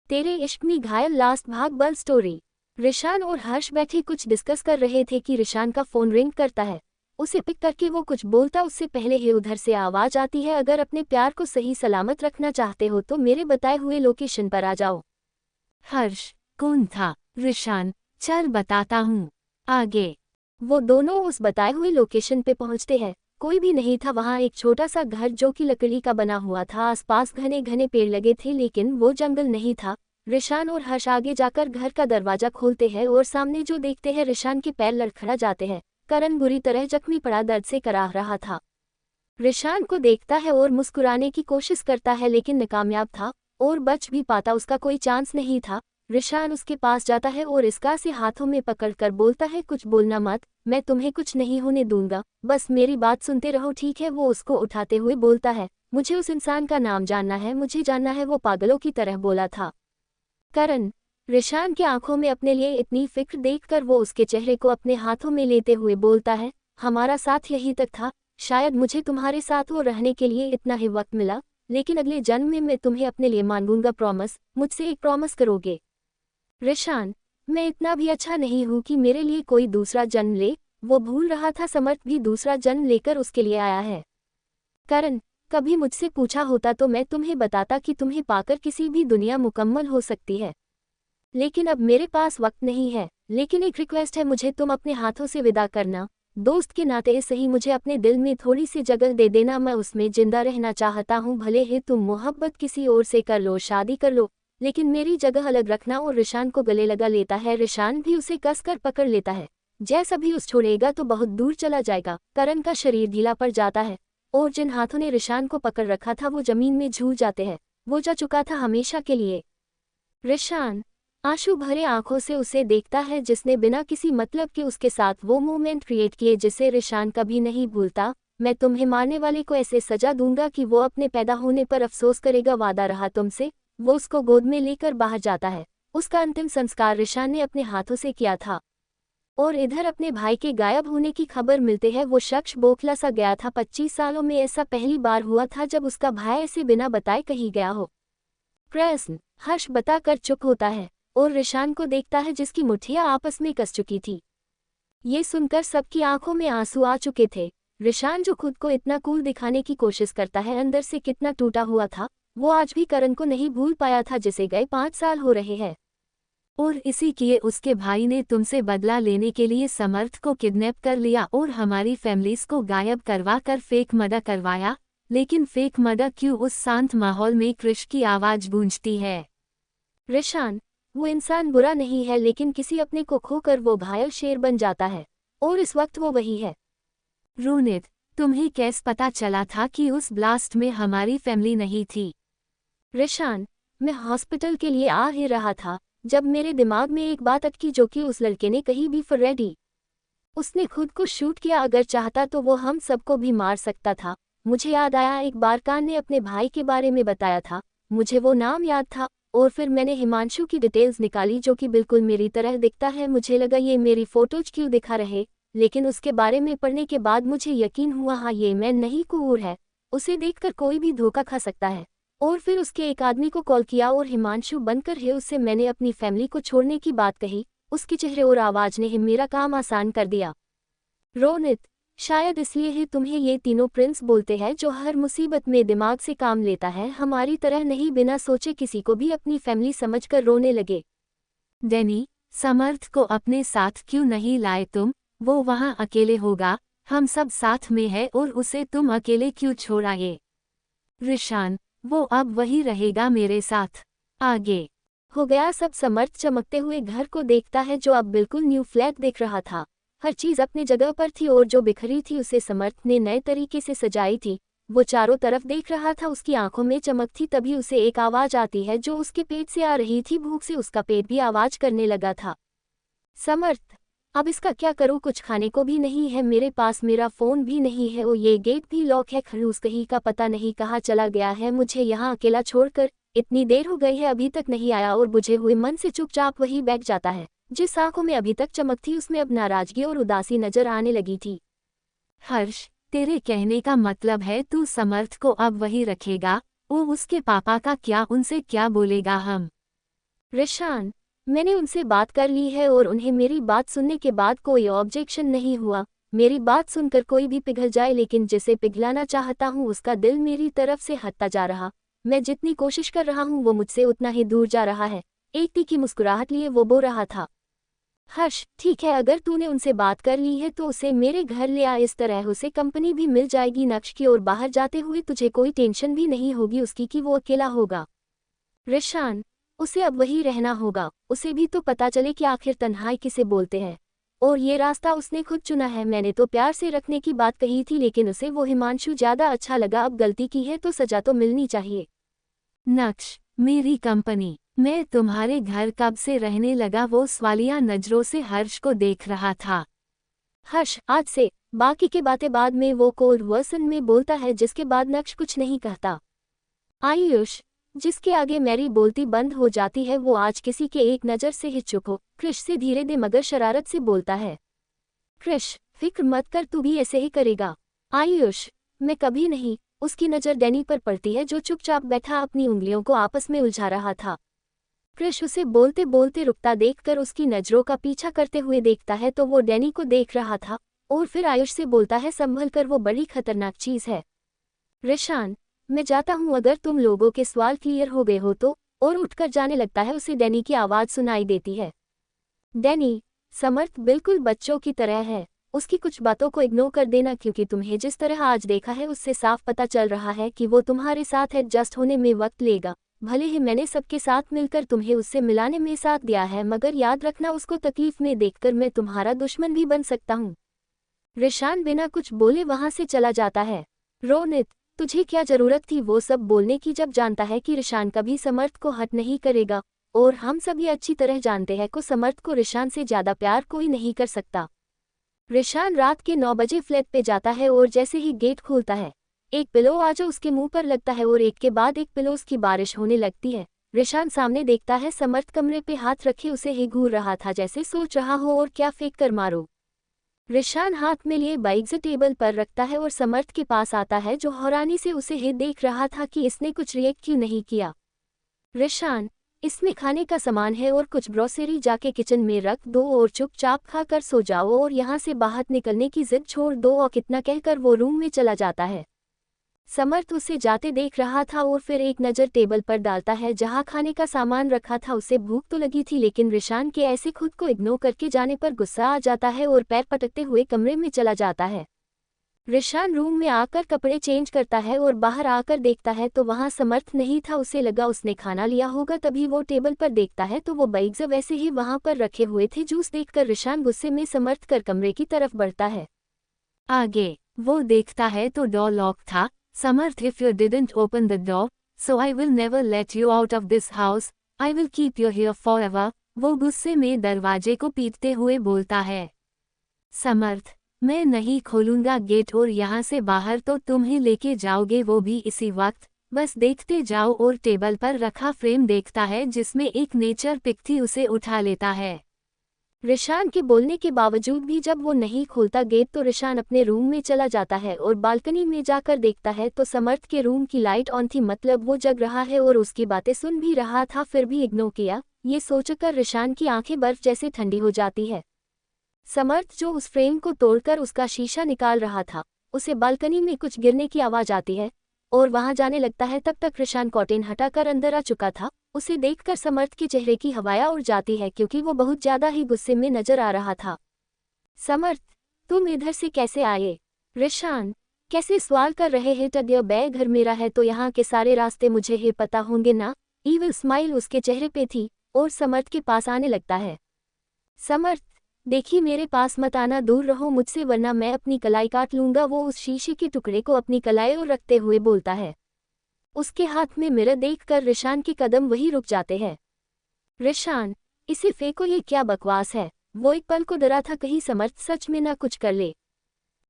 तेरे इश्क में घायल लास्ट भाग बल स्टोरी। रिशान और हर्ष बैठे कुछ डिस्कस कर रहे थे कि रिशान का फोन रिंग करता है। उसे पिक करके वो कुछ बोलता उससे पहले ही उधर से आवाज आती है, अगर अपने प्यार को सही सलामत रखना चाहते हो तो मेरे बताए हुए लोकेशन पर आ जाओ। हर्ष, कौन था? रिशान, चल बताता हूँ, आगे। वो दोनों उस बताए हुए लोकेशन पे पहुंचते हैं। कोई भी नहीं था वहां, एक छोटा सा घर जो कि लकड़ी का बना हुआ था। आसपास घने घने पेड़ लगे थे लेकिन वो जंगल नहीं था। रिशान और हर्ष आगे जाकर घर का दरवाजा खोलते हैं और सामने जो देखते हैं, रिशान के पैर लड़खड़ा जाते हैं। करण बुरी तरह जख्मी पड़ा दर्द से कराह रहा था। रिशान को देखता है और मुस्कुराने की कोशिश करता है लेकिन नाकामयाब था और बच भी पाता उसका कोई चांस नहीं था। रिशान उसके पास जाता है और इसका से हाथों में पकड़कर बोलता है, कुछ बोलना मत, मैं तुम्हें कुछ नहीं होने दूंगा, बस मेरी बात सुनते रहो, ठीक है? वो उसको उठाते हुए बोलता है, मुझे उस इंसान का नाम जानना है, मुझे जानना है। वो पागलों की तरह बोला था। करण, रिशान की आंखों में अपने लिए इतनी फिक्र देखकर वो उसके चेहरे को अपने हाथों में लेते हुए बोलता है, हमारा साथ यहीं तक था, शायद मुझे तुम्हारे साथ वो रहने के लिए इतना ही वक्त मिला, लेकिन अगले जन्म में मैं तुम्हें अपने लिए मांगूंगा, प्रॉमिस, मुझसे एक प्रॉमिस करोगे? रिशान, मैं इतना भी अच्छा नहीं हूं कि मेरे लिए कोई दूसरा जन्म ले। वो भूल रहा था समर्थ भी दूसरा जन्म लेकर उसके लिए आया है। करण, कभी मुझसे पूछा होता तो मैं तुम्हें बताता कि तुम्हें पाकर किसी भी दुनिया मुकम्मल हो सकती है, लेकिन अब मेरे पास वक्त नहीं है। लेकिन एक रिक्वेस्ट है, मुझे तुम अपने हाथों से विदा करना। दोस्त के नाते सही मुझे अपने दिल में थोड़ी सी जगह दे देना, मैं उसमें जिंदा रहना चाहता हूँ। भले ही तुम मोहब्बत किसी और से कर लो, शादी कर लो, लेकिन मेरी जगह अलग रखना। और रिशान को गले लगा लेता है। रिशान भी उसे कसकर पकड़ लेता है। जैसा भी उस छोड़ेगा तो बहुत दूर चला जाएगा। करण का शरीर ढीला पड़ जाता है और जिन हाथों ने रिशान को पकड़ रखा था वो जमीन में झूल जाते हैं। वो जा चुका था हमेशा के लिए। रिशान आंसू भरे आंखों से उसे देखता है, जिसने बिना किसी मतलब के उसके साथ वो मोमेंट क्रिएट किए जिसे रिशान कभी नहीं भूलता। मैं तुम्हें मारने वाले को ऐसे सजा दूंगा कि वो अपने पैदा होने पर अफसोस करेगा, वादा रहा तुमसे। वो उसको गोद में लेकर बाहर जाता है। उसका अंतिम संस्कार रिशान ने अपने हाथों से किया था। और इधर अपने भाई के गायब होने की खबर मिलते है। वो शख्स बौखला सा गया था। 25 सालों में ऐसा पहली बार हुआ था जब उसका भाई ऐसे बिना बताए कहीं गया हो। प्रश्न, हर्ष बताकर चुप होता है और रिशान को देखता है जिसकी मुट्ठियां आपस में कस चुकी थी। ये सुनकर सबकी आंखों में आंसू आ चुके थे। रिशान जो खुद को इतना कूल दिखाने की कोशिश करता है, अंदर से कितना टूटा हुआ था। वो आज भी करण को नहीं भूल पाया था जिसे गए 5 साल हो रहे हैं। और इसी किए उसके भाई ने तुमसे बदला लेने के लिए समर्थ को किडनैप कर लिया और हमारी फैमिलीज को गायब करवा कर फेक मर्डर करवाया। लेकिन फेक मर्डर क्यों? उस शांत माहौल में कृष की आवाज गूंजती है। रिशान, वो इंसान बुरा नहीं है, लेकिन किसी अपने को खोकर वो घायल शेर बन जाता है और इस वक्त वो वही है। रोनित, तुम्हें कैसे पता चला था कि उस ब्लास्ट में हमारी फैमिली नहीं थी? रिशान, मैं हॉस्पिटल के लिए आ ही रहा था जब मेरे दिमाग में एक बात अटकी, जो कि उस लड़के ने कही भी फ्रेडी। उसने खुद को शूट किया। अगर चाहता तो वो हम सबको भी मार सकता था। मुझे याद आया, एक बार कान ने अपने भाई के बारे में बताया था। मुझे वो नाम याद था और फिर मैंने हिमांशु की डिटेल्स निकाली जो कि बिल्कुल मेरी तरह दिखता है। मुझे लगा ये मेरी फोटोज क्यों दिखा रहे, लेकिन उसके बारे में पढ़ने के बाद मुझे यकीन हुआ, हाँ ये मैं नहीं, कूर है। उसे देखकर कोई भी धोखा खा सकता है। और फिर उसके एक आदमी को कॉल किया और हिमांशु बनकर है उससे मैंने अपनी फैमिली को छोड़ने की बात कही। उसके चेहरे और आवाज ने ही मेरा काम आसान कर दिया। रोनित, शायद इसलिए ही तुम्हें ये तीनों प्रिंस बोलते हैं, जो हर मुसीबत में दिमाग से काम लेता है, हमारी तरह नहीं बिना सोचे किसी को भी अपनी फैमिली समझकर रोने लगे। डैनी, समर्थ को अपने साथ क्यों नहीं लाए तुम? वो वहाँ अकेले होगा, हम सब साथ में है और उसे तुम अकेले क्यों छोड़ाए? रिशान, वो अब वही रहेगा मेरे साथ, आगे। हो गया सब। समर्थ चमकते हुए घर को देखता है जो अब बिल्कुल न्यू फ्लैट दिख रहा था। हर चीज अपनी जगह पर थी और जो बिखरी थी उसे समर्थ ने नए तरीके से सजाई थी। वो चारों तरफ देख रहा था, उसकी आंखों में चमक थी। तभी उसे एक आवाज आती है जो उसके पेट से आ रही थी। भूख से उसका पेट भी आवाज करने लगा था। समर्थ, अब इसका क्या करूं? कुछ खाने को भी नहीं है मेरे पास, मेरा फोन भी नहीं है, और ये गेट भी लॉक है। खड़ूस कहीं का पता नहीं कहाँ चला गया है, मुझे यहाँ अकेला छोड़कर। इतनी देर हो गई है अभी तक नहीं आया। और बुझे हुए मन से चुपचाप वही बैठ जाता है। जिस आंखों में अभी तक चमक थी उसमें अब नाराजगी और उदासी नजर आने लगी थी। हर्ष, तेरे कहने का मतलब है तू समर्थ को अब वही रखेगा? वो उसके पापा का क्या, उनसे क्या बोलेगा हम? रिशान, मैंने उनसे बात कर ली है और उन्हें मेरी बात सुनने के बाद कोई ऑब्जेक्शन नहीं हुआ। मेरी बात सुनकर कोई भी पिघल जाए, लेकिन जिसे पिघलाना चाहता हूँ उसका दिल मेरी तरफ से हटता जा रहा। मैं जितनी कोशिश कर रहा हूँ वो मुझसे उतना ही दूर जा रहा है। एक तीखी मुस्कुराहट लिए वो बोल रहा था। हर्ष, ठीक है, अगर तूने उनसे बात कर ली है तो उसे मेरे घर ले आ। इस तरह उसे कंपनी भी मिल जाएगी। नक्श की ओर बाहर जाते हुए तुझे कोई टेंशन भी नहीं होगी उसकी कि वो अकेला होगा। रिशान, उसे अब वही रहना होगा। उसे भी तो पता चले कि आखिर तन्हाई किसे बोलते हैं। और ये रास्ता उसने खुद चुना है। मैंने तो प्यार से रखने की बात कही थी, लेकिन उसे वो हिमांशु ज्यादा अच्छा लगा। अब गलती की है तो सजा तो मिलनी चाहिए। नक्श, मेरी कंपनी, मैं तुम्हारे घर कब से रहने लगा? वो सवालिया नजरों से हर्ष को देख रहा था। हर्ष, आज से। बाकी के बातें बाद में, वो कोल्ड वर्सन में बोलता है, जिसके बाद नक्श कुछ नहीं कहता। आयुष, जिसके आगे मैरी बोलती बंद हो जाती है, वो आज किसी के एक नज़र से ही चुप हो। कृष से धीरे दे मगर शरारत से बोलता है। कृष, फिक्र मत कर, तू भी ऐसे ही करेगा। आयुष, मैं कभी नहीं। उसकी नज़र डैनी पर पड़ती है जो चुपचाप बैठा अपनी उंगलियों को आपस में उलझा रहा था। कृष उसे बोलते बोलते रुकता देखकर उसकी नज़रों का पीछा करते हुए देखता है तो वो डैनी को देख रहा था और फिर आयुष से बोलता है, संभल कर, वो बड़ी खतरनाक चीज़ है। रिशान, मैं जाता हूँ, अगर तुम लोगों के सवाल क्लियर हो गए हो तो। और उठकर जाने लगता है। उसे डैनी की आवाज़ सुनाई देती है। डैनी, समर्थ बिल्कुल बच्चों की तरह है। उसकी कुछ बातों को इग्नोर कर देना, क्योंकि तुम्हें जिस तरह आज देखा है उससे साफ पता चल रहा है कि वो तुम्हारे साथ एडजस्ट होने में वक्त लेगा। भले ही मैंने सबके साथ मिलकर तुम्हें उससे मिलाने में साथ दिया है, मगर याद रखना, उसको तकलीफ में देखकर मैं तुम्हारा दुश्मन भी बन सकता हूँ। रिशान बिना कुछ बोले वहां से चला जाता है। रोनित, तुझे क्या जरूरत थी वो सब बोलने की, जब जानता है कि रिशान कभी समर्थ को हट नहीं करेगा। और हम सभी अच्छी तरह जानते हैं कि समर्थ को रिशान से ज्यादा प्यार कोई नहीं कर सकता। रिशान रात के 9 बजे फ्लैट पे जाता है और जैसे ही गेट खुलता है, एक पिलो आजा उसके मुंह पर लगता है और एक के बाद एक पिलोस की बारिश होने लगती है। रिशान सामने देखता है, समर्थ कमरे पे हाथ रखे उसे ही घूर रहा था, जैसे सोच रहा हो और क्या फेंक कर मारो। रिशान हाथ में लिए बाइक टेबल पर रखता है और समर्थ के पास आता है, जो हैरानी से उसे ही देख रहा था कि इसने कुछ रिएक्ट क्यों नहीं किया। रिशान, इसमें खाने का सामान है और कुछ ग्रोसरी, जाके किचन में रख दो और चुपचाप खाकर सो जाओ और यहाँ से बाहर निकलने की जिद छोड़ दो। और कितना कहकर वो रूम में चला जाता है। समर्थ उसे जाते देख रहा था और फिर एक नज़र टेबल पर डालता है जहाँ खाने का सामान रखा था। उसे भूख तो लगी थी, लेकिन रिशान के ऐसे खुद को इग्नोर करके जाने पर गुस्सा आ जाता है और पैर पटकते हुए कमरे में चला जाता है। रिशान रूम में आकर कपड़े चेंज करता है और बाहर आकर देखता है तो वहाँ समर्थ नहीं था। उसे लगा उसने खाना लिया होगा, तभी वो टेबल पर देखता है तो वो बाइक्स वैसे ही वहाँ पर रखे हुए थे। जूस देखकर रिशान गुस्से में समर्थ कर कमरे की तरफ बढ़ता है। आगे वो देखता है तो डोर लॉक था। समर्थ, if you didn't open the door, so I will never let you out of this house. I will keep you here forever. वो गुस्से में दरवाजे को पीटते हुए बोलता है। समर्थ, मैं नहीं खोलूंगा गेट और यहाँ से बाहर तो तुम ही लेके जाओगे, वो भी इसी वक्त। बस देखते जाओ। और टेबल पर रखा फ्रेम देखता है जिसमें एक नेचर पिक थी, उसे उठा लेता है। रिशान के बोलने के बावजूद भी जब वो नहीं खोलता गेट तो रिशान अपने रूम में चला जाता है और बालकनी में जाकर देखता है तो समर्थ के रूम की लाइट ऑन थी, मतलब वो जग रहा है और उसकी बातें सुन भी रहा था। फिर भी इग्नोर किया। ये सोचकर रिशान की आंखें बर्फ जैसे ठंडी हो जाती है। समर्थ जो उस फ्रेम को तोड़कर उसका शीशा निकाल रहा था, उसे बालकनी में कुछ गिरने की आवाज आती है और वहां जाने लगता है। तब तक रिशान कॉटेन हटाकर अंदर आ चुका था। उसे देखकर समर्थ के चेहरे की हवाएं उड़ जाती है, क्योंकि वो बहुत ज्यादा ही गुस्से में नजर आ रहा था। समर्थ, तुम इधर से कैसे आए? रिशान, कैसे सवाल कर रहे हैं? टडियो बे, घर मेरा है तो यहाँ के सारे रास्ते मुझे ही पता होंगे ना। ईविल स्माइल उसके चेहरे पे थी और समर्थ के पास आने लगता है। समर्थ, देखिए मेरे पास मत आना, दूर रहो मुझसे वरना मैं अपनी कलाई काट लूंगा। वो उस शीशे के टुकड़े को अपनी कलाई और रखते हुए बोलता है। उसके हाथ में मिरर देखकर रिशान के कदम वहीं रुक जाते हैं। रिशान, इसे फेंको, ये क्या बकवास है? वो एक पल को डरा था कहीं समर्थ सच में ना कुछ कर ले।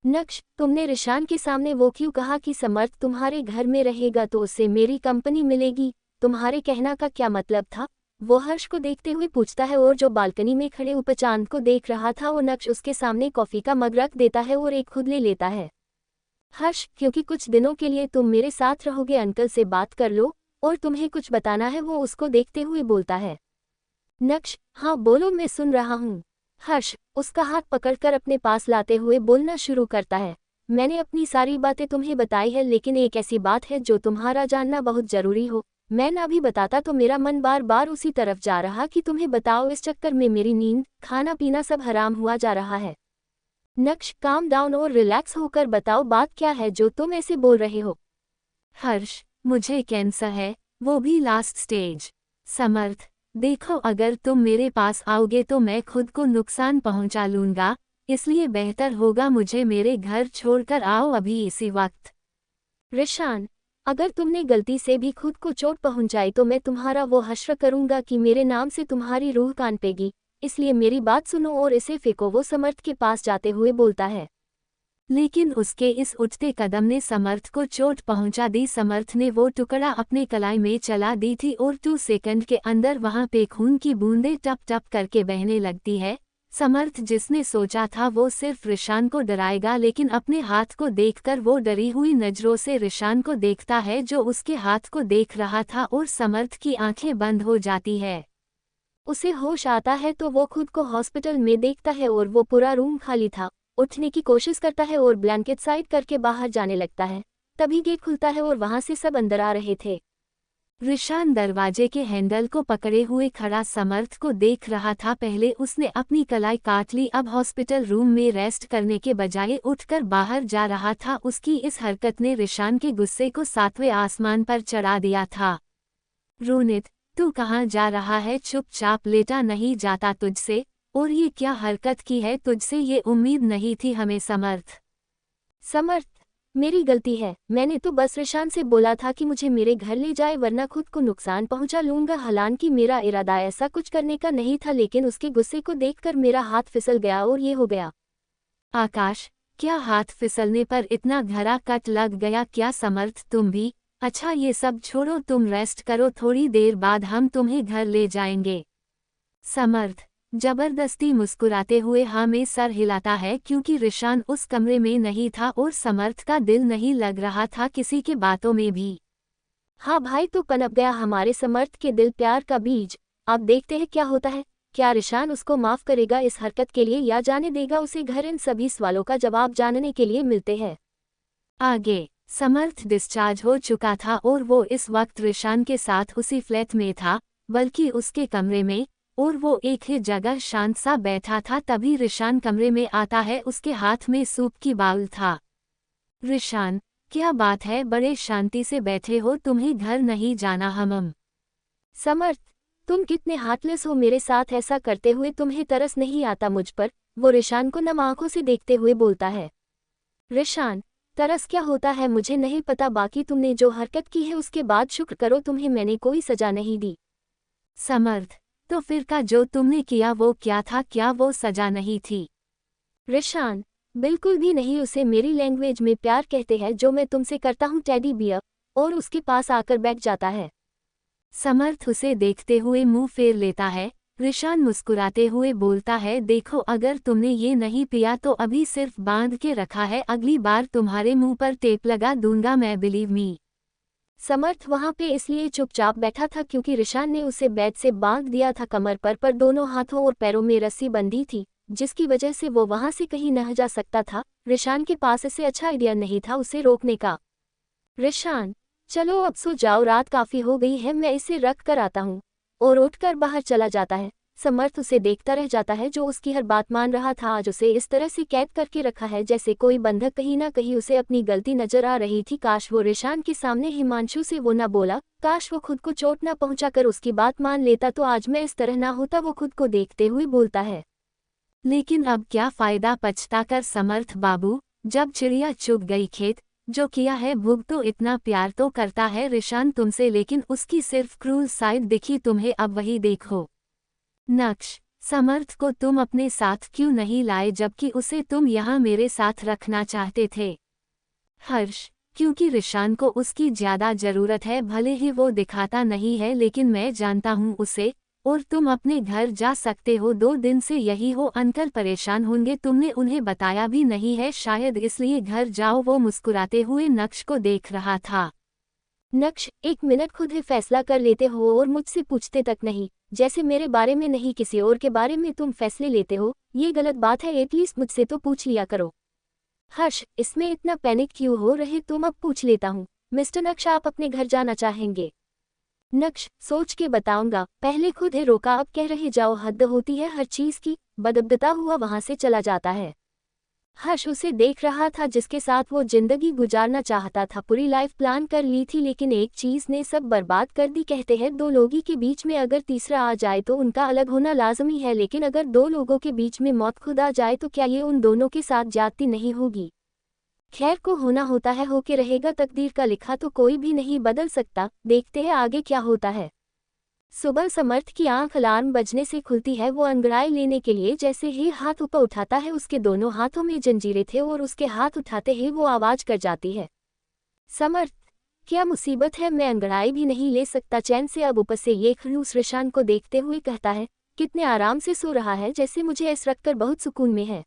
नक्श, तुमने रिशान के सामने वो क्यों कहा कि समर्थ तुम्हारे घर में रहेगा तो उससे मेरी कंपनी मिलेगी? तुम्हारे कहना का क्या मतलब था? वो हर्ष को देखते हुए पूछता है और जो बालकनी में खड़े उपचांद को देख रहा था। वो नक्श उसके सामने कॉफी का मग रख देता है और एक खुद ले लेता है। हर्ष, क्योंकि कुछ दिनों के लिए तुम मेरे साथ रहोगे, अंकल से बात कर लो और तुम्हें कुछ बताना है, वो उसको देखते हुए बोलता है। नक्श, हाँ बोलो, मैं सुन रहा हूँ। हर्ष उसका हाथ पकड़कर अपने पास लाते हुए बोलना शुरू करता है। मैंने अपनी सारी बातें तुम्हें बताई है, लेकिन एक ऐसी बात है जो तुम्हारा जानना बहुत जरूरी हो। मैं ना भी बताता तो मेरा मन बार बार उसी तरफ जा रहा कि तुम्हें बताओ। इस चक्कर में मेरी नींद, खाना पीना सब हराम हुआ जा रहा है। नक्श, काम डाउन और रिलैक्स होकर बताओ, बात क्या है जो तुम ऐसे बोल रहे हो। हर्ष, मुझे कैंसर है, वो भी लास्ट स्टेज। समर्थ, देखो अगर तुम मेरे पास आओगे तो मैं खुद को नुकसान पहुंचा लूंगा, इसलिए बेहतर होगा मुझे मेरे घर छोड़कर आओ अभी इसी वक्त। रिशान, अगर तुमने गलती से भी खुद को चोट पहुंचाई तो मैं तुम्हारा वो हश्र करूंगा कि मेरे नाम से तुम्हारी रूह कांपेगी, इसलिए मेरी बात सुनो और इसे फेंको। वो समर्थ के पास जाते हुए बोलता है। लेकिन उसके इस उठते कदम ने समर्थ को चोट पहुंचा दी। समर्थ ने वो टुकड़ा अपने कलाई में चला दी थी और 2 सेकंड के अंदर वहां पे खून की बूंदें टप टप करके बहने लगती है। समर्थ जिसने सोचा था वो सिर्फ रिशान को डराएगा, लेकिन अपने हाथ को देखकर वो डरी हुई नजरों से रिशान को देखता है जो उसके हाथ को देख रहा था, और समर्थ की आंखें बंद हो जाती है। उसे होश आता है तो वो खुद को हॉस्पिटल में देखता है और वो पूरा रूम खाली था। उठने की कोशिश करता है और ब्लैंकेट साइड करके बाहर जाने लगता है। तभी गेट खुलता है और वहां से सब अंदर आ रहे थे। रिशान दरवाजे के हैंडल को पकड़े हुए खड़ा समर्थ को देख रहा था। पहले उसने अपनी कलाई काट ली, अब हॉस्पिटल रूम में रेस्ट करने के बजाय उठकर बाहर जा रहा था। उसकी इस हरकत ने रिशान के गुस्से को 7वें आसमान पर चढ़ा दिया था। रोनित, तू कहाँ जा रहा है? चुपचाप लेटा नहीं जाता तुझसे? और ये क्या हरकत की है? तुझसे ये उम्मीद नहीं थी हमें समर्थ। समर्थ, मेरी गलती है। मैंने तो बस रिशान से बोला था कि मुझे मेरे घर ले जाए वरना खुद को नुकसान पहुंचा लूंगा। हालांकि मेरा इरादा ऐसा कुछ करने का नहीं था, लेकिन उसके गुस्से को देखकर मेरा हाथ फिसल गया और ये हो गया। आकाश, क्या हाथ फिसलने पर इतना गहरा कट लग गया क्या? समर्थ तुम भी? अच्छा ये सब छोड़ो, तुम रेस्ट करो, थोड़ी देर बाद हम तुम्हें घर ले जाएंगे। समर्थ जबरदस्ती मुस्कुराते हुए हाँ में सर हिलाता है, क्योंकि रिशान उस कमरे में नहीं था और समर्थ का दिल नहीं लग रहा था किसी के बातों में भी। हाँ भाई, तो पनप गया हमारे समर्थ के दिल प्यार का बीज। अब देखते हैं क्या होता है। क्या रिशान उसको माफ करेगा इस हरकत के लिए या जाने देगा उसे घर? इन सभी सवालों का जवाब जानने के लिए मिलते हैं आगे। समर्थ डिस्चार्ज हो चुका था और वो इस वक्त रिशान के साथ उसी फ्लैट में था, बल्कि उसके कमरे में, और वो एक ही जगह शांत सा बैठा था। तभी रिशान कमरे में आता है, उसके हाथ में सूप की बाउल था। रिशान, क्या बात है? बड़े शांति से बैठे हो, तुम्हें घर नहीं जाना? हम समर्थ, तुम कितने हार्टलेस हो। मेरे साथ ऐसा करते हुए तुम्हें तरस नहीं आता मुझ पर? वो रिशान को नम आंखों से देखते हुए बोलता है। रिशान, तरस क्या होता है मुझे नहीं पता, बाकी तुमने जो हरकत की है उसके बाद शुक्र करो तुम्हें मैंने कोई सजा नहीं दी। समर्थ, तो फिर का जो तुमने किया वो क्या था? क्या वो सजा नहीं थी? रिशान, बिल्कुल भी नहीं। उसे मेरी लैंग्वेज में प्यार कहते हैं जो मैं तुमसे करता हूँ, टेडी बियर। और उसके पास आकर बैठ जाता है। समर्थ उसे देखते हुए मुंह फेर लेता है। रिशान मुस्कुराते हुए बोलता है, देखो अगर तुमने ये नहीं पिया तो अभी सिर्फ बांध के रखा है, अगली बार तुम्हारे मुंह पर टेप लगा दूंगा मैं, बिलीव मी। समर्थ वहां पे इसलिए चुपचाप बैठा था क्योंकि रिशान ने उसे बेड से बांध दिया था कमर पर दोनों हाथों और पैरों में रस्सी बंधी थी, जिसकी वजह से वो वहां से कहीं न जा सकता था। रिशान के पास इससे अच्छा आइडिया नहीं था उसे रोकने का। रिशान, चलो अब सो जाओ, रात काफी हो गई है, मैं इसे रख कर आता हूँ। और उठकर बाहर चला जाता है। समर्थ उसे देखता रह जाता है, जो उसकी हर बात मान रहा था। आज उसे इस तरह से कैद करके रखा है जैसे कोई बंधक। कहीं ना कहीं उसे अपनी गलती नजर आ रही थी। काश वो रिशान के सामने हिमांशु से वो न बोला, काश वो खुद को चोट न पहुंचाकर उसकी बात मान लेता, तो आज मैं इस तरह ना होता। वो खुद को देखते हुए बोलता है। लेकिन अब क्या फायदा पछताकर समर्थ बाबू, जब चिड़िया चुग गई खेत। जो किया है भुग, तो इतना प्यार तो करता है रिशान तुमसे, लेकिन उसकी सिर्फ क्रूर साइड दिखी तुम्हें, अब वही देखो। नक्श, समर्थ को तुम अपने साथ क्यों नहीं लाए जबकि उसे तुम यहाँ मेरे साथ रखना चाहते थे? हर्ष, क्योंकि रिशान को उसकी ज्यादा जरूरत है, भले ही वो दिखाता नहीं है, लेकिन मैं जानता हूँ उसे। और तुम अपने घर जा सकते हो, 2 दिन से यही हो। अंकल परेशान होंगे, तुमने उन्हें बताया भी नहीं है शायद, इसलिए घर जाओ। वो मुस्कुराते हुए नक्श को देख रहा था। नक्श, एक मिनट खुद ही फैसला कर लेते हो और मुझसे पूछते तक नहीं, जैसे मेरे बारे में नहीं किसी और के बारे में तुम फैसले लेते हो, ये गलत बात है, एटलीस्ट मुझसे तो पूछ लिया करो। हर्ष, इसमें इतना पैनिक क्यों हो रहे तुम, अब पूछ लेता हूँ। मिस्टर नक्श, आप अपने घर जाना चाहेंगे? नक्श, सोच के बताऊंगा, पहले खुद ही रोका, अब कह रहे जाओ, हद होती है हर चीज की। बदबदता हुआ वहां से चला जाता है। हर्ष उसे देख रहा था जिसके साथ वो जिंदगी गुजारना चाहता था, पूरी लाइफ प्लान कर ली थी, लेकिन एक चीज ने सब बर्बाद कर दी। कहते हैं दो लोगों के बीच में अगर तीसरा आ जाए तो उनका अलग होना लाजमी है, लेकिन अगर दो लोगों के बीच में मौत खुद आ जाए तो क्या ये उन दोनों के साथ ज्यादती नहीं होगी? खैर, को होना होता है, होके रहेगा, तकदीर का लिखा तो कोई भी नहीं बदल सकता। देखते हैं आगे क्या होता है। सुबह समर्थ की आंख अलार्म बजने से खुलती है। वो अंगड़ाई लेने के लिए जैसे ही हाथ ऊपर उठाता है, उसके दोनों हाथों में जंजीरें थे और उसके हाथ उठाते ही वो आवाज कर जाती है, समर्थ, क्या मुसीबत है? मैं अंगड़ाई भी नहीं ले सकता चैन से, अब ऊपर से ये खड़ूस रिशान को देखते हुए कहता है, कितने आराम से सो रहा है, जैसे मुझे ऐसा रखकर बहुत सुकून में है।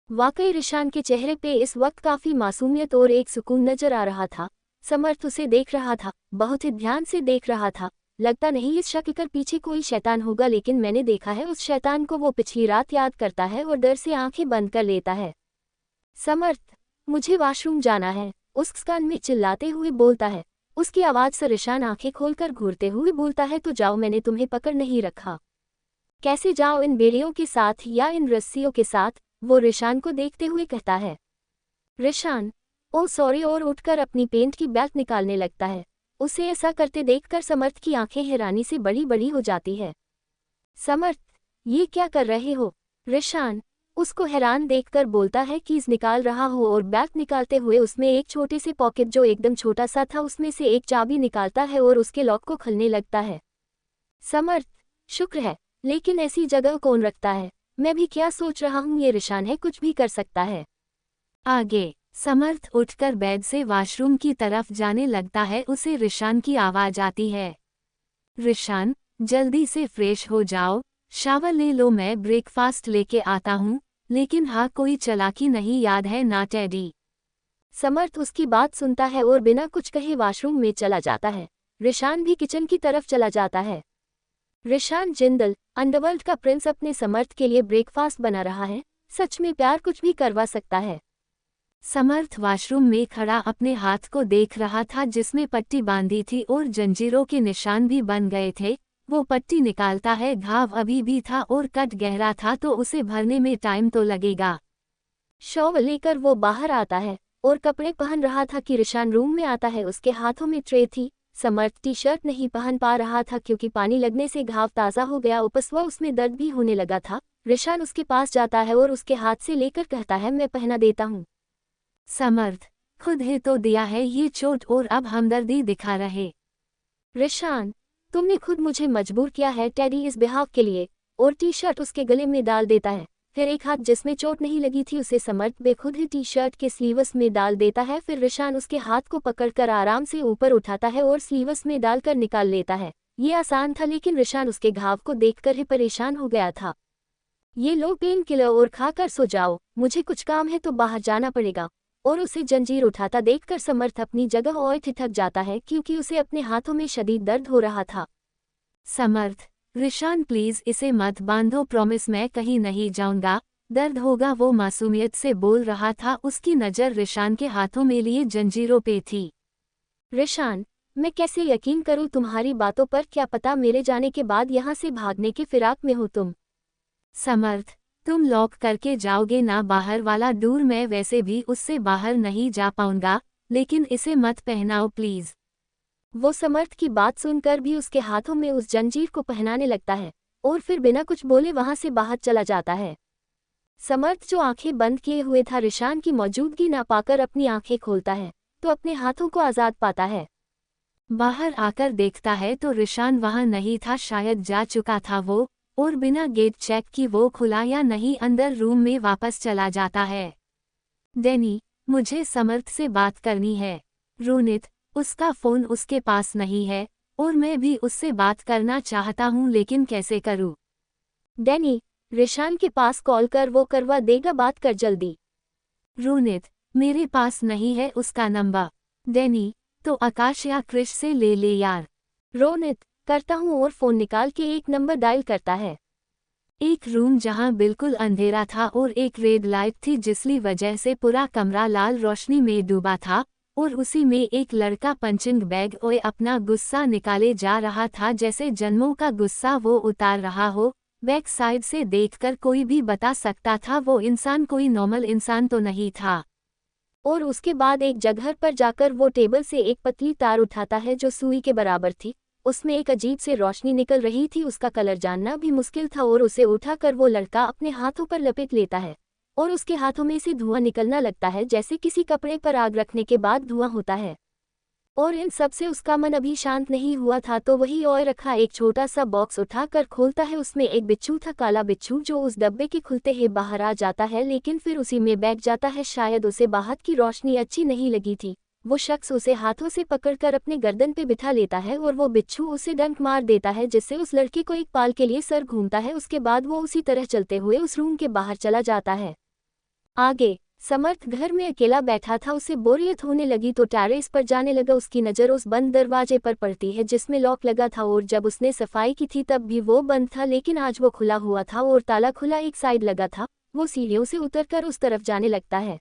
वाकई रिशान के चेहरे पे इस वक्त काफी मासूमियत और एक सुकून नजर आ रहा था। समर्थ उसे देख रहा था, बहुत ही ध्यान से देख रहा था। लगता नहीं इस शक कर पीछे कोई शैतान होगा, लेकिन मैंने देखा है उस शैतान को। वो पिछली रात याद करता है और डर से आंखें बंद कर लेता है। समर्थ, मुझे वॉशरूम जाना है, उस कान में चिल्लाते हुए बोलता है। उसकी आवाज से रिशान आंखें खोलकर घूरते हुए बोलता है, तो जाओ, मैंने तुम्हें पकड़ नहीं रखा। कैसे जाओ, इन बेड़ियों के साथ या इन रस्सियों के साथ? वो रिशान को देखते हुए कहता है। रिशान, ओ सॉरी, और उठकर अपनी पेंट की बेल्ट निकालने लगता है। उसे ऐसा करते देखकर समर्थ की आंखें हैरानी से बड़ी बड़ी हो जाती है। समर्थ, ये क्या कर रहे हो? रिशान उसको हैरान देखकर बोलता है, कीज निकाल रहा हो, और बेल्ट निकालते हुए उसमें एक छोटे से पॉकेट जो एकदम छोटा सा था उसमें से एक चाबी निकालता है और उसके लॉक को खोलने लगता है। समर्थ, शुक्र है, लेकिन ऐसी जगह कौन रखता है? मैं भी क्या सोच रहा हूँ, ये रिशान है, कुछ भी कर सकता है। आगे समर्थ उठकर बेड से वॉशरूम की तरफ जाने लगता है। उसे रिशान की आवाज आती है। रिशान, जल्दी से फ्रेश हो जाओ, शावर ले लो, मैं ब्रेकफास्ट लेके आता हूँ। लेकिन हाँ, कोई चालाकी नहीं, याद है ना टेडी? समर्थ उसकी बात सुनता है और बिना कुछ कहे वॉशरूम में चला जाता है। रिशान भी किचन की तरफ चला जाता है। रिशान जिंदल, अंडरवर्ल्ड का प्रिंस, अपने समर्थ के लिए ब्रेकफास्ट बना रहा है। सच में प्यार कुछ भी करवा सकता है। समर्थ वॉशरूम में खड़ा अपने हाथ को देख रहा था जिसमें पट्टी बांधी थी और जंजीरों के निशान भी बन गए थे। वो पट्टी निकालता है, घाव अभी भी था और कट गहरा था, तो उसे भरने में टाइम तो लगेगा। शॉवर लेकर वो बाहर आता है और कपड़े पहन रहा था कि रिशान रूम में आता है। उसके हाथों में ट्रे थी। समर्थ टी शर्ट नहीं पहन पा रहा था क्योंकि पानी लगने से घाव ताज़ा हो गया, उपस्वा उसमें दर्द भी होने लगा था। रिशान उसके पास जाता है और उसके हाथ से लेकर कहता है, मैं पहना देता हूँ। समर्थ, खुद ही तो दिया है ये चोट और अब हमदर्दी दिखा रहे। रिशान, तुमने खुद मुझे मजबूर किया है टेडी इस बिहाव के लिए। और टी शर्ट उसके गले में डाल देता है। फिर एक हाथ जिसमें चोट नहीं लगी थी उसे समर्थ बेखुद ही टी शर्ट के स्लीवस में डाल देता है। फिर रिशान उसके हाथ को पकड़कर आराम से ऊपर उठाता है और स्लीवस में डालकर निकाल लेता है। ये आसान था, लेकिन रिशान उसके घाव को देखकर ही परेशान हो गया था। ये लो पेन किलर और खाकर सो जाओ, मुझे कुछ काम है तो बाहर जाना पड़ेगा। और उसे जंजीर उठाता देखकर समर्थ अपनी जगह और ठिठक जाता है क्योंकि उसे अपने हाथों में शदीद दर्द हो रहा था। समर्थ, रिशान प्लीज इसे मत बांधो, प्रॉमिस मैं कहीं नहीं जाऊंगा, दर्द होगा, वो मासूमियत से बोल रहा था। उसकी नज़र रिशान के हाथों में लिए जंजीरों पे थी। रिशान, मैं कैसे यकीन करूं तुम्हारी बातों पर? क्या पता मेरे जाने के बाद यहाँ से भागने के फिराक में हो तुम। समर्थ, तुम लॉक करके जाओगे ना बाहर वाला डोर? मैं वैसे भी उससे बाहर नहीं जा पाऊंगा, लेकिन इसे मत पहनाओ प्लीज। वो समर्थ की बात सुनकर भी उसके हाथों में उस जंजीर को पहनाने लगता है और फिर बिना कुछ बोले वहां से बाहर चला जाता है। समर्थ जो आंखें बंद किए हुए था, रिशान की मौजूदगी ना पाकर अपनी आंखें खोलता है तो अपने हाथों को आज़ाद पाता है। बाहर आकर देखता है तो रिशान वहां नहीं था, शायद जा चुका था वो, और बिना गेट चेक की वो खुला या नहीं अंदर रूम में वापस चला जाता है। डैनी, मुझे समर्थ से बात करनी है। रोनित, उसका फ़ोन उसके पास नहीं है और मैं भी उससे बात करना चाहता हूँ, लेकिन कैसे करूँ? डैनी, रिशान के पास कॉल कर, वो करवा देगा, बात कर जल्दी। रोनित, मेरे पास नहीं है उसका नंबर। डैनी, तो आकाश या क्रिश से ले ले यार। रोनित, करता हूँ और फोन निकाल के एक नंबर डायल करता है। एक रूम जहां बिल्कुल अंधेरा था और एक रेड लाइट थी जिसकी वजह से पूरा कमरा लाल रोशनी में डूबा था, और उसी में एक लड़का पंचिंग बैग और अपना गुस्सा निकाले जा रहा था, जैसे जन्मों का गुस्सा वो उतार रहा हो। बैक साइड से देखकर कोई भी बता सकता था वो इंसान कोई नॉर्मल इंसान तो नहीं था। और उसके बाद एक जगह पर जाकर वो टेबल से एक पतली तार उठाता है जो सुई के बराबर थी। उसमें एक अजीब से रोशनी निकल रही थी, उसका कलर जानना भी मुश्किल था, और उसे उठाकर वो लड़का अपने हाथों पर लपेट लेता है और उसके हाथों में से धुआं निकलना लगता है जैसे किसी कपड़े पर आग रखने के बाद धुआं होता है। और इन सब से उसका मन अभी शांत नहीं हुआ था, तो वही ओए रखा एक छोटा सा बॉक्स उठाकर खोलता है। उसमें एक बिच्छू था, काला बिच्छू, जो उस डब्बे के खुलते ही बाहर आ जाता है, लेकिन फिर उसी में बैठ जाता है। शायद उसे बाहर की रोशनी अच्छी नहीं लगी थी। वो शख्स उसे हाथों से पकड़कर अपने गर्दन पे बिठा लेता है और वो बिच्छू उसे डंक मार देता है, जिससे उस लड़के को एक पाल के लिए सर घूमता है। उसके बाद वो उसी तरह चलते हुए उस रूम के बाहर चला जाता है। आगे समर्थ घर में अकेला बैठा था, उसे बोरियत होने लगी तो टेरेस पर जाने लगा। उसकी नज़र उस बंद दरवाजे पर पड़ती है जिसमें लॉक लगा था, और जब उसने सफाई की थी तब भी वो बंद था, लेकिन आज वो खुला हुआ था और ताला खुला एक साइड लगा था। वो सीढ़ियों से उतरकर उस तरफ जाने लगता है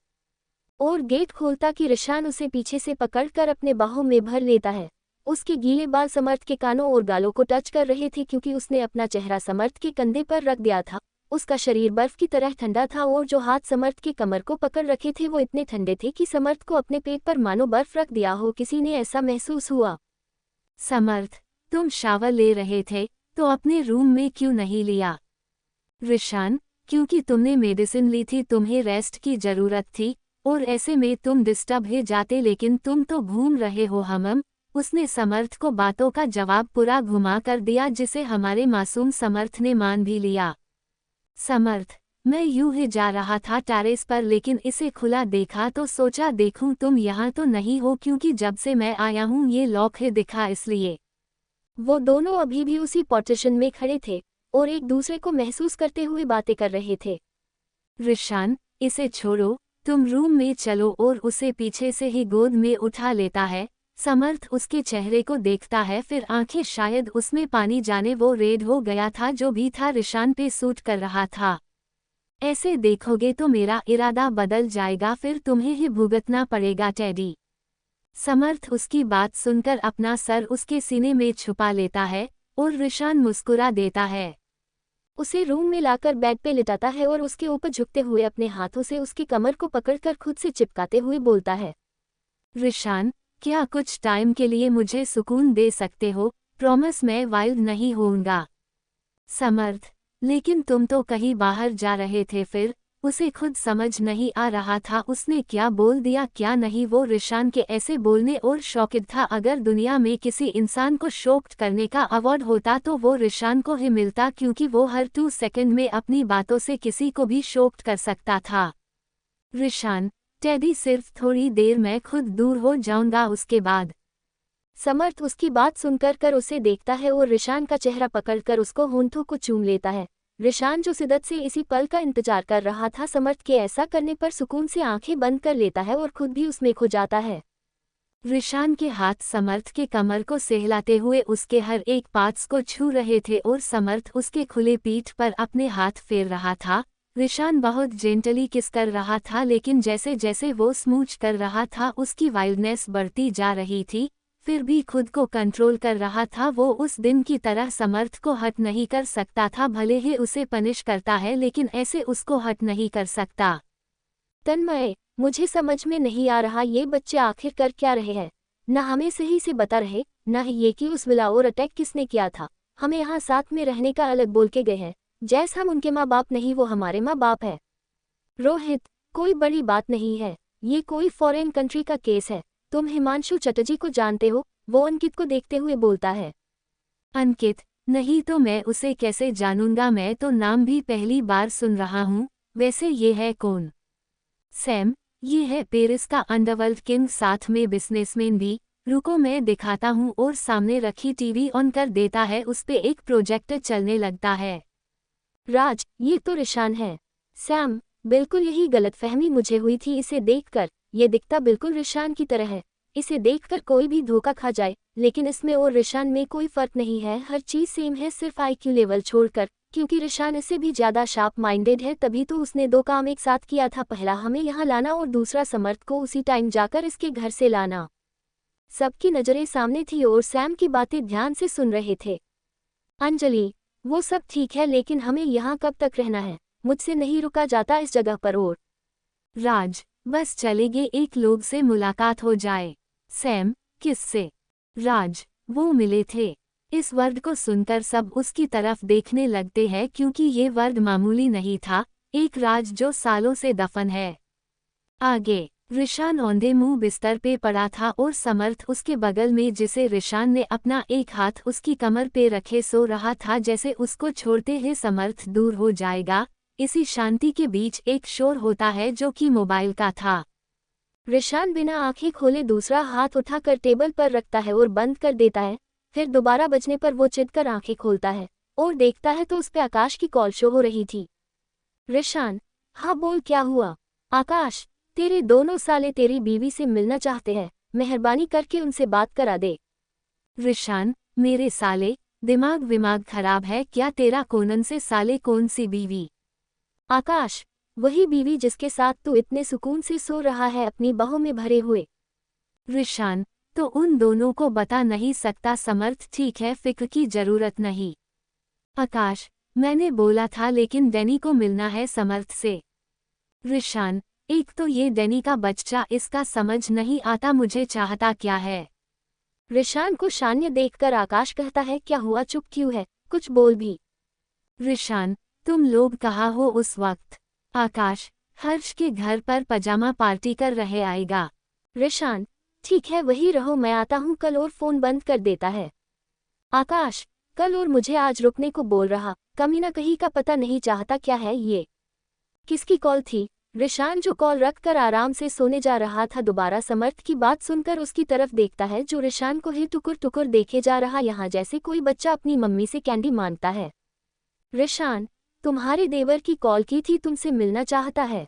और गेट खोलता कि रिशान उसे पीछे से पकड़कर अपने बाहों में भर लेता है। उसके गीले बाल समर्थ के कानों और गालों को टच कर रहे थे क्योंकि उसने अपना चेहरा समर्थ के कंधे पर रख दिया था। उसका शरीर बर्फ की तरह ठंडा था और जो हाथ समर्थ के कमर को पकड़ रखे थे वो इतने ठंडे थे कि समर्थ को अपने पेट पर मानो बर्फ रख दिया हो किसी ने, ऐसा महसूस हुआ। समर्थ, तुम शावर ले रहे थे तो अपने रूम में क्यों नहीं लिया? रिशान, क्योंकि तुमने मेडिसिन ली थी, तुम्हें रेस्ट की जरूरत थी, और ऐसे में तुम डिस्टर्ब हो जाते, लेकिन तुम तो घूम रहे हो हमम। उसने समर्थ को बातों का जवाब पूरा घुमा कर दिया, जिसे हमारे मासूम समर्थ ने मान भी लिया। समर्थ, मैं यूं ही जा रहा था टेरेस पर, लेकिन इसे खुला देखा तो सोचा देखूं तुम यहाँ तो नहीं हो, क्योंकि जब से मैं आया हूँ ये लॉक है दिखा, इसलिए। वो दोनों अभी भी उसी पार्टीशन में खड़े थे और एक दूसरे को महसूस करते हुए बातें कर रहे थे। रिशान, इसे छोड़ो, तुम रूम में चलो, और उसे पीछे से ही गोद में उठा लेता है। समर्थ उसके चेहरे को देखता है, फिर आंखें शायद उसमें पानी जाने वो रेड हो गया था, जो भी था रिशान पे सूट कर रहा था। ऐसे देखोगे तो मेरा इरादा बदल जाएगा, फिर तुम्हें ही भुगतना पड़ेगा टेडी। समर्थ उसकी बात सुनकर अपना सर उसके सीने में छुपा लेता है और रिशान मुस्कुरा देता है। उसे रूम में लाकर बेड पे लिटाता है और उसके ऊपर झुकते हुए अपने हाथों से उसकी कमर को पकड़कर खुद से चिपकाते हुए बोलता है, रिशान, क्या कुछ टाइम के लिए मुझे सुकून दे सकते हो? प्रॉमिस मैं वाइल्ड नहीं होऊंगा। समर्थ, लेकिन तुम तो कहीं बाहर जा रहे थे। फिर उसे खुद समझ नहीं आ रहा था उसने क्या बोल दिया क्या नहीं। वो रिशान के ऐसे बोलने और शौकित था। अगर दुनिया में किसी इंसान को शॉक्ड करने का अवार्ड होता तो वो रिशान को ही मिलता, क्योंकि वो हर 2 सेकंड में अपनी बातों से किसी को भी शॉक्ड कर सकता था। रिशान, टेडी सिर्फ थोड़ी देर, मैं खुद दूर हो जाऊंगा उसके बाद। समर्थ उसकी बात सुनकर कर उसे देखता है और रिशान का चेहरा पकड़कर उसको होंठों को चूम लेता है। रिशान जो शिद्दत से इसी पल का इंतजार कर रहा था, समर्थ के ऐसा करने पर सुकून से आंखें बंद कर लेता है और खुद भी उसमें खो जाता है। रिशान के हाथ समर्थ के कमर को सहलाते हुए उसके हर एक पार्ट्स को छू रहे थे और समर्थ उसके खुले पीठ पर अपने हाथ फेर रहा था। रिशान बहुत जेंटली किस कर रहा था, लेकिन जैसे जैसे वो स्मूच कर रहा था उसकी वाइल्डनेस बढ़ती जा रही थी। फिर भी खुद को कंट्रोल कर रहा था। वो उस दिन की तरह समर्थ को हट नहीं कर सकता था, भले ही उसे पनिश करता है, लेकिन ऐसे उसको हट नहीं कर सकता। तन्मय, मुझे समझ में नहीं आ रहा ये बच्चे आखिर कर क्या रहे हैं। न हमें सही से बता रहे, न ये कि उस विलाओर अटैक किसने किया था। हमें यहाँ साथ में रहने का अलग बोल के गए हैं, जैसे हम उनके माँ बाप नहीं वो हमारे माँ बाप है। रोहित, कोई बड़ी बात नहीं है, ये कोई फॉरेन कंट्री का केस है। तुम हिमांशु चटर्जी को जानते हो? वो अंकित को देखते हुए बोलता है। अंकित? नहीं तो मैं उसे कैसे जानूंगा, मैं तो नाम भी पहली बार सुन रहा हूँ। वैसे ये है कौन? सैम, ये है पेरिस का अंडरवर्ल्ड किंग, साथ में बिजनेसमैन भी। रुको मैं दिखाता हूँ, और सामने रखी टीवी ऑन कर देता है। उस पे एक प्रोजेक्टर चलने लगता है। राज, ये तो रिशान है। सैम, बिल्कुल यही गलतफहमी मुझे हुई थी इसे देखकर, ये दिखता बिल्कुल रिशान की तरह है। इसे देखकर कोई भी धोखा खा जाए, लेकिन इसमें और रिशान में कोई फर्क नहीं है, हर चीज़ सेम है, सिर्फ IQ लेवल छोड़कर, क्योंकि रिशान इससे भी ज़्यादा शार्प माइंडेड है, तभी तो उसने 2 काम एक साथ किया था, पहला हमें यहाँ लाना और दूसरा समर्थ को उसी टाइम जाकर इसके घर से लाना। सबकी नज़रें सामने थी और सैम की बातें ध्यान से सुन रहे थे। अंजलि, वो सब ठीक है, लेकिन हमें यहाँ कब तक रहना है? मुझसे नहीं रुका जाता इस जगह पर। और राज, बस चलेंगे, एक लोग से मुलाकात हो जाए। सैम, किससे? राज, वो मिले थे। इस वर्ड को सुनकर सब उसकी तरफ देखने लगते हैं, क्योंकि ये वर्ड मामूली नहीं था, एक राज जो सालों से दफन है। आगे रिशान औंधे मुंह बिस्तर पे पड़ा था और समर्थ उसके बगल में, जिसे रिशान ने अपना एक हाथ उसकी कमर पे रखे सो रहा था, जैसे उसको छोड़ते ही समर्थ दूर हो जाएगा। इसी शांति के बीच एक शोर होता है जो कि मोबाइल का था। रिशान बिना आंखें खोले दूसरा हाथ उठाकर टेबल पर रखता है और बंद कर देता है, फिर दोबारा बजने पर वो चिढ़कर आंखें खोलता है और देखता है तो उस पे आकाश की कॉल शो हो रही थी। रिशान, हाँ बोल, क्या हुआ? आकाश, तेरे दोनों साले तेरी बीवी से मिलना चाहते हैं, मेहरबानी करके उनसे बात करा दे। रिशान, मेरे साले, दिमाग विमाग खराब है क्या तेरा? कोनन से साले, कौन सी बीवी? आकाश, वही बीवी जिसके साथ तू इतने सुकून से सो रहा है, अपनी बाहों में भरे हुए। रिशान, तो उन दोनों को बता नहीं सकता समर्थ? ठीक है, फिक्र की जरूरत नहीं। आकाश, मैंने बोला था, लेकिन डैनी को मिलना है समर्थ से। रिशान, एक तो ये डैनी का बच्चा, इसका समझ नहीं आता मुझे चाहता क्या है। रिशान को शान्य देखकर आकाश कहता है, क्या हुआ, चुप क्यों है, कुछ बोल भी। रिशान, तुम लोग कहाँ हो उस वक्त? आकाश, हर्ष के घर पर पजामा पार्टी कर रहे आएगा। रिशान, ठीक है, वही रहो, मैं आता हूँ कल। और फोन बंद कर देता है। आकाश, कल और मुझे आज रुकने को बोल रहा, कमीना कहीं का पता नहीं चाहता क्या है ये? किसकी कॉल थी? रिशान जो कॉल रखकर आराम से सोने जा रहा था, दोबारा समर्थ की बात सुनकर उसकी तरफ देखता है, जो रिशान को ही टुकुर टुकुर देखे जा रहा, यहाँ जैसे कोई बच्चा अपनी मम्मी से कैंडी मांगता है। रिशान, तुम्हारे देवर की कॉल की थी, तुमसे मिलना चाहता है।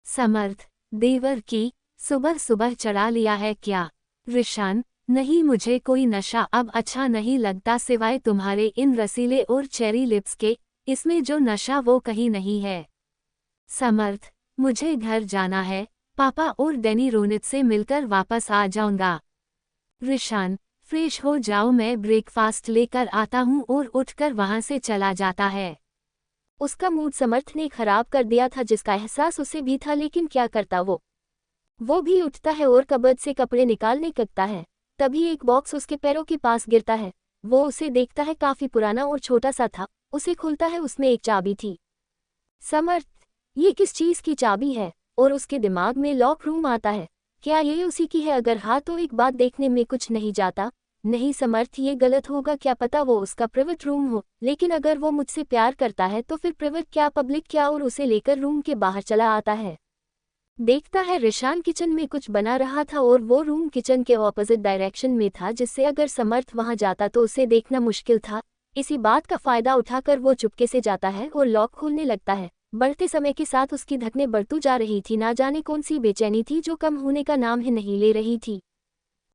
समर्थ, देवर की? सुबह सुबह चढ़ा लिया है क्या? रिशान, नहीं, मुझे कोई नशा अब अच्छा नहीं लगता, सिवाय तुम्हारे इन रसीले और चेरी लिप्स के, इसमें जो नशा वो कहीं नहीं है। समर्थ, मुझे घर जाना है, पापा और डैनी रोनित से मिलकर वापस आ जाऊंगा। रिशान, फ्रेश हो जाओ, मैं ब्रेकफास्ट लेकर आता हूँ, और उठकर वहां से चला जाता है। उसका मूड समर्थ ने खराब कर दिया था, जिसका एहसास उसे भी था, लेकिन क्या करता वो भी उठता है और कबर्ड से कपड़े निकालने लगता है। तभी एक बॉक्स उसके पैरों के पास गिरता है, वो उसे देखता है, काफी पुराना और छोटा सा था, उसे खुलता है, उसमें एक चाबी थी। समर्थ, ये किस चीज की चाबी है? और उसके दिमाग में लॉक रूम आता है, क्या ये उसी की है? अगर हाँ तो एक बात देखने में कुछ नहीं जाता। नहीं समर्थ, ये गलत होगा, क्या पता वो उसका प्राइवेट रूम हो, लेकिन अगर वो मुझसे प्यार करता है तो फिर प्राइवेट क्या पब्लिक क्या? और उसे लेकर रूम के बाहर चला आता है। देखता है रिशान किचन में कुछ बना रहा था और वो रूम किचन के ऑपोजिट डायरेक्शन में था, जिससे अगर समर्थ वहां जाता तो उसे देखना मुश्किल था। इसी बात का फायदा उठाकर वो चुपके से जाता है और लॉक खोलने लगता है। बढ़ते समय के साथ उसकी धड़कनें बढ़ती जा रही थी, ना जाने कौन सी बेचैनी थी जो कम होने का नाम ही नहीं ले रही थी।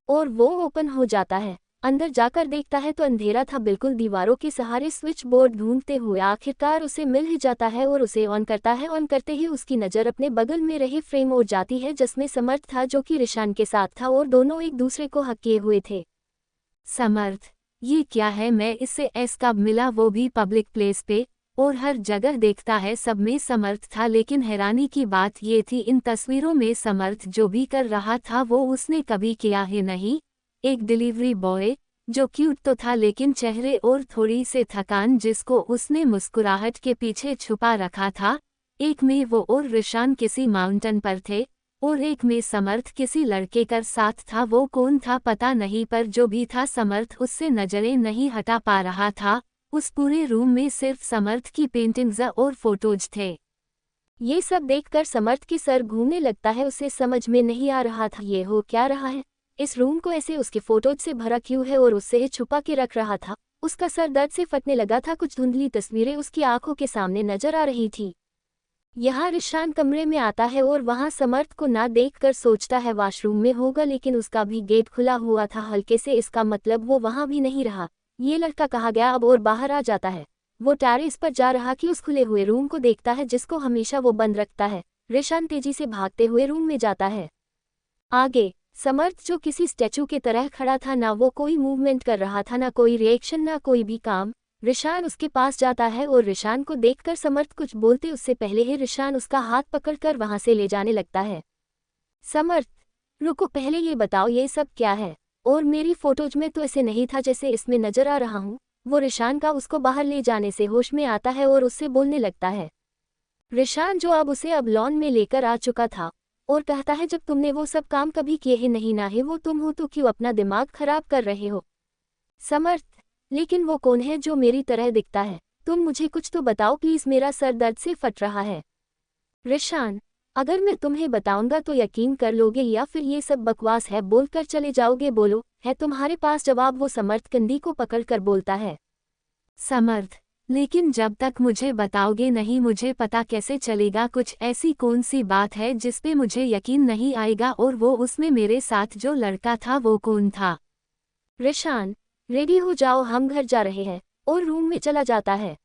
और वो ओपन हो जाता है, अंदर जाकर देखता है तो अंधेरा था बिल्कुल, दीवारों के सहारे स्विच बोर्ड ढूंढते हुए आखिरकार उसे मिल ही जाता है और उसे ऑन करता है। ऑन करते ही उसकी नज़र अपने बगल में रहे फ्रेम ओर जाती है, जिसमें समर्थ था, जो कि रिशान के साथ था और दोनों एक दूसरे को हक किए हुए थे। समर्थ, ये क्या है? मैं इससे ऐस कब मिला, वो भी पब्लिक प्लेस पे? और हर जगह देखता है सब में समर्थ था, लेकिन हैरानी की बात ये थी, इन तस्वीरों में समर्थ जो भी कर रहा था वो उसने कभी किया ही नहीं। एक डिलीवरी बॉय जो क्यूट तो था, लेकिन चेहरे और थोड़ी से थकान जिसको उसने मुस्कुराहट के पीछे छुपा रखा था। एक में वो और रिशान किसी माउंटेन पर थे और एक में समर्थ किसी लड़के का साथ था। वो कौन था पता नहीं, पर जो भी था समर्थ उससे नजरें नहीं हटा पा रहा था। उस पूरे रूम में सिर्फ समर्थ की पेंटिंग्स और फोटोज थे। ये सब देखकर समर्थ की सर घूमने लगता है, उसे समझ में नहीं आ रहा था ये हो क्या रहा है, इस रूम को ऐसे उसके फोटोज से भरा क्यों है और उससे ही छुपा के रख रहा था। उसका सर दर्द से फटने लगा था, कुछ धुंधली तस्वीरें उसकी आंखों के सामने नजर आ रही थी। यहाँ रिशान कमरे में आता है और वहाँ समर्थ को ना देखकर सोचता है वॉशरूम में होगा, लेकिन उसका भी गेट खुला हुआ था हल्के से, इसका मतलब वो वहाँ भी नहीं रहा। ये लड़का कहाँ गया अब, और बाहर आ जाता है। वो टेरेस पर जा रहा कि उस खुले हुए रूम को देखता है जिसको हमेशा वो बंद रखता है। रिशान तेजी से भागते हुए रूम में जाता है। आगे समर्थ जो किसी स्टैचू के तरह खड़ा था, ना वो कोई मूवमेंट कर रहा था, ना कोई रिएक्शन, ना कोई भी काम। रिशान उसके पास जाता है और रिशान को देखकर समर्थ कुछ बोलते उससे पहले ही रिशान उसका हाथ पकड़कर वहां से ले जाने लगता है। समर्थ, रुको, पहले ये बताओ ये सब क्या है, और मेरी फोटोज में तो ऐसे नहीं था जैसे इसमें नजर आ रहा हूँ। वो रिशान का उसको बाहर ले जाने से होश में आता है और उससे बोलने लगता है। रिशान जो अब उसे अब लॉन में लेकर आ चुका था और कहता है जब तुमने वो सब काम कभी किए ही नहीं, ना ही वो तुम हो, तो क्यों अपना दिमाग खराब कर रहे हो। समर्थ, लेकिन वो कौन है जो मेरी तरह दिखता है? तुम मुझे कुछ तो बताओ प्लीज, मेरा सर दर्द से फट रहा है। रिशान, अगर मैं तुम्हें बताऊंगा तो यकीन कर लोगे या फिर ये सब बकवास है बोलकर चले जाओगे? बोलो, है तुम्हारे पास जवाब? वो समर्थ कंधी को पकड़कर बोलता है। समर्थ, लेकिन जब तक मुझे बताओगे नहीं मुझे पता कैसे चलेगा? कुछ ऐसी कौन सी बात है जिस पे मुझे यकीन नहीं आएगा? और वो उसमें मेरे साथ जो लड़का था वो कौन था? रिशान, रेडी हो जाओ, हम घर जा रहे हैं, और रूम में चला जाता है।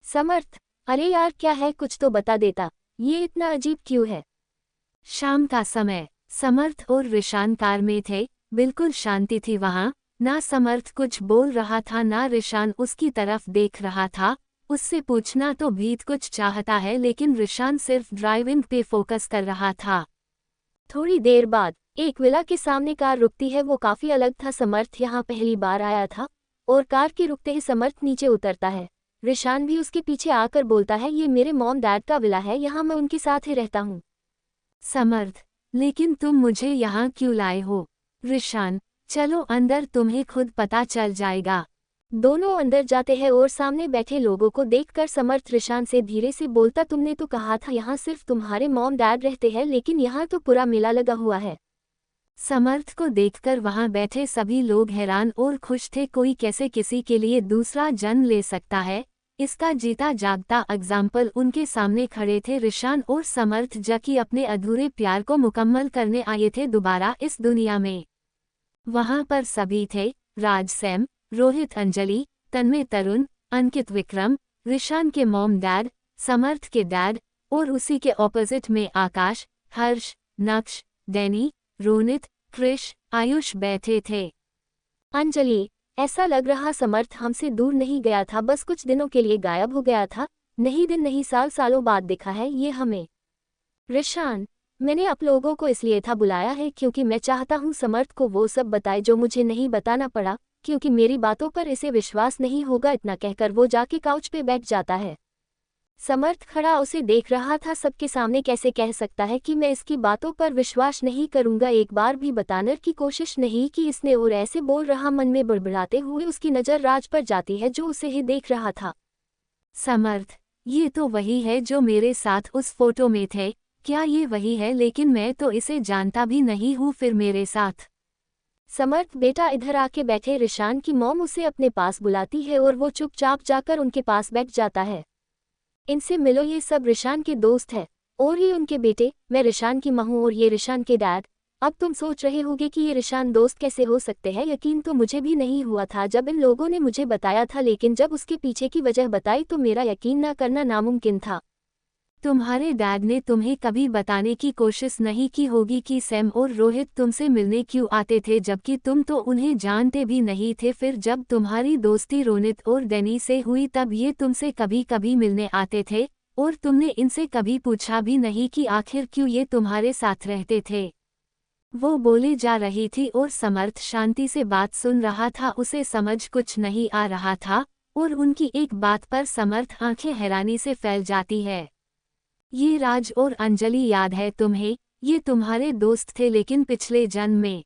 समर्थ, अरे यार क्या है, कुछ तो बता देता, ये इतना अजीब क्यों है? शाम का समय, समर्थ और रिशान कार में थे। बिल्कुल शांति थी वहाँ। ना समर्थ कुछ बोल रहा था, ना रिशान उसकी तरफ देख रहा था। उससे पूछना तो भीत कुछ चाहता है, लेकिन रिशान सिर्फ ड्राइविंग पे फोकस कर रहा था। थोड़ी देर बाद एक विला के सामने कार रुकती है। वो काफी अलग था। समर्थ यहाँ पहली बार आया था और कार के रुकते ही समर्थ नीचे उतरता है। रिशान भी उसके पीछे आकर बोलता है, ये मेरे मॉम डैड का विला है, यहाँ मैं उनके साथ ही रहता हूँ। समर्थ, लेकिन तुम मुझे यहाँ क्यों लाए हो? रिशान, चलो अंदर, तुम्हें खुद पता चल जाएगा। दोनों अंदर जाते हैं और सामने बैठे लोगों को देखकर समर्थ रिशान से धीरे से बोलता, तुमने तो कहा था यहाँ सिर्फ तुम्हारे मॉम डैड रहते हैं, लेकिन यहाँ तो पूरा मेला लगा हुआ है। समर्थ को देखकर वहां बैठे सभी लोग हैरान और खुश थे। कोई कैसे किसी के लिए दूसरा जन्म ले सकता है? इसका जीता जागता एग्जाम्पल उनके सामने खड़े थे रिशान और समर्थ, जबकि अपने अधूरे प्यार को मुकम्मल करने आए थे दोबारा इस दुनिया में। वहां पर सभी थे, राज, सैम, रोहित, अंजलि, तन्मय, तरुण, अंकित, विक्रम, रिशान के मॉम डैड, समर्थ के डैड, और उसी के ऑपोजिट में आकाश, हर्ष, नक्श, डैनी, रोनित, क्रिश, आयुष बैठे थे। अंजलि, ऐसा लग रहा समर्थ हमसे दूर नहीं गया था, बस कुछ दिनों के लिए गायब हो गया था। नहीं दिन नहीं साल, सालों बाद दिखा है ये हमें। रिशान, मैंने आप लोगों को इसलिए था बुलाया है क्योंकि मैं चाहता हूँ समर्थ को वो सब बताए जो मुझे नहीं बताना पड़ा, क्योंकि मेरी बातों पर इसे विश्वास नहीं होगा। इतना कहकर वो जाके काउच पे बैठ जाता है। समर्थ खड़ा उसे देख रहा था। सबके सामने कैसे कह सकता है कि मैं इसकी बातों पर विश्वास नहीं करूंगा? एक बार भी बताने की कोशिश नहीं की इसने, और ऐसे बोल रहा। मन में बड़बड़ाते हुए उसकी नज़र राज पर जाती है जो उसे ही देख रहा था। समर्थ, ये तो वही है जो मेरे साथ उस फोटो में थे। क्या ये वही है? लेकिन मैं तो इसे जानता भी नहीं हूँ, फिर मेरे साथ। समर्थ बेटा इधर आके बैठे। रिशान की मॉम उसे अपने पास बुलाती है और वो चुपचाप जाकर उनके पास बैठ जाता है। इनसे मिलो, ये सब रिशान के दोस्त हैं और ये उनके बेटे। मैं रिशान की माँ हूँ और ये रिशान के डैड। अब तुम सोच रहे होगे कि ये रिशान दोस्त कैसे हो सकते हैं। यकीन तो मुझे भी नहीं हुआ था जब इन लोगों ने मुझे बताया था, लेकिन जब उसके पीछे की वजह बताई तो मेरा यकीन न करना नामुमकिन था। तुम्हारे डैड ने तुम्हें कभी बताने की कोशिश नहीं की होगी कि सैम और रोहित तुमसे मिलने क्यों आते थे, जबकि तुम तो उन्हें जानते भी नहीं थे। फिर जब तुम्हारी दोस्ती रोनित और डैनी से हुई तब ये तुमसे कभी कभी मिलने आते थे, और तुमने इनसे कभी पूछा भी नहीं कि आखिर क्यों ये तुम्हारे साथ रहते थे। वो बोले जा रही थी और समर्थ शांति से बात सुन रहा था। उसे समझ कुछ नहीं आ रहा था और उनकी एक बात पर समर्थ आंखें हैरानी से फैल जाती है। ये राज और अंजलि याद है तुम्हें? ये तुम्हारे दोस्त थे, लेकिन पिछले जन्म में।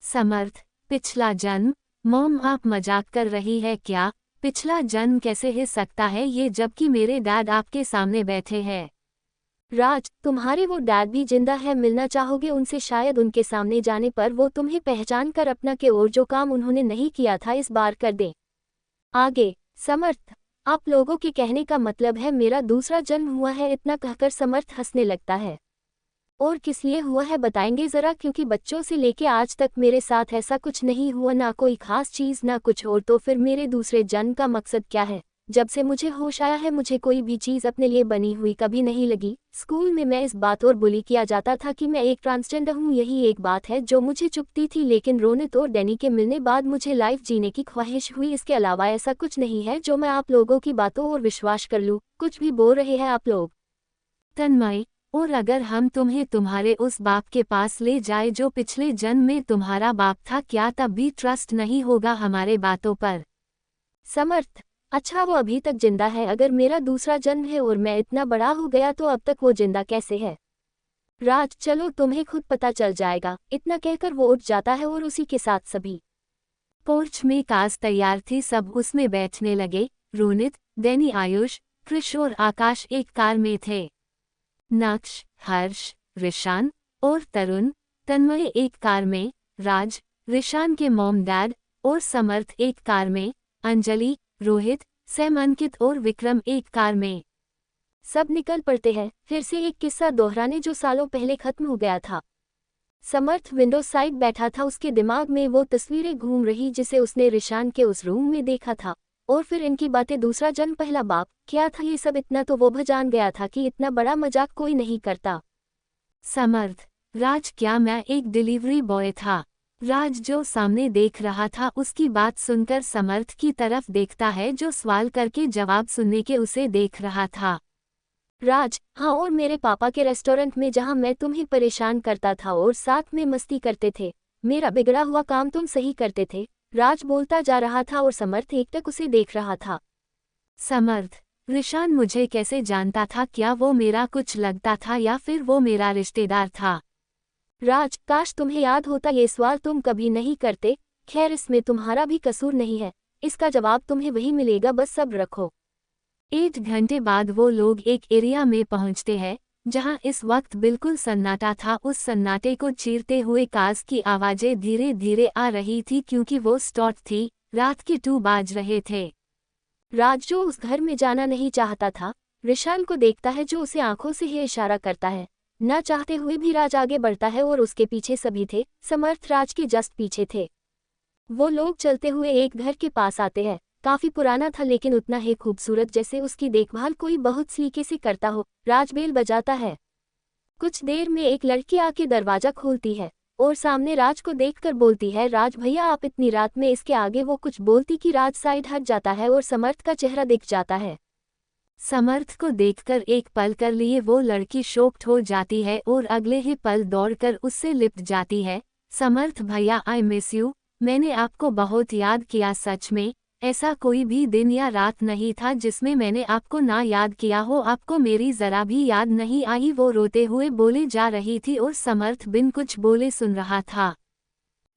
समर्थ, पिछला जन्म? मॉम, आप मजाक कर रही है क्या? पिछला जन्म कैसे हो सकता है ये, जबकि मेरे डैड आपके सामने बैठे हैं। राज, तुम्हारे वो डैड भी जिंदा है, मिलना चाहोगे उनसे? शायद उनके सामने जाने पर वो तुम्हें पहचान कर अपना के और जो काम उन्होंने नहीं किया था इस बार कर दे। आगे समर्थ, आप लोगों के कहने का मतलब है मेरा दूसरा जन्म हुआ है, इतना कहकर समर्थ हंसने लगता है। और किस लिए हुआ है बताएंगे ज़रा, क्योंकि बच्चों से लेके आज तक मेरे साथ ऐसा कुछ नहीं हुआ, ना कोई खास चीज़ ना कुछ और। तो फिर मेरे दूसरे जन्म का मकसद क्या है? जब से मुझे होश आया है मुझे कोई भी चीज़ अपने लिए बनी हुई कभी नहीं लगी। स्कूल में मैं इस बात और बुली किया जाता था कि मैं एक ट्रांसजेंडर हूँ, यही एक बात है जो मुझे चुभती थी। लेकिन रोनित और डैनी के मिलने बाद मुझे लाइफ जीने की ख्वाहिश हुई। इसके अलावा ऐसा कुछ नहीं है जो मैं आप लोगों की बातों और विश्वास कर लूँ। कुछ भी बोल रहे हैं आप लोग। तन्मय, और अगर हम तुम्हें तुम्हारे उस बाप के पास ले जाए जो पिछले जन्म में तुम्हारा बाप था, क्या तब भी ट्रस्ट नहीं होगा हमारे बातों पर? समर्थ, अच्छा वो अभी तक जिंदा है? अगर मेरा दूसरा जन्म है और मैं इतना बड़ा हो गया तो अब तक वो जिंदा कैसे है? राज, चलो तुम्हें खुद पता चल जाएगा। इतना कहकर वो उठ जाता है और उसी के साथ सभी पोर्च में काज तैयार थी, सब उसमें बैठने लगे। रोनित, डैनी, आयुष, कृष और आकाश एक कार में थे। नक्श, हर्ष, रिशान और तरुण, तन्मय एक कार में, राज, रिशान के मॉम डैड और समर्थ एक कार में, अंजलि, रोहित, सैम, अंकित और विक्रम एक कार में। सब निकल पड़ते हैं, फिर से एक किस्सा दोहराने जो सालों पहले खत्म हो गया था। समर्थ विंडो साइड बैठा था, उसके दिमाग में वो तस्वीरें घूम रही जिसे उसने रिशान के उस रूम में देखा था। और फिर इनकी बातें, दूसरा जन्म, पहला बाप, क्या था ये सब? इतना तो वो जान गया था कि इतना बड़ा मजाक कोई नहीं करता। समर्थ, राज, क्या मैं एक डिलीवरी बॉय था? राज जो सामने देख रहा था उसकी बात सुनकर समर्थ की तरफ देखता है जो सवाल करके जवाब सुनने के उसे देख रहा था। राज, हाँ, और मेरे पापा के रेस्टोरेंट में जहाँ मैं तुम्हें परेशान करता था और साथ में मस्ती करते थे, मेरा बिगड़ा हुआ काम तुम सही करते थे। राज बोलता जा रहा था और समर्थ एकटक उसे देख रहा था। समर्थ, रिशान मुझे कैसे जानता था? क्या वो मेरा कुछ लगता था या फिर वो मेरा रिश्तेदार था? राज, काश तुम्हें याद होता, ये सवाल तुम कभी नहीं करते। खैर, इसमें तुम्हारा भी कसूर नहीं है, इसका जवाब तुम्हें वही मिलेगा, बस सब्र रखो। 8 घंटे बाद वो लोग एक एरिया में पहुंचते हैं जहां इस वक्त बिल्कुल सन्नाटा था। उस सन्नाटे को चीरते हुए कार्स की आवाजें धीरे धीरे आ रही थी क्योंकि वो स्टार्ट थी। रात के 2 बाज रहे थे। राज जो उस घर में जाना नहीं चाहता था, रिशान को देखता है जो उसे आंखों से ही इशारा करता है। न चाहते हुए भी राज आगे बढ़ता है और उसके पीछे सभी थे। समर्थ राज के जस्ट पीछे थे। वो लोग चलते हुए एक घर के पास आते हैं। काफी पुराना था लेकिन उतना ही खूबसूरत जैसे उसकी देखभाल कोई बहुत सलीके से करता हो। राज बेल बजाता है। कुछ देर में एक लड़की आके दरवाजा खोलती है और सामने राज को देखकर बोलती है, राज भैया आप इतनी रात में। इसके आगे वो कुछ बोलती कि राज साइड हट जाता है और समर्थ का चेहरा दिख जाता है। समर्थ को देखकर एक पल कर लिए वो लड़की शॉक्ड हो जाती है और अगले ही पल दौड़कर उससे लिपट जाती है। समर्थ भैया, आई मिस यू, मैंने आपको बहुत याद किया। सच में ऐसा कोई भी दिन या रात नहीं था जिसमें मैंने आपको ना याद किया हो। आपको मेरी जरा भी याद नहीं आई? वो रोते हुए बोले जा रही थी और समर्थ बिन कुछ बोले सुन रहा था।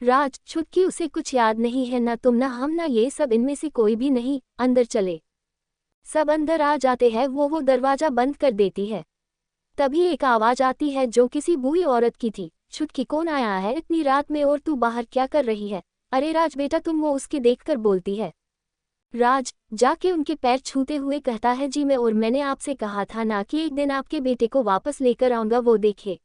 राज, छुटकी, उसे कुछ याद नहीं है, ना तुम ना हम ना ये सब, इनमें से कोई भी नहीं। अंदर चले। सब अंदर आ जाते हैं। वो दरवाजा बंद कर देती है। तभी एक आवाज आती है जो किसी बूढ़ी औरत की थी। छुटकी, कौन आया है इतनी रात में और तू बाहर क्या कर रही है? अरे राज बेटा तुम, वो उसके देखकर बोलती है। राज जाके उनके पैर छूते हुए कहता है, जी मैं, और मैंने आपसे कहा था ना कि एक दिन आपके बेटे को वापस लेकर आऊंगा, वो देखे।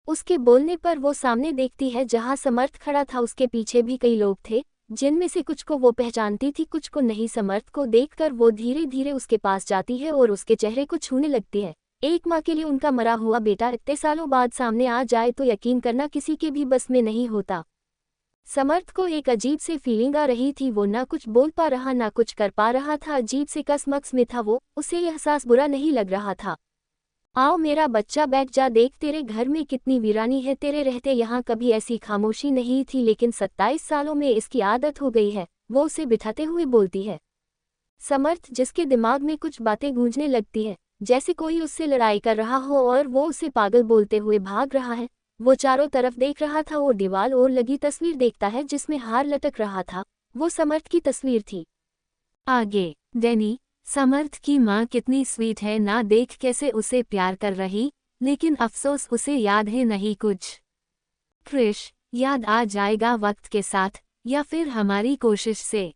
उसके बोलने पर वो सामने देखती है जहां समर्थ खड़ा था। उसके पीछे भी कई लोग थे जिनमें से कुछ को वो पहचानती थी, कुछ को नहीं। समर्थ को देखकर वो धीरे धीरे उसके पास जाती है और उसके चेहरे को छूने लगती है। एक माँ के लिए उनका मरा हुआ बेटा इतने सालों बाद सामने आ जाए तो यकीन करना किसी के भी बस में नहीं होता। समर्थ को एक अजीब सी फीलिंग आ रही थी। वो ना कुछ बोल पा रहा ना कुछ कर पा रहा था। अजीब से कसमक्स में था वो। उसे यह एहसास बुरा नहीं लग रहा था। आओ मेरा बच्चा बैठ जा, देख तेरे घर में कितनी वीरानी है। तेरे रहते यहाँ कभी ऐसी खामोशी नहीं थी लेकिन 27 सालों में इसकी आदत हो गई है, वो उसे बिठाते हुए बोलती है। समर्थ, जिसके दिमाग में कुछ बातें गूंजने लगती है जैसे कोई उससे लड़ाई कर रहा हो और वो उसे पागल बोलते हुए भाग रहा है। वो चारों तरफ देख रहा था और दीवार और लगी तस्वीर देखता है जिसमें हार लटक रहा था। वो समर्थ की तस्वीर थी। आगे, डैनी, समर्थ की माँ कितनी स्वीट है ना, देख कैसे उसे प्यार कर रही, लेकिन अफसोस उसे याद है नहीं कुछ। कृष, याद आ जाएगा वक्त के साथ या फिर हमारी कोशिश से।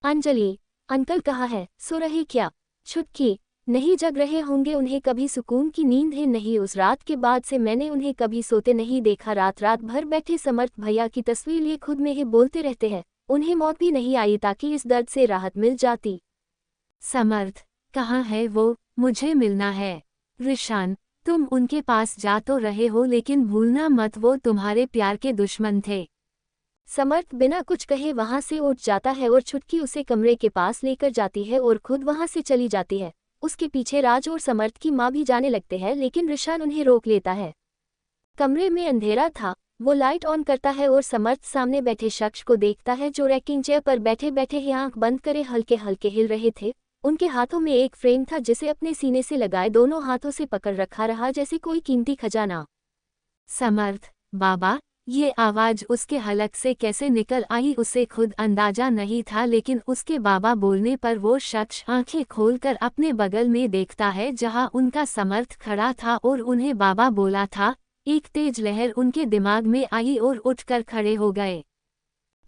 अंजलि, अंकल कहाँ है, सो रहे क्या? छुटकी, नहीं जग रहे होंगे, उन्हें कभी सुकून की नींद है नहीं। उस रात के बाद से मैंने उन्हें कभी सोते नहीं देखा। रात रात भर बैठे समर्थ भैया की तस्वीर लिए खुद में ही बोलते रहते हैं। उन्हें मौत भी नहीं आई ताकि इस दर्द से राहत मिल जाती। समर्थ, कहाँ है वो? मुझे मिलना है। रिशान, तुम उनके पास जा तो रहे हो लेकिन भूलना मत वो तुम्हारे प्यार के दुश्मन थे। समर्थ बिना कुछ कहे वहां से उठ जाता है और छुटकी उसे कमरे के पास लेकर जाती है और खुद वहां से चली जाती है। उसके पीछे राज और समर्थ की माँ भी जाने लगते हैं लेकिन रिशान उन्हें रोक लेता है। कमरे में अंधेरा था। वो लाइट ऑन करता है और समर्थ सामने बैठे शख्स को देखता है जो रैकिंग चेयर पर बैठे बैठे ही आंख बंद करे हल्के हल्के हिल रहे थे। उनके हाथों में एक फ्रेम था जिसे अपने सीने से लगाए दोनों हाथों से पकड़ रखा रहा जैसे कोई कीमती खजाना। समर्थ, बाबा, ये आवाज उसके हलक से कैसे निकल आई उसे खुद अंदाजा नहीं था, लेकिन उसके बाबा बोलने पर वो शख्स आंखें खोलकर अपने बगल में देखता है जहां उनका समर्थ खड़ा था और उन्हें बाबा बोला था। एक तेज लहर उनके दिमाग में आई और उठकर खड़े हो गए।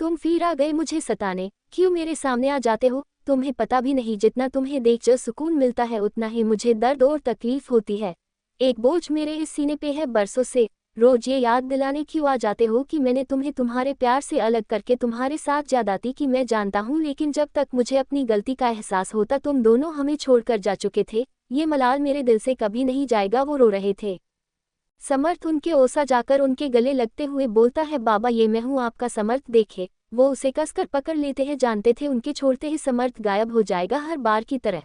तुम फिर आ गए मुझे सताने, क्यों मेरे सामने आ जाते हो? तुम्हें पता भी नहीं जितना तुम्हें देख जो सुकून मिलता है उतना ही मुझे दर्द और तकलीफ होती है। एक बोझ मेरे इस सीने पे है बरसों से। रोज ये याद दिलाने क्यों आ जाते हो कि मैंने तुम्हें तुम्हारे प्यार से अलग करके तुम्हारे साथ ज्यादती की? मैं जानता हूँ लेकिन जब तक मुझे अपनी गलती का एहसास होता तुम दोनों हमें छोड़कर जा चुके थे। ये मलाल मेरे दिल से कभी नहीं जाएगा। वो रो रहे थे। समर्थ उनके ओसा जाकर उनके गले लगते हुए बोलता है, बाबा ये मैं हूँ आपका समर्थ देखे। वो उसे कसकर पकड़ लेते हैं, जानते थे उनके छोड़ते ही समर्थ गायब हो जाएगा हर बार की तरह।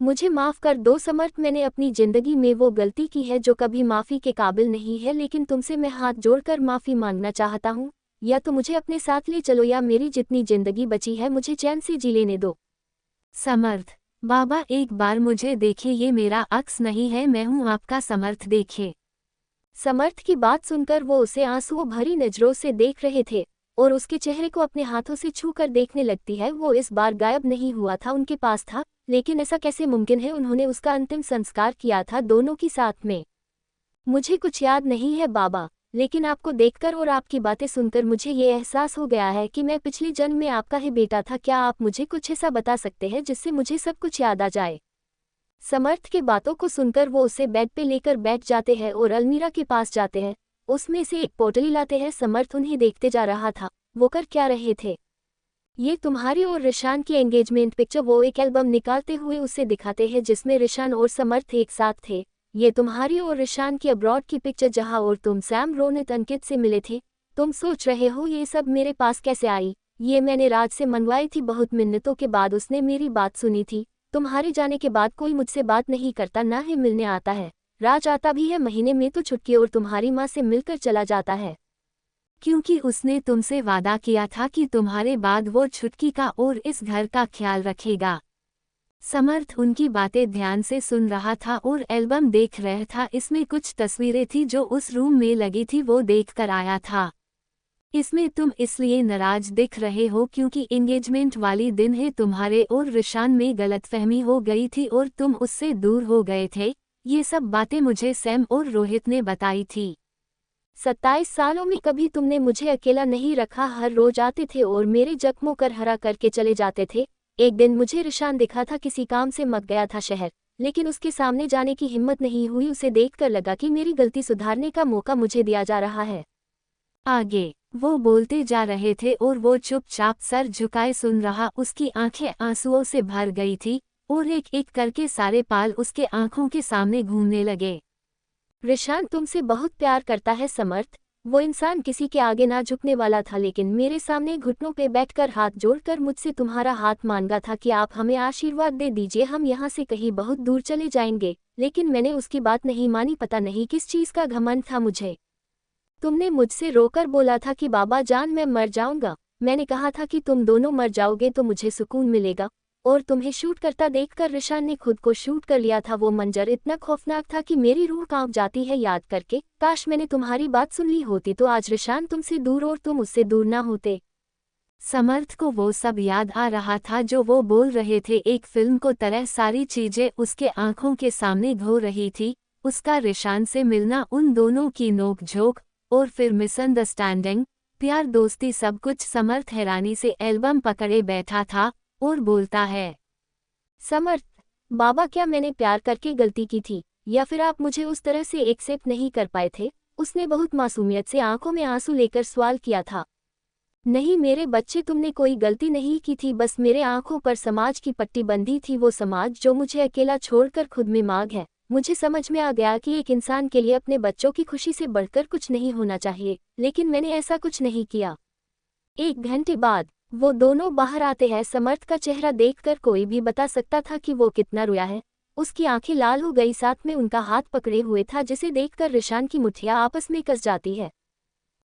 मुझे माफ़ कर दो समर्थ, मैंने अपनी ज़िंदगी में वो गलती की है जो कभी माफ़ी के काबिल नहीं है, लेकिन तुमसे मैं हाथ जोड़कर माफ़ी मांगना चाहता हूँ। या तो मुझे अपने साथ ले चलो या मेरी जितनी ज़िंदगी बची है मुझे चैन से जी लेने दो। समर्थ, बाबा एक बार मुझे देखे, ये मेरा अक्स नहीं है, मैं हूँ आपका समर्थ देखे। समर्थ की बात सुनकर वो उसे आंसुओं भरी नज़रों से देख रहे थे और उसके चेहरे को अपने हाथों से छूकर देखने लगती है। वो इस बार गायब नहीं हुआ था, उनके पास था। लेकिन ऐसा कैसे मुमकिन है? उन्होंने उसका अंतिम संस्कार किया था दोनों की साथ में। मुझे कुछ याद नहीं है बाबा, लेकिन आपको देखकर और आपकी बातें सुनकर मुझे ये एहसास हो गया है कि मैं पिछले जन्म में आपका ही बेटा था। क्या आप मुझे कुछ ऐसा बता सकते हैं जिससे मुझे सब कुछ याद आ जाए? समर्थ के बातों को सुनकर वो उसे बेड पे लेकर बैठ जाते हैं और अलमीरा के पास जाते हैं। उसमें से एक पोटली लाते हैं। समर्थ उन्हें देखते जा रहा था। वो कर क्या रहे थे? ये तुम्हारी और रिशान की एंगेजमेंट पिक्चर। वो एक एल्बम निकालते हुए उसे दिखाते हैं जिसमें रिशान और समर्थ एक साथ थे। ये तुम्हारी और रिशान की अब्रॉड की पिक्चर जहां और तुम सैम रोनित अंकित से मिले थे। तुम सोच रहे हो ये सब मेरे पास कैसे आई? ये मैंने राज से मंगवाई थी, बहुत मिन्नतों के बाद उसने मेरी बात सुनी थी। तुम्हारे जाने के बाद कोई मुझसे बात नहीं करता, ना ही मिलने आता है। राज आता भी है महीने में तो छुटकी और तुम्हारी माँ से मिलकर चला जाता है। क्योंकि उसने तुमसे वादा किया था कि तुम्हारे बाद वो छुटकी का और इस घर का ख्याल रखेगा। समर्थ उनकी बातें ध्यान से सुन रहा था और एल्बम देख रहा था। इसमें कुछ तस्वीरें थी जो उस रूम में लगी थी, वो देख कर आया था। इसमें तुम इसलिए नाराज दिख रहे हो क्योंकि एंगेजमेंट वाली दिन है तुम्हारे और रिशान में गलतफहमी हो गई थी और तुम उससे दूर हो गए थे। ये सब बातें मुझे सैम और रोहित ने बताई थी। 27 सालों में कभी तुमने मुझे अकेला नहीं रखा, हर रोज आते थे और मेरे जख्मों कर हरा करके चले जाते थे। एक दिन मुझे रिशान दिखा था, किसी काम से मक गया था शहर, लेकिन उसके सामने जाने की हिम्मत नहीं हुई। उसे देखकर लगा कि मेरी गलती सुधारने का मौका मुझे दिया जा रहा है। आगे वो बोलते जा रहे थे और वो चुपचाप सर झुकाए सुन रहा। उसकी आंखें आंसुओं से भर गई थी और एक एक करके सारे पाल उसके आंखों के सामने घूमने लगे। रिशान तुमसे बहुत प्यार करता है समर्थ। वो इंसान किसी के आगे ना झुकने वाला था, लेकिन मेरे सामने घुटनों पे बैठकर हाथ जोड़कर मुझसे तुम्हारा हाथ मांगा था कि आप हमें आशीर्वाद दे दीजिए, हम यहाँ से कहीं बहुत दूर चले जाएंगे। लेकिन मैंने उसकी बात नहीं मानी, पता नहीं किस चीज़ का घमंड था मुझे। तुमने मुझसे रोकर बोला था कि बाबा जान मैं मर जाऊंगा। मैंने कहा था कि तुम दोनों मर जाओगे तो मुझे सुकून मिलेगा, और तुम्हें शूट करता देखकर रिशान ने खुद को शूट कर लिया था। वो मंजर इतना खौफनाक था कि मेरी रूह कांप जाती है याद करके। काश मैंने तुम्हारी बात सुन ली होती तो आज रिशान तुमसे दूर और तुम उससे दूर ना होते। समर्थ को वो सब याद आ रहा था जो वो बोल रहे थे। एक फिल्म को तरह सारी चीजें उसके आंखों के सामने घो रही थी। उसका रिशान से मिलना, उन दोनों की नोक-झोंक और फिर मिसअंडरस्टैंडिंग, प्यार, दोस्ती, सब कुछ। समर्थ हैरानी से एल्बम पकड़े बैठा था और बोलता है, समर्थ, बाबा क्या मैंने प्यार करके गलती की थी, या फिर आप मुझे उस तरह से एक्सेप्ट नहीं कर पाए थे? उसने बहुत मासूमियत से आंखों में आंसू लेकर सवाल किया था। नहीं मेरे बच्चे, तुमने कोई गलती नहीं की थी, बस मेरे आंखों पर समाज की पट्टी बंधी थी, वो समाज जो मुझे अकेला छोड़कर खुद में मांग है। मुझे समझ में आ गया कि एक इंसान के लिए अपने बच्चों की खुशी से बढ़कर कुछ नहीं होना चाहिए, लेकिन मैंने ऐसा कुछ नहीं किया। 1 घंटे बाद वो दोनों बाहर आते हैं। समर्थ का चेहरा देखकर कोई भी बता सकता था कि वो कितना रोया है। उसकी आंखें लाल हो गई, साथ में उनका हाथ पकड़े हुए था, जिसे देखकर रिशान की मुठ्ठियां आपस में कस जाती है।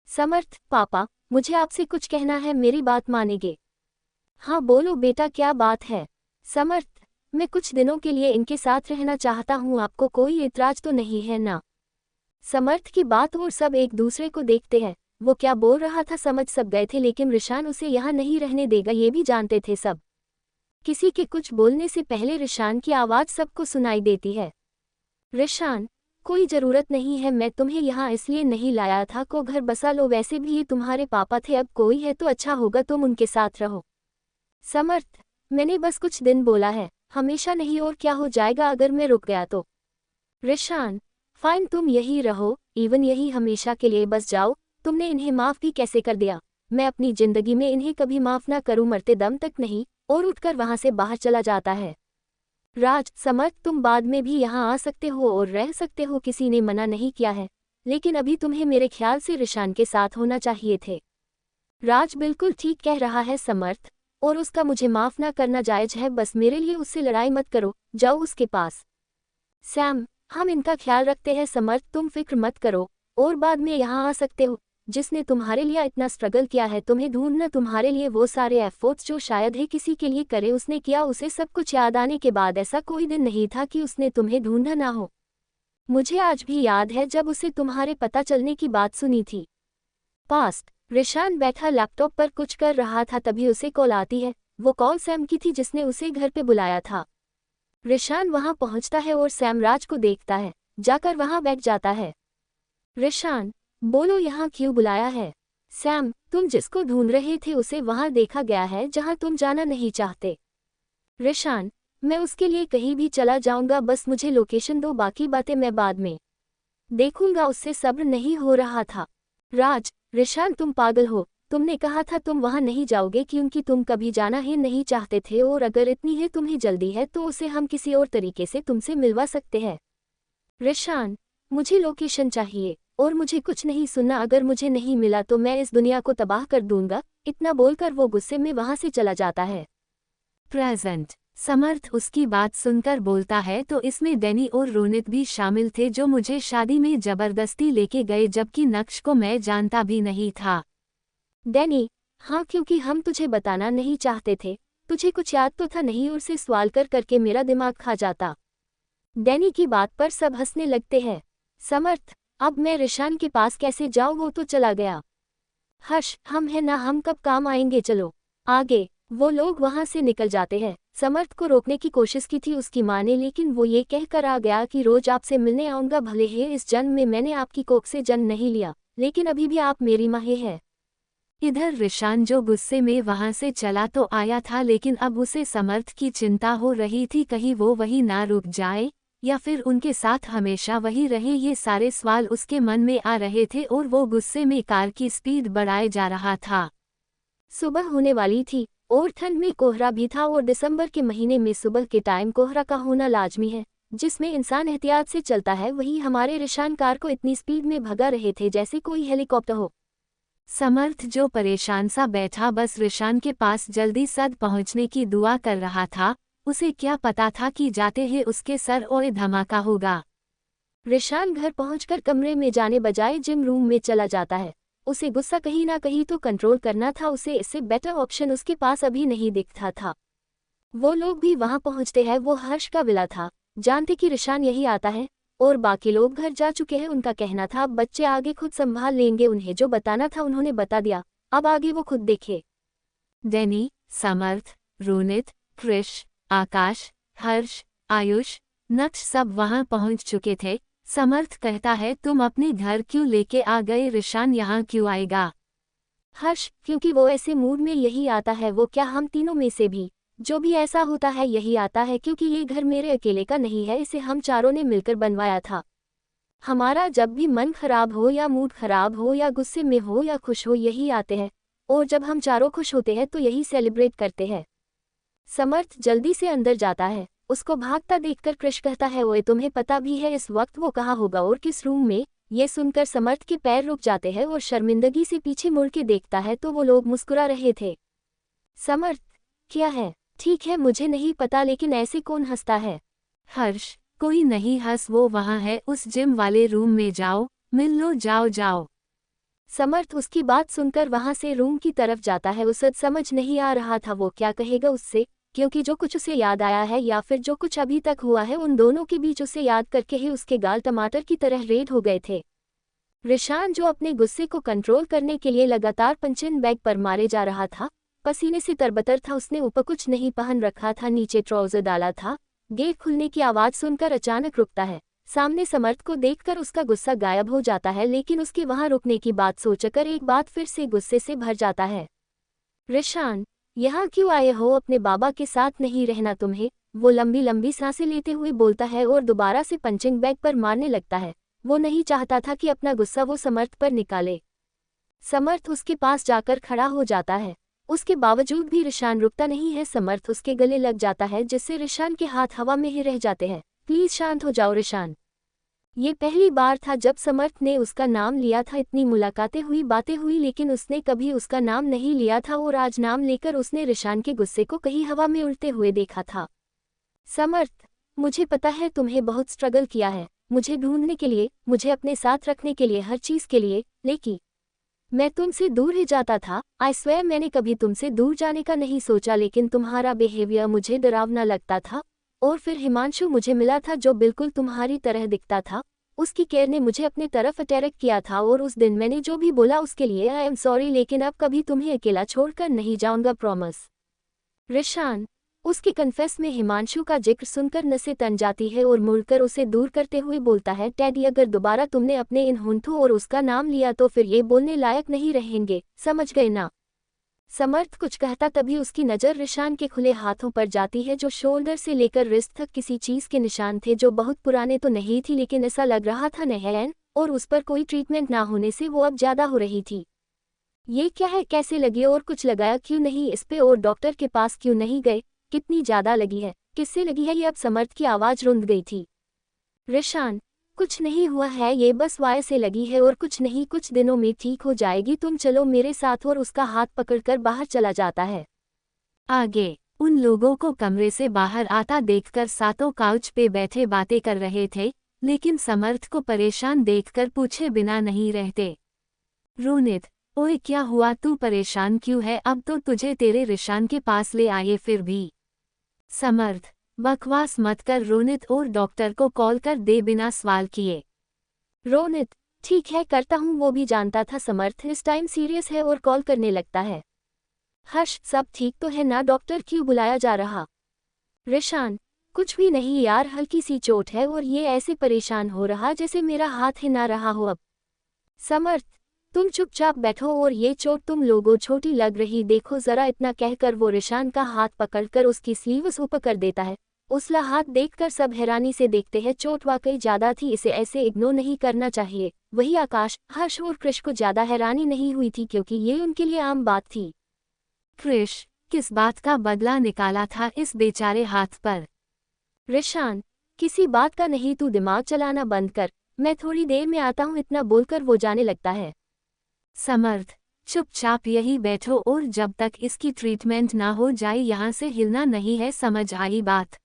समर्थ, पापा, मुझे आपसे कुछ कहना है, मेरी बात मानेंगे? हाँ बोलो बेटा, क्या बात है? समर्थ, मैं कुछ दिनों के लिए इनके साथ रहना चाहता हूँ, आपको कोई एतराज तो नहीं है ना? समर्थ की बात और सब एक दूसरे को देखते हैं। वो क्या बोल रहा था समझ सब गए थे, लेकिन रिशान उसे यहाँ नहीं रहने देगा ये भी जानते थे सब। किसी के कुछ बोलने से पहले रिशान की आवाज़ सबको सुनाई देती है। रिशान, कोई ज़रूरत नहीं है, मैं तुम्हें यहाँ इसलिए नहीं लाया था को घर बसा लो, वैसे भी ये तुम्हारे पापा थे, अब कोई है तो अच्छा होगा तुम उनके साथ रहो। समर्थ, मैंने बस कुछ दिन बोला है, हमेशा नहीं, और क्या हो जाएगा अगर मैं रुक गया तो? रिशान, फाइन, तुम यही रहो, इवन यही हमेशा के लिए बस जाओ। तुमने इन्हें माफ़ भी कैसे कर दिया? मैं अपनी ज़िंदगी में इन्हें कभी माफ़ ना करूं, मरते दम तक नहीं। और उठकर वहां से बाहर चला जाता है। राज, समर्थ, तुम बाद में भी यहाँ आ सकते हो और रह सकते हो, किसी ने मना नहीं किया है, लेकिन अभी तुम्हें मेरे ख्याल से रिशान के साथ होना चाहिए थे। राज बिल्कुल ठीक कह रहा है समर्थ, और उसका मुझे माफ़ ना करना जायज़ है, बस मेरे लिए उससे लड़ाई मत करो, जाओ उसके पास। सैम, हम इनका ख्याल रखते हैं समर्थ, तुम फिक्र मत करो, और बाद में यहाँ आ सकते हो। जिसने तुम्हारे लिए इतना स्ट्रगल किया है, तुम्हें ढूंढना, तुम्हारे लिए वो सारे एफर्ट्स जो शायद ही किसी के लिए करे, उसने किया। उसे सब कुछ याद आने के बाद ऐसा कोई दिन नहीं था कि उसने तुम्हें ढूंढा ना हो। मुझे आज भी याद है जब उसे तुम्हारे पता चलने की बात सुनी थी। पास्ट, रिशान बैठा लैपटॉप पर कुछ कर रहा था, तभी उसे कॉल आती है। वो कॉल सैम की थी जिसने उसे घर पे बुलाया था। रिशान वहां पहुंचता है और सैम राज को देखता है, जाकर वहां बैठ जाता है। रिशान, बोलो यहाँ क्यों बुलाया है? सैम, तुम जिसको ढूंढ रहे थे उसे वहां देखा गया है जहां तुम जाना नहीं चाहते। रिशान, मैं उसके लिए कहीं भी चला जाऊंगा, बस मुझे लोकेशन दो, बाकी बातें मैं बाद में देखूंगा। उससे सब्र नहीं हो रहा था। राज, रिशान तुम पागल हो, तुमने कहा था तुम वहां नहीं जाओगे क्योंकि तुम कभी जाना ही नहीं चाहते थे, और अगर इतनी ही तुम्हें जल्दी है तो उसे हम किसी और तरीके से तुमसे मिलवा सकते हैं। रिशान, मुझे लोकेशन चाहिए और मुझे कुछ नहीं सुनना, अगर मुझे नहीं मिला तो मैं इस दुनिया को तबाह कर दूंगा। इतना बोलकर वो गुस्से में वहां से चला जाता है। प्रेजेंट, समर्थ उसकी बात सुनकर बोलता है, तो इसमें डैनी और रोनित भी शामिल थे जो मुझे शादी में जबरदस्ती लेके गए, जबकि नक्श को मैं जानता भी नहीं था। डैनी, हाँ, क्योंकि हम तुझे बताना नहीं चाहते थे, तुझे कुछ याद तो था नहीं, और से सवाल कर करके मेरा दिमाग खा जाता। डैनी की बात पर सब हंसने लगते हैं। समर्थ, अब मैं रिशान के पास कैसे जाऊं, वो तो चला गया। हर्ष, हम हैं ना, हम कब काम आएंगे, चलो आगे। वो लोग वहां से निकल जाते हैं। समर्थ को रोकने की कोशिश की थी उसकी माँ ने, लेकिन वो ये कहकर आ गया कि रोज आपसे मिलने आऊंगा, भले ही इस जन्म में मैंने आपकी कोख से जन्म नहीं लिया, लेकिन अभी भी आप मेरी माँ ही है। इधर रिशान जो गुस्से में वहां से चला तो आया था, लेकिन अब उसे समर्थ की चिंता हो रही थी, कहीं वो वही ना रुक जाए या फिर उनके साथ हमेशा वही रहे। ये सारे सवाल उसके मन में आ रहे थे और वो गुस्से में कार की स्पीड बढ़ाए जा रहा था। सुबह होने वाली थी और ठंड में कोहरा भी था, और दिसंबर के महीने में सुबह के टाइम कोहरा का होना लाजमी है, जिसमें इंसान एहतियात से चलता है। वहीं हमारे रिशान कार को इतनी स्पीड में भगा रहे थे जैसे कोई हेलीकॉप्टर हो। समर्थ जो परेशान सा बैठा बस रिशान के पास जल्दी सद पहुंचने की दुआ कर रहा था। उसे क्या पता था कि जाते ही उसके सर और धमाका होगा। रिशान घर पहुंचकर कमरे में जाने बजाय जिम रूम में चला जाता है। उसे गुस्सा कहीं ना कहीं तो कंट्रोल करना था, उसे इससे बेटर ऑप्शन उसके पास अभी नहीं दिखता था। वो लोग भी वहां पहुंचते हैं। वो हर्ष का विला था, जानते कि रिशान यही आता है, और बाकी लोग घर जा चुके हैं। उनका कहना था अब बच्चे आगे खुद संभाल लेंगे, उन्हें जो बताना था उन्होंने बता दिया, अब आगे वो खुद देखे। डैनी, समर्थ, रोनित, क्रिश, आकाश, हर्ष, आयुष, नक्श सब वहां पहुंच चुके थे। समर्थ कहता है, तुम अपने घर क्यों लेके आ गए, रिशान यहाँ क्यों आएगा? हर्ष, क्योंकि वो ऐसे मूड में यही आता है। वो क्या हम तीनों में से भी जो भी ऐसा होता है यही आता है, क्योंकि ये घर मेरे अकेले का नहीं है, इसे हम चारों ने मिलकर बनवाया था। हमारा जब भी मन खराब हो या मूड खराब हो या गुस्से में हो या खुश हो यही आते हैं, और जब हम चारों खुश होते हैं तो यही सेलिब्रेट करते हैं। समर्थ जल्दी से अंदर जाता है। उसको भागता देखकर कृष कहता है, ओए तुम्हें पता भी है इस वक्त वो कहाँ होगा और किस रूम में? ये सुनकर समर्थ के पैर रुक जाते हैं और शर्मिंदगी से पीछे मुड़ के देखता है तो वो लोग मुस्कुरा रहे थे। समर्थ, क्या है? ठीक है मुझे नहीं पता, लेकिन ऐसे कौन हंसता है? हर्ष, कोई नहीं हंस, वो वहाँ है उस जिम वाले रूम में, जाओ मिल लो, जाओ जाओ। समर्थ उसकी बात सुनकर वहां से रूम की तरफ जाता है। उसे समझ नहीं आ रहा था वो क्या कहेगा उससे, क्योंकि जो कुछ उसे याद आया है या फिर जो कुछ अभी तक हुआ है उन दोनों के बीच उसे याद करके ही उसके गाल टमाटर की तरह रेड हो गए थे। रिशान जो अपने गुस्से को कंट्रोल करने के लिए लगातार पंचिंग बैग पर मारे जा रहा था, पसीने से तरबतर था। उसने ऊपर कुछ नहीं पहन रखा था, नीचे ट्राउजर डाला था। गेट खुलने की आवाज सुनकर अचानक रुकता है। सामने समर्थ को देखकर उसका गुस्सा गायब हो जाता है, लेकिन उसके वहां रुकने की बात सोचकर एक बात फिर से गुस्से से भर जाता है। रिशान, यहाँ क्यों आए हो? अपने बाबा के साथ नहीं रहना तुम्हें? वो लंबी लंबी सांसें लेते हुए बोलता है और दोबारा से पंचिंग बैग पर मारने लगता है। वो नहीं चाहता था कि अपना गुस्सा वो समर्थ पर निकाले। समर्थ उसके पास जाकर खड़ा हो जाता है। उसके बावजूद भी रिशान रुकता नहीं है। समर्थ उसके गले लग जाता है, जिससे रिशान के हाथ हवा में ही रह जाते हैं। प्लीज शांत हो जाओ रिशान। ये पहली बार था जब समर्थ ने उसका नाम लिया था। इतनी मुलाकातें हुई, बातें हुई, लेकिन उसने कभी उसका नाम नहीं लिया था, और आज नाम लेकर उसने रिशान के गुस्से को कहीं हवा में उड़ते हुए देखा था। समर्थ, मुझे पता है तुम्हें बहुत स्ट्रगल किया है मुझे ढूंढने के लिए, मुझे अपने साथ रखने के लिए, हर चीज के लिए, लेकिन मैं तुमसे दूर ही जाता था। आई स्वेयर मैंने कभी तुमसे दूर जाने का नहीं सोचा, लेकिन तुम्हारा बिहेवियर मुझे डरावना लगता था। और फिर हिमांशु मुझे मिला था जो बिल्कुल तुम्हारी तरह दिखता था। उसकी केयर ने मुझे अपने तरफ अट्रैक्ट किया था, और उस दिन मैंने जो भी बोला उसके लिए आई एम सॉरी, लेकिन अब कभी तुम्हें अकेला छोड़कर नहीं जाऊंगा, प्रॉमिस। रिशान, उसके कन्फेस में हिमांशु का जिक्र सुनकर नसें तन जाती है और मुड़कर उसे दूर करते हुए बोलता है, टैडी अगर दोबारा तुमने अपने इन होंठों और उसका नाम लिया तो फिर ये बोलने लायक नहीं रहेंगे, समझ गए ना? समर्थ कुछ कहता तभी उसकी नज़र रिशान के खुले हाथों पर जाती है, जो शोल्डर से लेकर रिस्ट तक किसी चीज़ के निशान थे, जो बहुत पुराने तो नहीं थी लेकिन ऐसा लग रहा था नहैन, और उस पर कोई ट्रीटमेंट ना होने से वो अब ज़्यादा हो रही थी। ये क्या है? कैसे लगी? और कुछ लगाया क्यों नहीं इस पे? और डॉक्टर के पास क्यों नहीं गए? कितनी ज़्यादा लगी है? किससे लगी है? ये अब समर्थ की आवाज़ रुंध गई थी। रिशान, कुछ नहीं हुआ है, ये बस वायर से लगी है और कुछ नहीं, कुछ दिनों में ठीक हो जाएगी, तुम चलो मेरे साथ। और उसका हाथ पकड़कर बाहर चला जाता है। आगे उन लोगों को कमरे से बाहर आता देखकर सातों काउच पे बैठे बातें कर रहे थे, लेकिन समर्थ को परेशान देखकर पूछे बिना नहीं रहते। रोनित, ओए क्या हुआ? तू परेशान क्यों है? अब तो तुझे तेरे रिशान के पास ले आए फिर भी। समर्थ, बकवास मत कर रोनित, और डॉक्टर को कॉल कर दे बिना सवाल किए। रोनित, ठीक है करता हूँ। वो भी जानता था समर्थ इस टाइम सीरियस है और कॉल करने लगता है। हर्ष, सब ठीक तो है ना? डॉक्टर क्यों बुलाया जा रहा? रिशान, कुछ भी नहीं यार, हल्की सी चोट है और ये ऐसे परेशान हो रहा जैसे मेरा हाथ हिला रहा हो अब। समर्थ, तुम चुपचाप बैठो, और ये चोट तुम लोगों छोटी लग रही, देखो जरा। इतना कहकर वो रिशान का हाथ पकड़कर उसकी स्लीव्स ऊपर कर देता है। उसला हाथ देखकर सब हैरानी से देखते हैं। चोट वाकई ज्यादा थी, इसे ऐसे इग्नोर नहीं करना चाहिए। वही आकाश, हर्ष और कृष को ज्यादा हैरानी नहीं हुई थी, क्योंकि ये उनके लिए आम बात थी। कृष, किस बात का बदला निकाला था इस बेचारे हाथ पर? रिशान, किसी बात का नहीं, तू दिमाग चलाना बंद कर, मैं थोड़ी देर में आता हूँ। इतना बोलकर वो जाने लगता है। समर्थ, चुपचाप यही बैठो, और जब तक इसकी ट्रीटमेंट ना हो जाए यहाँ से हिलना नहीं है, समझ आई बात?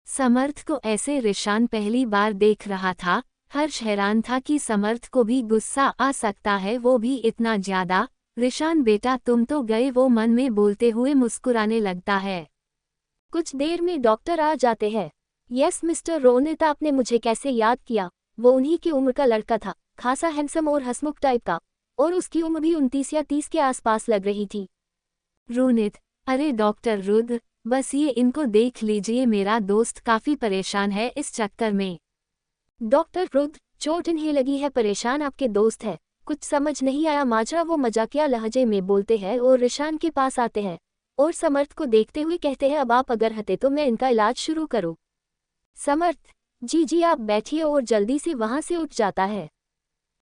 समर्थ को ऐसे रिशान पहली बार देख रहा था। हर्ष हैरान था कि समर्थ को भी गुस्सा आ सकता है, वो भी इतना ज्यादा। रिशान बेटा तुम तो गए, वो मन में बोलते हुए मुस्कुराने लगता है। कुछ देर में डॉक्टर आ जाते हैं। यस मिस्टर रोनित, आपने मुझे कैसे याद किया? वो उन्हीं की उम्र का लड़का था, खासा हैंडसम और हंसमुख टाइप का, और उसकी उम्र भी 29 या 30 के आसपास लग रही थी। रोनित, अरे डॉक्टर रुद्र, बस ये इनको देख लीजिए, मेरा दोस्त काफी परेशान है इस चक्कर में। डॉक्टर रुद्र, चोट इन्हें लगी है, परेशान आपके दोस्त है। कुछ समझ नहीं आया माजरा, वो मजाकिया लहजे में बोलते हैं और रिशान के पास आते हैं और समर्थ को देखते हुए कहते हैं अब आप अगर हते तो मैं इनका इलाज शुरू करूं। समर्थ, जी जी आप बैठिए, और जल्दी से वहां से उठ जाता है।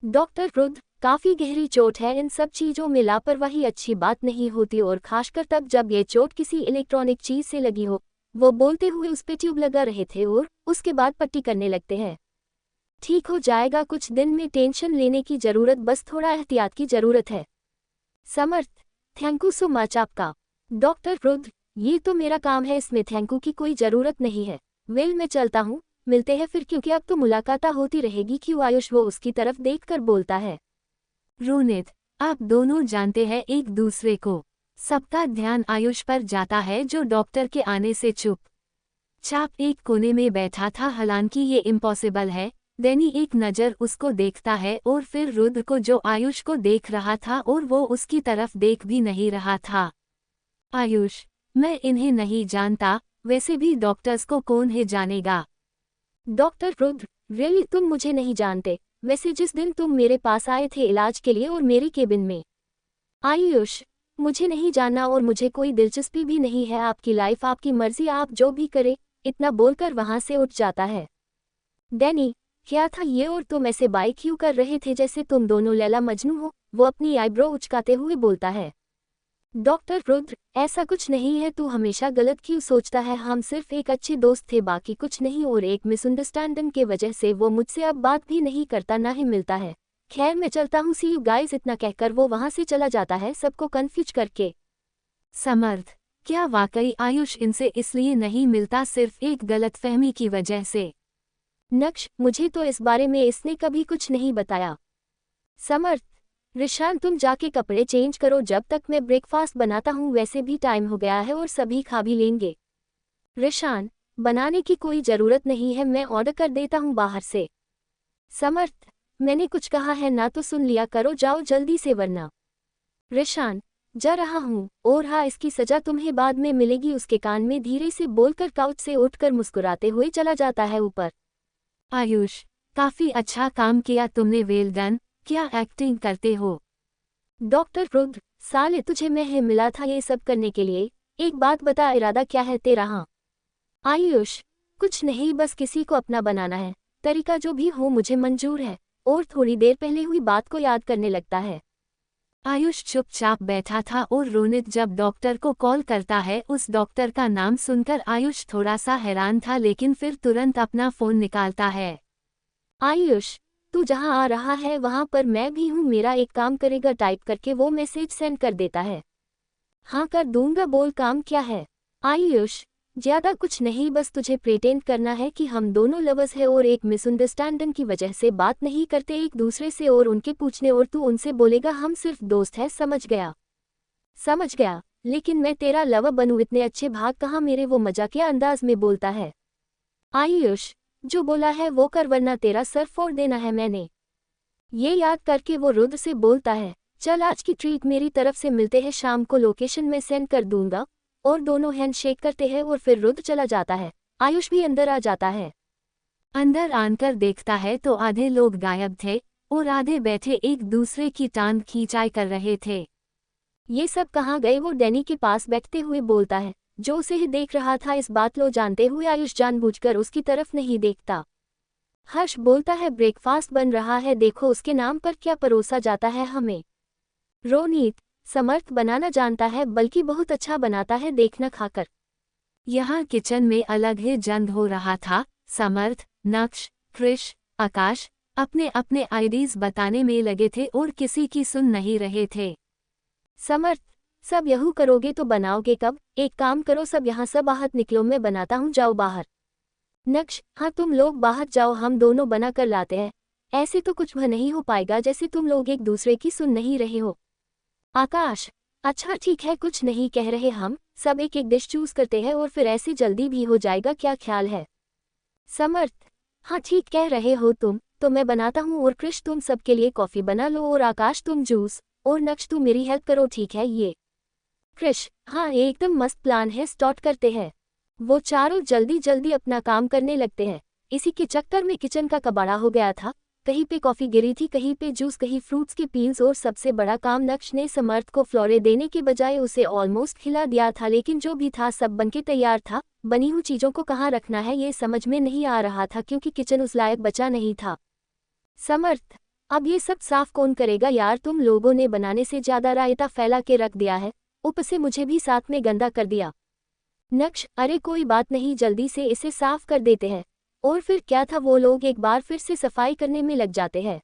डॉक्टर रुद्र, काफी गहरी चोट है, इन सब चीजों में लापरवाही अच्छी बात नहीं होती, और खासकर तब जब ये चोट किसी इलेक्ट्रॉनिक चीज से लगी हो। वो बोलते हुए उस पे ट्यूब लगा रहे थे और उसके बाद पट्टी करने लगते हैं। ठीक हो जाएगा, कुछ दिन में, टेंशन लेने की जरूरत, बस थोड़ा एहतियात की जरूरत है। समर्थ, थैंक यू सो मच आपका। डॉक्टर रुद्र, ये तो मेरा काम है, इसमें थैंक यू की कोई जरूरत नहीं है। वेल मैं चलता हूँ, मिलते हैं फिर, क्योंकि अब तो मुलाकात होती रहेगी। क्यों आयुष, वो उसकी तरफ देखकर बोलता है। रोनित, आप दोनों जानते हैं एक दूसरे को। सबका ध्यान आयुष पर जाता है जो डॉक्टर के आने से चुपचाप एक कोने में बैठा था। हालांकि ये इम्पॉसिबल है। डैनी एक नज़र उसको देखता है और फिर रुद्र को जो आयुष को देख रहा था, और वो उसकी तरफ देख भी नहीं रहा था। आयुष, मैं इन्हें नहीं जानता, वैसे भी डॉक्टर्स को कौन है जानेगा। डॉक्टर रुद्र, रियली तुम मुझे नहीं जानते। वैसे जिस दिन तुम मेरे पास आए थे इलाज के लिए और मेरी केबिन में। आयुष, मुझे नहीं जानना और मुझे कोई दिलचस्पी भी नहीं है, आपकी लाइफ आपकी मर्जी, आप जो भी करे। इतना बोलकर वहां से उठ जाता है। डैनी, क्या था ये, और तुम ऐसे बाइक क्यों कर रहे थे जैसे तुम दोनों लैला मजनू हो, वो अपनी आईब्रो उचकाते हुए बोलता है। डॉक्टर रुद्र, ऐसा कुछ नहीं है, तू हमेशा गलत क्यों सोचता है, हम सिर्फ एक अच्छे दोस्त थे, बाकी कुछ नहीं, और एक मिसअंडरस्टैंडिंग के वजह से वो मुझसे अब बात भी नहीं करता, ना ही मिलता है। खैर मैं चलता हूँ, सी यू गाइस, इतना कहकर वो वहां से चला जाता है, सबको कंफ्यूज करके। समर्थ, क्या वाकई आयुष इनसे इसलिए नहीं मिलता, सिर्फ एक गलतफहमी की वजह से? नक्श, मुझे तो इस बारे में इसने कभी कुछ नहीं बताया। समर्थ, रिशान तुम जाके कपड़े चेंज करो, जब तक मैं ब्रेकफास्ट बनाता हूँ, वैसे भी टाइम हो गया है और सभी खा भी लेंगे। रिशान, बनाने की कोई जरूरत नहीं है, मैं ऑर्डर कर देता हूँ बाहर से। समर्थ, मैंने कुछ कहा है ना, तो सुन लिया करो, जाओ जल्दी से वरना। रिशान, जा रहा हूँ, और हाँ इसकी सजा तुम्हें बाद में मिलेगी, उसके कान में धीरे से बोलकर काउच से उठकर मुस्कुराते हुए चला जाता है ऊपर। आयुष, काफी अच्छा काम किया तुमने, वेल डन, क्या एक्टिंग करते हो। डॉक्टर रुद्र, साले तुझे मैं मिला था ये सब करने के लिए, एक बात बता, इरादा क्या है तेरा। हाँ आयुष, कुछ नहीं, बस किसी को अपना बनाना है, तरीका जो भी हो मुझे मंजूर है, और थोड़ी देर पहले हुई बात को याद करने लगता है। आयुष चुपचाप बैठा था और रोनित जब डॉक्टर को कॉल करता है, उस डॉक्टर का नाम सुनकर आयुष थोड़ा सा हैरान था, लेकिन फिर तुरंत अपना फोन निकालता है। आयुष, तू जहां आ रहा है वहां पर मैं भी हूं, मेरा एक काम करेगा, टाइप करके वो मैसेज सेंड कर देता है। हाँ कर दूंगा, बोल काम क्या है। आयुष, ज्यादा कुछ नहीं, बस तुझे प्रिटेंड करना है कि हम दोनों लवर्स हैं और एक मिसअंडरस्टैंडिंग की वजह से बात नहीं करते एक दूसरे से, और उनके पूछने, और तू उनसे बोलेगा हम सिर्फ दोस्त हैं, समझ गया। समझ गया, लेकिन मैं तेरा लवर बनूं, इतने अच्छे भाग कहाँ मेरे, वो मजाकिया अंदाज में बोलता है। आयुष, जो बोला है वो कर, वरना तेरा सर फोड़ देना है मैंने। ये याद करके वो रुद्र से बोलता है, चल आज की ट्रीट मेरी तरफ से, मिलते हैं शाम को, लोकेशन में सेंड कर दूंगा। और दोनों हैंड शेक करते हैं और फिर रुद्र चला जाता है। आयुष भी अंदर आ जाता है। अंदर आकर देखता है तो आधे लोग गायब थे और आधे बैठे एक दूसरे की टांग खींचाई कर रहे थे। ये सब कहाँ गए, वो डैनी के पास बैठते हुए बोलता है, जो उसे ही देख रहा था। इस बात को जानते हुए आयुष जानबूझकर उसकी तरफ नहीं देखता। हर्ष बोलता है, ब्रेकफास्ट बन रहा है, देखो उसके नाम पर क्या परोसा जाता है हमें। रोनीत, समर्थ बनाना जानता है, बल्कि बहुत अच्छा बनाता है, देखना खाकर। यहाँ किचन में अलग ही जंग हो रहा था। समर्थ, नक्श, कृष, आकाश अपने अपने आइडियाज बताने में लगे थे और किसी की सुन नहीं रहे थे। समर्थ, सब यहू करोगे तो बनाओगे कब, एक काम करो सब यहाँ सब बाहर निकलो, मैं बनाता हूँ, जाओ बाहर। नक्श, हाँ तुम लोग बाहर जाओ, हम दोनों बना कर लाते हैं, ऐसे तो कुछ भी नहीं हो पाएगा जैसे तुम लोग एक दूसरे की सुन नहीं रहे हो। आकाश, अच्छा ठीक है, कुछ नहीं कह रहे हम, सब एक एक डिश चूज करते हैं और फिर ऐसे जल्दी भी हो जाएगा, क्या ख्याल है। समर्थ, हाँ ठीक कह रहे हो तुम, तो मैं बनाता हूँ, और कृष तुम सबके लिए कॉफी बना लो, और आकाश तुम जूस, और नक्श तुम मेरी हेल्प करो, ठीक है। ये कृष, हाँ एकदम मस्त प्लान है, स्टार्ट करते हैं। वो चारों जल्दी जल्दी अपना काम करने लगते हैं। इसी के चक्कर में किचन का कबाड़ा हो गया था, कहीं पे कॉफ़ी गिरी थी, कहीं पे जूस, कहीं फ्रूट्स के पील्स, और सबसे बड़ा काम, नक्श ने समर्थ को फ्लोरे देने के बजाय उसे ऑलमोस्ट खिला दिया था। लेकिन जो भी था सब बनके तैयार था। बनी हुई चीज़ों को कहाँ रखना है ये समझ में नहीं आ रहा था, क्योंकि किचन उस लायक बचा नहीं था। समर्थ, अब ये सब साफ कौन करेगा यार? तुम लोगों ने बनाने से ज़्यादा रायता फैला के रख दिया है, ऊपर से मुझे भी साथ में गंदा कर दिया। नक्श, अरे कोई बात नहीं, जल्दी से इसे साफ कर देते हैं। और फिर क्या था, वो लोग एक बार फिर से सफाई करने में लग जाते हैं।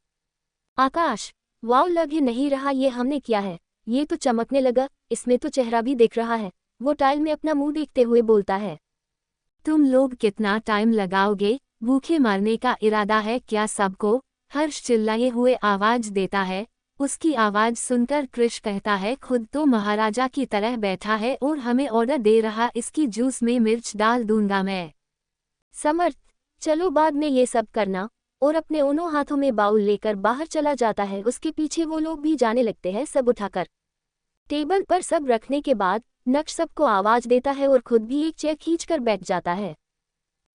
आकाश, वाव, लग ही नहीं रहा ये हमने किया है। ये तो चमकने लगा, इसमें तो चेहरा भी दिख रहा है। वो टाइल में अपना मुंह देखते हुए बोलता है। तुम लोग कितना टाइम लगाओगे? भूखे मारने का इरादा है क्या सबको? हर्ष चिल्लाए हुए आवाज देता है। उसकी आवाज सुनकर कृष कहता है, खुद तो महाराजा की तरह बैठा है और हमें ऑर्डर दे रहा, इसकी जूस में मिर्च डाल दूंगा मैं। समर्थ, चलो बाद में ये सब करना, और अपने उन्हों हाथों में बाउल लेकर बाहर चला जाता है। उसके पीछे वो लोग भी जाने लगते हैं, सब उठाकर टेबल पर सब रखने के बाद नक्श सबको आवाज देता है और खुद भी एक चेयर खींचकर बैठ जाता है।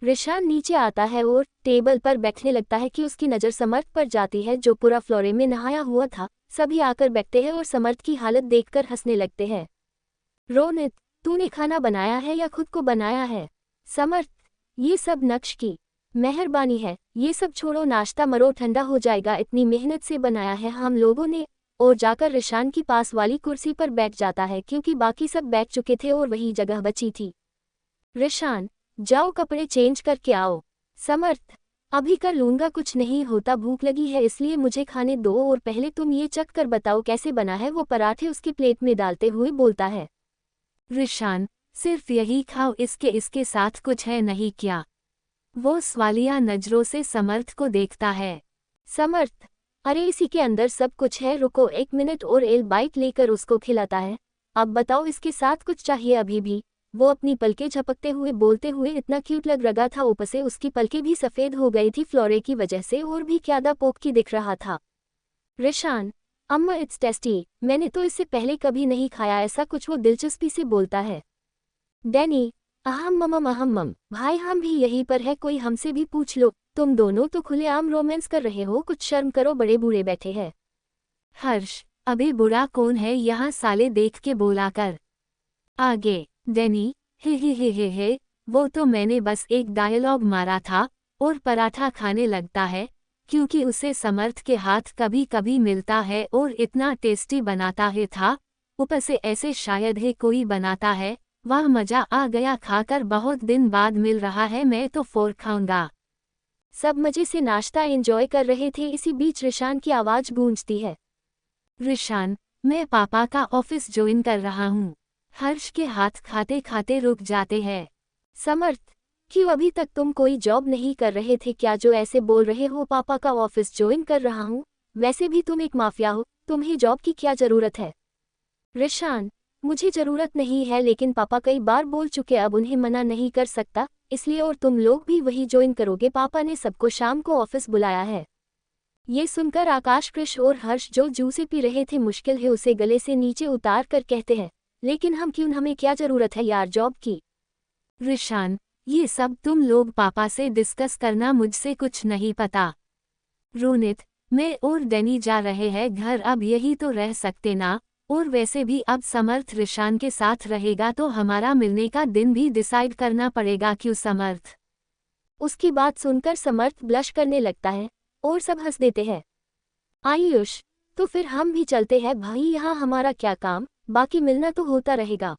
रिशान नीचे आता है और टेबल पर बैठने लगता है कि उसकी नज़र समर्थ पर जाती है, जो पूरा फ्लोरे में नहाया हुआ था। सभी आकर बैठते हैं और समर्थ की हालत देखकर हंसने लगते हैं। रोनित, तूने खाना बनाया है या खुद को बनाया है? समर्थ, ये सब नक्श की मेहरबानी है, ये सब छोड़ो, नाश्ता मरो, ठंडा हो जाएगा, इतनी मेहनत से बनाया है हम लोगों ने। और जाकर रिशान की पास वाली कुर्सी पर बैठ जाता है, क्योंकि बाकी सब बैठ चुके थे और वही जगह बची थी। रिशान, जाओ कपड़े चेंज करके आओ। समर्थ, अभी कर लूंगा, कुछ नहीं होता, भूख लगी है इसलिए मुझे खाने दो, और पहले तुम ये चख कर बताओ कैसे बना है। वो पराठे उसकी प्लेट में डालते हुए बोलता है। रिशान, सिर्फ यही खाओ, इसके साथ कुछ है नहीं क्या? वो सवालिया नजरों से समर्थ को देखता है। समर्थ, अरे इसी के अंदर सब कुछ है, रुको एक मिनट, और एल बाइट लेकर उसको खिलाता है। अब बताओ इसके साथ कुछ चाहिए अभी भी? वो अपनी पलकें झपकते हुए बोलते हुए इतना क्यूट लग रहा था, ऊपर से उसकी पलकें भी सफ़ेद हो गई थी फ्लोरे की वजह से, और भी क्यादा पोपकी दिख रहा था। रिशान, अम्मा इट्स टेस्टी, मैंने तो इससे पहले कभी नहीं खाया ऐसा कुछ, वो दिलचस्पी से बोलता है। डैनी, अहम भाई हम भी यहीं पर है, कोई हमसे भी पूछ लो, तुम दोनों तो खुलेआम रोमांस कर रहे हो, कुछ शर्म करो, बड़े बूढ़े बैठे हैं। हर्ष, अबे बुरा कौन है यहाँ, साले देख के बोला कर। आगे, डैनी, हे, वो तो मैंने बस एक डायलॉग मारा था। और पराठा खाने लगता है, क्योंकि उसे समर्थ के हाथ कभी कभी मिलता है और इतना टेस्टी बनाता है था, ऊपर से ऐसे शायद ही कोई बनाता है। वाह, मजा आ गया, खाकर बहुत दिन बाद मिल रहा है, मैं तो फोर्क खाऊंगा। सब मजे से नाश्ता एंजॉय कर रहे थे, इसी बीच रिशान की आवाज गूंजती है। रिशान, मैं पापा का ऑफिस ज्वाइन कर रहा हूँ। हर्ष के हाथ खाते खाते रुक जाते हैं। समर्थ, क्यों अभी तक तुम कोई जॉब नहीं कर रहे थे क्या, जो ऐसे बोल रहे हो पापा का ऑफिस ज्वाइन कर रहा हूँ? वैसे भी तुम एक माफिया हो, तुम्हें जॉब की क्या जरूरत है? रिशान, मुझे जरूरत नहीं है, लेकिन पापा कई बार बोल चुके, अब उन्हें मना नहीं कर सकता, इसलिए, और तुम लोग भी वही ज्वाइन करोगे, पापा ने सबको शाम को ऑफिस बुलाया है। ये सुनकर आकाश, कृष और हर्ष जो जूसे पी रहे थे, मुश्किल है उसे गले से नीचे उतार कर कहते हैं, लेकिन हम क्यों, हमें क्या जरूरत है यार जॉब की? रिशान, ये सब तुम लोग पापा से डिस्कस करना, मुझसे कुछ नहीं पता। रोनित, मैं और डैनी जा रहे हैं घर, अब यही तो रह सकते ना, और वैसे भी अब समर्थ रिशान के साथ रहेगा तो हमारा मिलने का दिन भी डिसाइड करना पड़ेगा, क्यों समर्थ? उसकी बात सुनकर समर्थ ब्लश करने लगता है और सब हंस देते हैं। आयुष, तो फिर हम भी चलते हैं भाई, यहाँ हमारा क्या काम, बाकी मिलना तो होता रहेगा।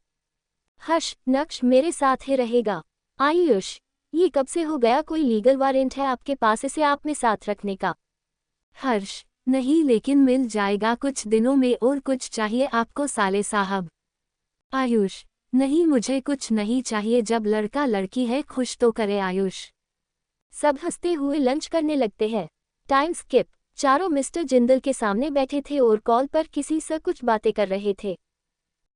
हर्ष, नक्श मेरे साथ ही रहेगा। आयुष, ये कब से हो गया, कोई लीगल वारंट है आपके पास इसे आप में साथ रखने का? हर्ष, नहीं, लेकिन मिल जाएगा कुछ दिनों में, और कुछ चाहिए आपको साले साहब? आयुष, नहीं, मुझे कुछ नहीं चाहिए, जब लड़का लड़की है खुश तो करे आयुष। सब हंसते हुए लंच करने लगते हैं। टाइम स्किप, चारों मिस्टर जिंदल के सामने बैठे थे और कॉल पर किसी से कुछ बातें कर रहे थे।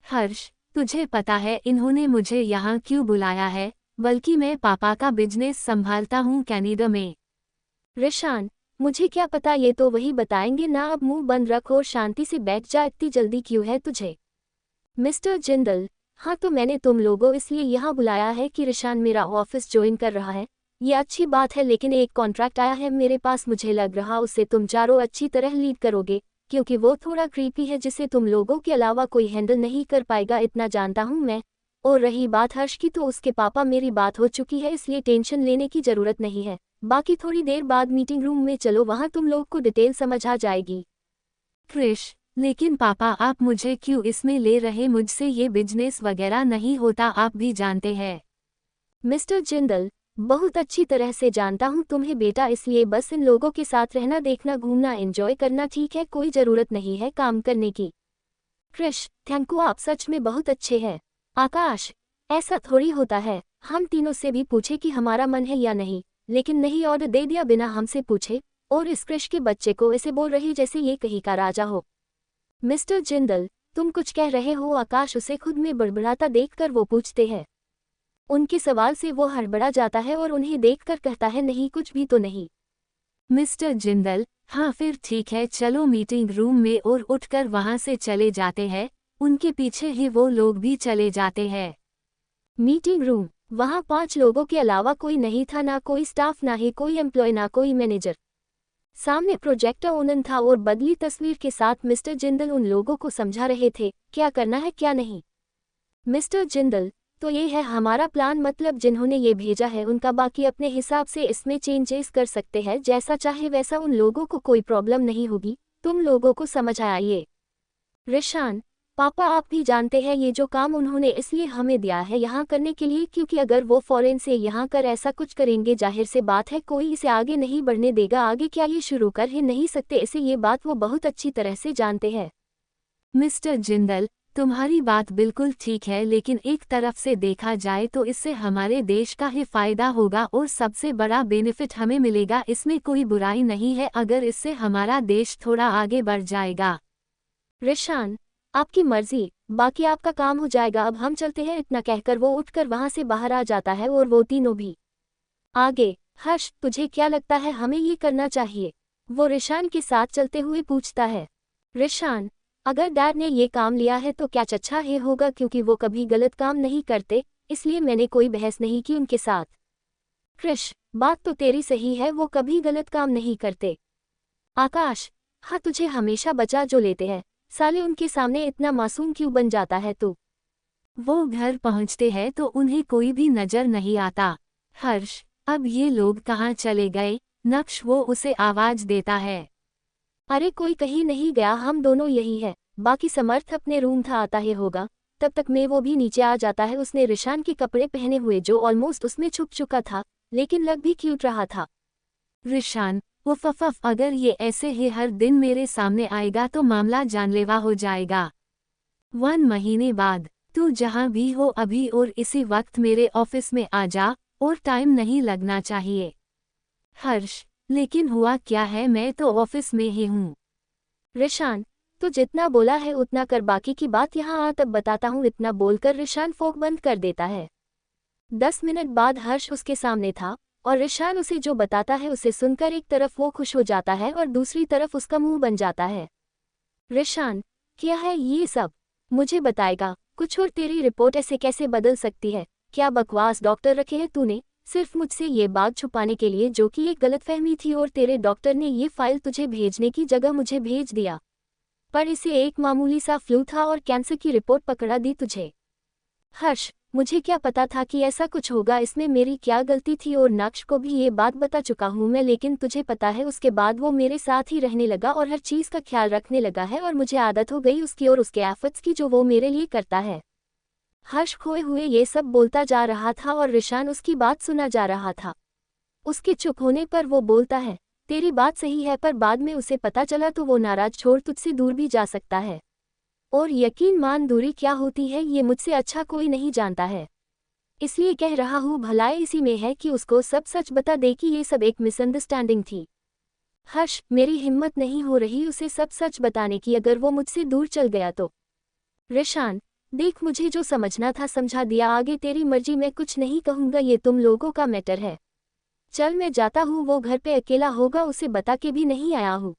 हर्ष, तुझे पता है इन्होंने मुझे यहाँ क्यों बुलाया है? बल्कि मैं पापा का बिजनेस संभालता हूँ कनाडा में। रिशान, मुझे क्या पता, ये तो वही बताएंगे ना, अब मुंह बंद रख और शांति से बैठ जा, इतनी जल्दी क्यों है तुझे? मिस्टर जिंदल, हाँ तो मैंने तुम लोगों इसलिए यहाँ बुलाया है कि रिशान मेरा ऑफिस ज्वाइन कर रहा है, ये अच्छी बात है, लेकिन एक कॉन्ट्रैक्ट आया है मेरे पास, मुझे लग रहा उससे तुम चारों अच्छी तरह लीड करोगे, क्योंकि वो थोड़ा क्रीपी है जिसे तुम लोगों के अलावा कोई हैंडल नहीं कर पाएगा, इतना जानता हूँ मैं। और रही बात हर्ष की, तो उसके पापा मेरी बात हो चुकी है, इसलिए टेंशन लेने की ज़रूरत नहीं है। बाकी थोड़ी देर बाद मीटिंग रूम में चलो, वहाँ तुम लोग को डिटेल समझ आ जाएगी। क्रिश, लेकिन पापा आप मुझे क्यों इसमें ले रहे, मुझसे ये बिजनेस वगैरह नहीं होता, आप भी जानते हैं। मिस्टर जिंदल, बहुत अच्छी तरह से जानता हूँ तुम्हें बेटा, इसलिए बस इन लोगों के साथ रहना, देखना, घूमना, एंजॉय करना, ठीक है, कोई ज़रूरत नहीं है काम करने की। क्रिश, थैंक यू, आप सच में बहुत अच्छे हैं। आकाश, ऐसा थोड़ी होता है, हम तीनों से भी पूछे कि हमारा मन है या नहीं, लेकिन नहीं, ऑर्डर दे दिया बिना हमसे पूछे, और इस क्रिश के बच्चे को ऐसे बोल रही जैसे ये कहीं का राजा हो। मिस्टर जिंदल, तुम कुछ कह रहे हो? आकाश उसे खुद में बड़बड़ाता देखकर वो पूछते हैं। उनके सवाल से वो हड़बड़ा जाता है और उन्हें देखकर कहता है, नहीं, कुछ भी तो नहीं। मिस्टर जिंदल, हाँ फिर ठीक है, चलो मीटिंग रूम में, और उठकर वहाँ से चले जाते हैं। उनके पीछे ही वो लोग भी चले जाते हैं। मीटिंग रूम, वहाँ 5 लोगों के अलावा कोई नहीं था, ना कोई स्टाफ, ना ही कोई एम्प्लॉय, ना कोई मैनेजर। सामने प्रोजेक्टर ओनन था और बदली तस्वीर के साथ मिस्टर जिंदल उन लोगों को समझा रहे थे क्या करना है क्या नहीं। मिस्टर जिंदल, तो ये है हमारा प्लान, मतलब जिन्होंने ये भेजा है उनका, बाकी अपने हिसाब से इसमें चेंजेस कर सकते हैं, जैसा चाहे वैसा, उन लोगों को कोई प्रॉब्लम नहीं होगी, तुम लोगों को समझ आया ये? रिशान, पापा आप भी जानते हैं ये जो काम उन्होंने इसलिए हमें दिया है यहाँ करने के लिए, क्योंकि अगर वो फॉरेन से यहाँ कर ऐसा कुछ करेंगे, जाहिर से बात है कोई इसे आगे नहीं बढ़ने देगा, आगे क्या ये शुरू कर ही नहीं सकते इसे, ये बात वो बहुत अच्छी तरह से जानते हैं। मिस्टर जिंदल, तुम्हारी बात बिल्कुल ठीक है, लेकिन एक तरफ से देखा जाए तो इससे हमारे देश का ही फायदा होगा और सबसे बड़ा बेनिफिट हमें मिलेगा, इसमें कोई बुराई नहीं है अगर इससे हमारा देश थोड़ा आगे बढ़ जाएगा। रिशान, आपकी मर्जी, बाकी आपका काम हो जाएगा, अब हम चलते हैं, इतना कहकर वो उठकर वहां से बाहर आ जाता है और वो तीनों भी आगे। हर्ष, तुझे क्या लगता है हमें ये करना चाहिए? वो रिशान के साथ चलते हुए पूछता है। रिशान, अगर डैड ने ये काम लिया है तो क्या अच्छा ही होगा, क्योंकि वो कभी गलत काम नहीं करते, इसलिए मैंने कोई बहस नहीं की उनके साथ। क्रिश, बात तो तेरी सही है, वो कभी गलत काम नहीं करते। आकाश, हाँ, तुझे हमेशा बचा जो लेते हैं, साले उनके सामने इतना मासूम क्यों बन जाता है तू? वो घर पहुंचते हैं तो उन्हें कोई भी नजर नहीं आता। हर्ष, अब ये लोग कहाँ चले गए? नक्श, वो उसे आवाज देता है। अरे कोई कहीं नहीं गया, हम दोनों यही है, बाकी समर्थ अपने रूम था, आता ही होगा, तब तक में वो भी नीचे आ जाता है। उसने रिशान के कपड़े पहने हुए जो ऑलमोस्ट उसमें छुप चुका था, लेकिन लग भी क्यूट रहा था। रिशान, वो फफफ, अगर ये ऐसे ही हर दिन मेरे सामने आएगा तो मामला जानलेवा हो जाएगा। 1 महीने बाद, तू जहाँ भी हो अभी और इसी वक्त मेरे ऑफिस में आ जा, और टाइम नहीं लगना चाहिए। हर्ष, लेकिन हुआ क्या है, मैं तो ऑफिस में ही हूँ। रिशान, तो जितना बोला है उतना कर, बाकी की बात यहाँ आ तब बताता हूँ, इतना बोलकर रिशान फोन बंद कर देता है। 10 मिनट बाद हर्ष उसके सामने था और रिशान उसे जो बताता है उसे सुनकर एक तरफ वो खुश हो जाता है और दूसरी तरफ उसका मुंह बन जाता है। रिशान, क्या है ये सब? मुझे बताएगा कुछ, और तेरी रिपोर्ट ऐसे कैसे बदल सकती है? क्या बकवास डॉक्टर रखे हैं तूने सिर्फ मुझसे ये बात छुपाने के लिए, जो कि एक गलतफहमी थी, और तेरे डॉक्टर ने ये फाइल तुझे भेजने की जगह मुझे भेज दिया, पर इसे एक मामूली सा फ्लू था और कैंसर की रिपोर्ट पकड़ा दी तुझे। हर्ष, मुझे क्या पता था कि ऐसा कुछ होगा, इसमें मेरी क्या गलती थी? और नक्श को भी ये बात बता चुका हूँ मैं, लेकिन तुझे पता है उसके बाद वो मेरे साथ ही रहने लगा और हर चीज़ का ख्याल रखने लगा है, और मुझे आदत हो गई उसकी और उसके एफर्ट्स की जो वो मेरे लिए करता है। हर्ष खोए हुए ये सब बोलता जा रहा था और रिशान उसकी बात सुना जा रहा था। उसके चुप होने पर वो बोलता है, तेरी बात सही है, पर बाद में उसे पता चला तो वो नाराज छोड़ तुझसे दूर भी जा सकता है, और यकीन मान दूरी क्या होती है ये मुझसे अच्छा कोई नहीं जानता है, इसलिए कह रहा हूँ भलाई इसी में है कि उसको सब सच बता दे कि ये सब एक मिसअंडरस्टैंडिंग थी। हर्ष, मेरी हिम्मत नहीं हो रही उसे सब सच बताने की, अगर वो मुझसे दूर चल गया तो। रिशान, देख, मुझे जो समझना था समझा दिया, आगे तेरी मर्जी, मैं कुछ नहीं कहूँगा, ये तुम लोगों का मैटर है। चल मैं जाता हूँ, वो घर पे अकेला होगा, उसे बता के भी नहीं आया हूँ।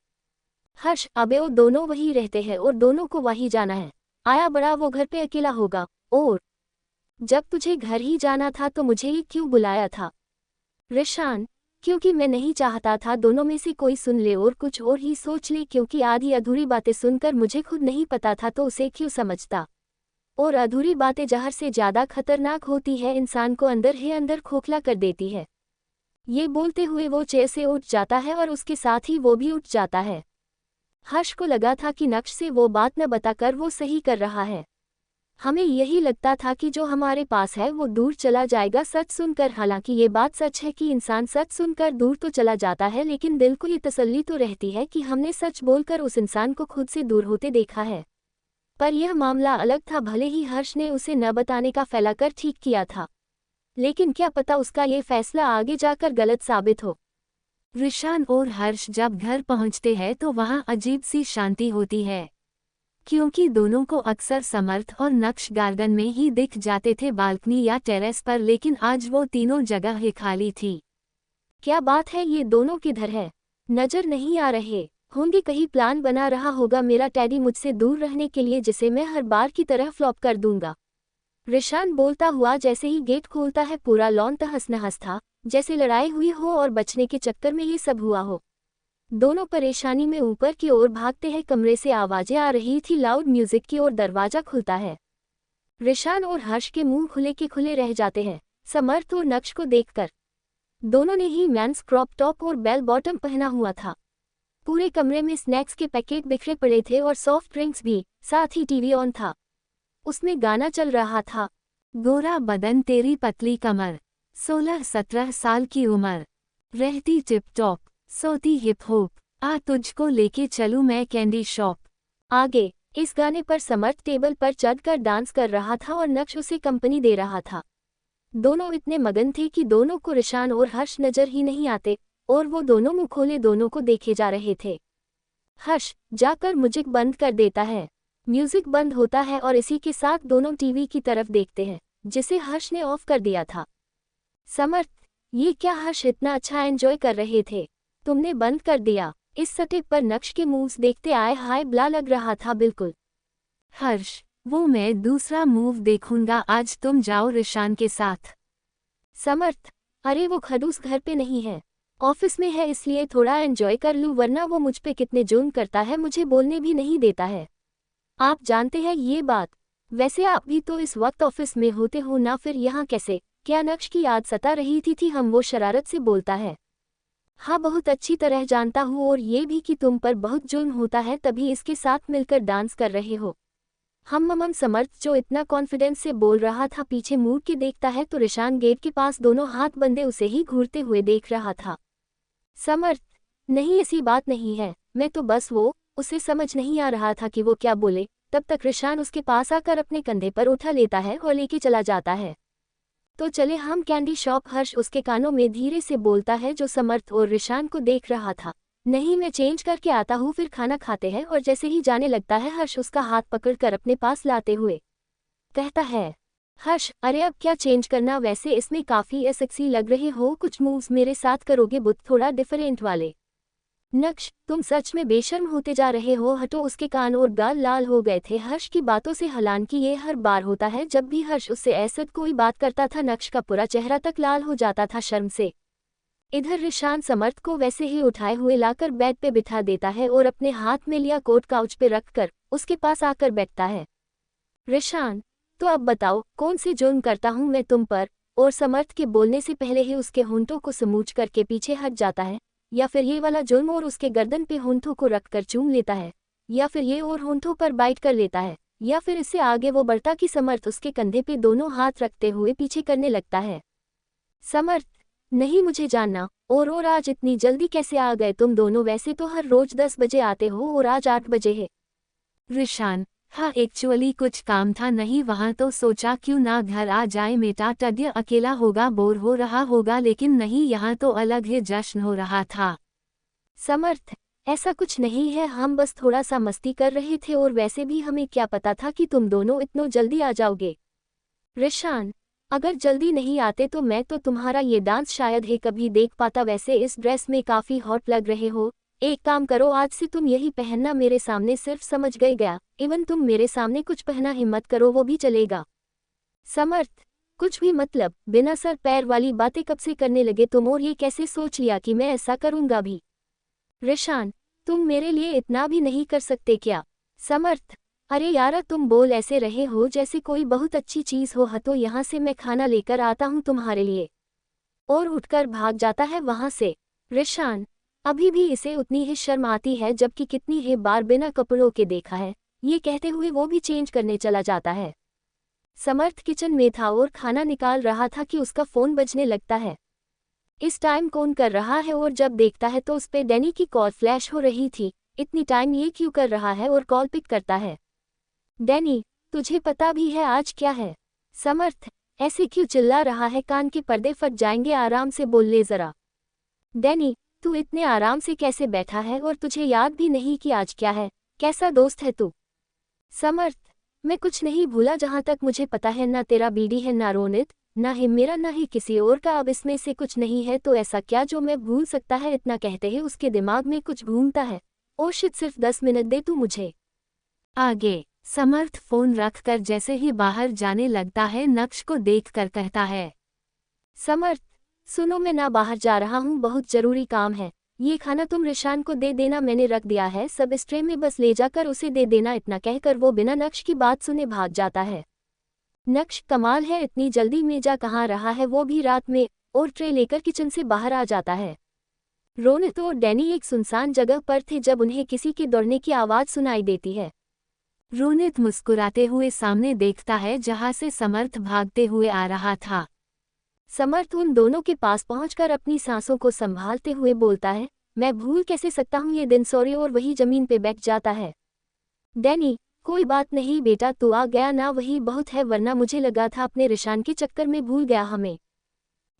हर्ष, अबे वो दोनों वहीं रहते हैं और दोनों को वहीं जाना है, आया बड़ा वो घर पे अकेला होगा, और जब तुझे घर ही जाना था तो मुझे ही क्यों बुलाया था? रिशान, क्योंकि मैं नहीं चाहता था दोनों में से कोई सुन ले और कुछ और ही सोच ले, क्योंकि आधी अधूरी बातें सुनकर मुझे खुद नहीं पता था तो उसे क्यों समझता। और अधूरी बातें जहर से ज्यादा खतरनाक होती है, इंसान को अंदर ही अंदर खोखला कर देती है। ये बोलते हुए वो चेयर से उठ जाता है और उसके साथ ही वो भी उठ जाता है। हर्ष को लगा था कि नक्श से वो बात न बताकर वो सही कर रहा है। हमें यही लगता था कि जो हमारे पास है वो दूर चला जाएगा सच सुनकर। हालांकि ये बात सच है कि इंसान सच सुनकर दूर तो चला जाता है, लेकिन दिल को ये तसल्ली तो रहती है कि हमने सच बोलकर उस इंसान को खुद से दूर होते देखा है। पर यह मामला अलग था। भले ही हर्ष ने उसे न बताने का फैलाकर ठीक किया था, लेकिन क्या पता उसका ये फैसला आगे जाकर गलत साबित हो। रिशान और हर्ष जब घर पहुंचते हैं तो वहां अजीब सी शांति होती है, क्योंकि दोनों को अक्सर समर्थ और नक्श गार्डन में ही दिख जाते थे, बालकनी या टेरेस पर, लेकिन आज वो तीनों जगह ही खाली थी। क्या बात है, ये दोनों किधर है? नजर नहीं आ रहे होंगे, कहीं प्लान बना रहा होगा मेरा टैडी मुझसे दूर रहने के लिए, जिसे मैं हर बार की तरह फ्लॉप कर दूंगा। रिशान बोलता हुआ जैसे ही गेट खोलता है पूरा लॉन तहस नहस था, जैसे लड़ाई हुई हो और बचने के चक्कर में ये सब हुआ हो। दोनों परेशानी में ऊपर की ओर भागते हैं। कमरे से आवाजें आ रही थी, लाउड म्यूजिक की, और दरवाजा खुलता है। रिशान और हर्ष के मुंह खुले के खुले रह जाते हैं समर्थ और नक्श को देखकर। दोनों ने ही मेंस क्रॉप टॉप और बेल बॉटम पहना हुआ था। पूरे कमरे में स्नैक्स के पैकेट बिखरे पड़े थे और सॉफ्ट ड्रिंक्स भी, साथ ही टीवी ऑन था। उसमें गाना चल रहा था, गोरा बदन तेरी पतली कमर, 16-17 साल की उम्र, रहती टिप टॉप, सोती हिप हॉप, आ तुझको लेके चलूं मैं कैंडी शॉप। आगे इस गाने पर समर्थ टेबल पर चढ़कर डांस कर रहा था और नक्श उसे कंपनी दे रहा था। दोनों इतने मगन थे कि दोनों को रिशान और हर्ष नजर ही नहीं आते, और वो दोनों मुंह खोले दोनों को देखे जा रहे थे। हर्ष जाकर म्यूजिक बंद कर देता है। म्यूजिक बंद होता है और इसी के साथ दोनों टीवी की तरफ देखते हैं, जिसे हर्ष ने ऑफ कर दिया था। समर्थ, ये क्या हर्ष, इतना अच्छा एंजॉय कर रहे थे, तुमने बंद कर दिया? इस सटे पर नक्श के मूव्स देखते आए हाय ब्ला लग रहा था बिल्कुल। हर्ष, वो मैं दूसरा मूव देखूंगा, आज तुम जाओ रिशान के साथ। समर्थ, अरे वो खड़ूस घर पे नहीं है, ऑफिस में है, इसलिए थोड़ा एंजॉय कर लूं, वरना वो मुझ पे कितने जुल्म करता है, मुझे बोलने भी नहीं देता है। आप जानते हैं ये बात? वैसे आप भी तो इस वक्त ऑफिस में होते हो ना, फिर यहाँ कैसे? क्या नक्श की याद सता रही थी हम, वो शरारत से बोलता है। हाँ, बहुत अच्छी तरह जानता हूँ, और ये भी कि तुम पर बहुत जुल्म होता है, तभी इसके साथ मिलकर डांस कर रहे हो। हम समर्थ जो इतना कॉन्फिडेंस से बोल रहा था पीछे मुड़ के देखता है तो रिशान गेट के पास दोनों हाथ बंधे उसे ही घूरते हुए देख रहा था। समर्थ, नहीं ऐसी बात नहीं है, मैं तो बस उसे समझ नहीं आ रहा था कि वो क्या बोले। तब तक रिशान उसके पास आकर अपने कंधे पर उठा लेता है और लेके चला जाता है। तो चले हम कैंडी शॉप। हर्ष उसके कानों में धीरे से बोलता है, जो समर्थ और रिशान को देख रहा था। नहीं, मैं चेंज करके आता हूँ, फिर खाना खाते हैं। और जैसे ही जाने लगता है हर्ष उसका हाथ पकड़कर अपने पास लाते हुए कहता है, हर्ष अरे अब क्या चेंज करना, वैसे इसमें काफी सेक्सी लग रहे हो, कुछ मूव्स मेरे साथ करोगे, बुत थोड़ा डिफरेंट वाले। नक्श, तुम सच में बेशर्म होते जा रहे हो, हटो। उसके कान और गाल लाल हो गए थे हर्ष की बातों से। हालांकि ये हर बार होता है जब भी हर्ष उससे ऐसा कोई बात करता था, नक्श का पूरा चेहरा तक लाल हो जाता था शर्म से। इधर रिशान समर्थ को वैसे ही उठाए हुए लाकर बेड पे बिठा देता है और अपने हाथ में लिया कोट काउच पे रखकर उसके पास आकर बैठता है। रिशान, तो अब बताओ कौन सी जुर्म करता हूँ मैं तुम पर? और समर्थ के बोलने से पहले ही उसके होंठों को समूच करके पीछे हट जाता है। या फिर ये वाला जुर्म और उसके गर्दन पे होंठों को रखकर चूम लेता है, या फिर ये और होंठों पर बाइट कर लेता है, या फिर इससे आगे वो बढ़ता कि समर्थ उसके कंधे पे दोनों हाथ रखते हुए पीछे करने लगता है। समर्थ, नहीं मुझे जानना। और आज इतनी जल्दी कैसे आ गए तुम दोनों? वैसे तो हर रोज 10 बजे आते हो और आज 8 बजे है। रिशान, हाँ एक्चुअली कुछ काम था, नहीं वहाँ तो सोचा क्यों ना घर आ जाए, मेटा टड्य अकेला होगा, बोर हो रहा होगा, लेकिन नहीं, यहाँ तो अलग ही जश्न हो रहा था। समर्थ, ऐसा कुछ नहीं है, हम बस थोड़ा सा मस्ती कर रहे थे, और वैसे भी हमें क्या पता था कि तुम दोनों इतनो जल्दी आ जाओगे। रिशान, अगर जल्दी नहीं आते तो मैं तो तुम्हारा ये डांस शायद ही कभी देख पाता, वैसे इस ड्रेस में काफी हॉट लग रहे हो। एक काम करो, आज से तुम यही पहनना मेरे सामने, सिर्फ समझ गए गया, इवन तुम मेरे सामने कुछ पहना ही मत करो, वो भी चलेगा। समर्थ, कुछ भी मतलब, बिना सर पैर वाली बातें कब से करने लगे तुम, और ये कैसे सोच लिया कि मैं ऐसा करूंगा भी? रिशान, तुम मेरे लिए इतना भी नहीं कर सकते क्या? समर्थ, अरे यारा तुम बोल ऐसे रहे हो जैसे कोई बहुत अच्छी चीज हो। हटो यहाँ से, मैं खाना लेकर आता हूँ तुम्हारे लिए। और उठकर भाग जाता है वहां से। रिशान, अभी भी इसे उतनी ही शर्म आती है जबकि कितनी ही बार बिना कपड़ों के देखा है। ये कहते हुए वो भी चेंज करने चला जाता है। समर्थ किचन में था और खाना निकाल रहा था कि उसका फोन बजने लगता है। इस टाइम कौन कर रहा है, और जब देखता है तो उस पे डैनी की कॉल फ्लैश हो रही थी। इतनी टाइम ये क्यों कर रहा है, और कॉल पिक करता है। डैनी, तुझे पता भी है आज क्या है? समर्थ, ऐसे क्यों चिल्ला रहा है, कान के पर्दे फट जाएंगे, आराम से बोल ले जरा। डैनी, तू इतने आराम से कैसे बैठा है, और तुझे याद भी नहीं कि आज क्या है? कैसा दोस्त है तू? समर्थ, मैं कुछ नहीं भूला, जहां तक मुझे पता है ना तेरा बीडी है, ना रोनित, ना ही मेरा, ना ही किसी और का। अब इसमें से कुछ नहीं है तो ऐसा क्या जो मैं भूल सकता है? इतना कहते ही उसके दिमाग में कुछ घूमता है। ओ शिट, सिर्फ 10 मिनट दे तू मुझे। आगे समर्थ फोन रखकर जैसे ही बाहर जाने लगता है नक्श को देखकर कहता है, समर्थ, सुनो, मैं ना बाहर जा रहा हूँ, बहुत जरूरी काम है। ये खाना तुम रिशान को दे देना, मैंने रख दिया है सब इस ट्रे में, बस ले जाकर उसे दे देना। इतना कहकर वो बिना नक्श की बात सुने भाग जाता है। नक्श, कमाल है, इतनी जल्दी में जा कहाँ रहा है, वो भी रात में, और ट्रे लेकर किचन से बाहर आ जाता है। रोनित और डैनी एक सुनसान जगह पर थे जब उन्हें किसी के दौड़ने की आवाज़ सुनाई देती है। रोनित मुस्कुराते हुए सामने देखता है जहां से समर्थ भागते हुए आ रहा था। समर्थ उन दोनों के पास पहुंचकर अपनी सांसों को संभालते हुए बोलता है, मैं भूल कैसे सकता हूँ ये दिन, सॉरी, और वही जमीन पे बैठ जाता है। डैनी, कोई बात नहीं बेटा, तू आ गया ना, वही बहुत है, वरना मुझे लगा था अपने रिशान के चक्कर में भूल गया हमें।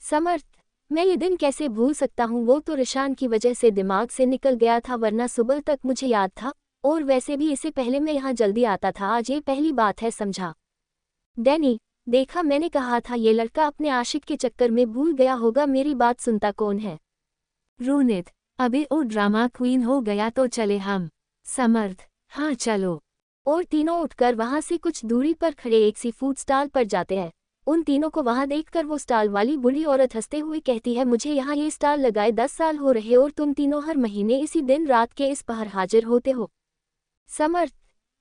समर्थ, मैं ये दिन कैसे भूल सकता हूँ, वो तो रिशान की वजह से दिमाग से निकल गया था, वरना सुबह तक मुझे याद था, और वैसे भी इससे पहले मैं यहाँ जल्दी आता था, आज ये पहली बात है, समझा? डैनी, देखा, मैंने कहा था ये लड़का अपने आशिक के चक्कर में भूल गया होगा, मेरी बात सुनता कौन है? रोनित, अबे ओ ड्रामा क्वीन हो गया तो चले हम। समर्थ, हाँ चलो। और तीनों उठकर वहां से कुछ दूरी पर खड़े एक सी फूड स्टॉल पर जाते हैं। उन तीनों को वहां देखकर वो स्टॉल वाली बूढ़ी औरत हंसते हुए कहती है, मुझे यहाँ ये स्टॉल लगाए 10 साल हो रहे, और तुम तीनों हर महीने इसी दिन रात के इस पहर हाजिर होते हो। समर्थ,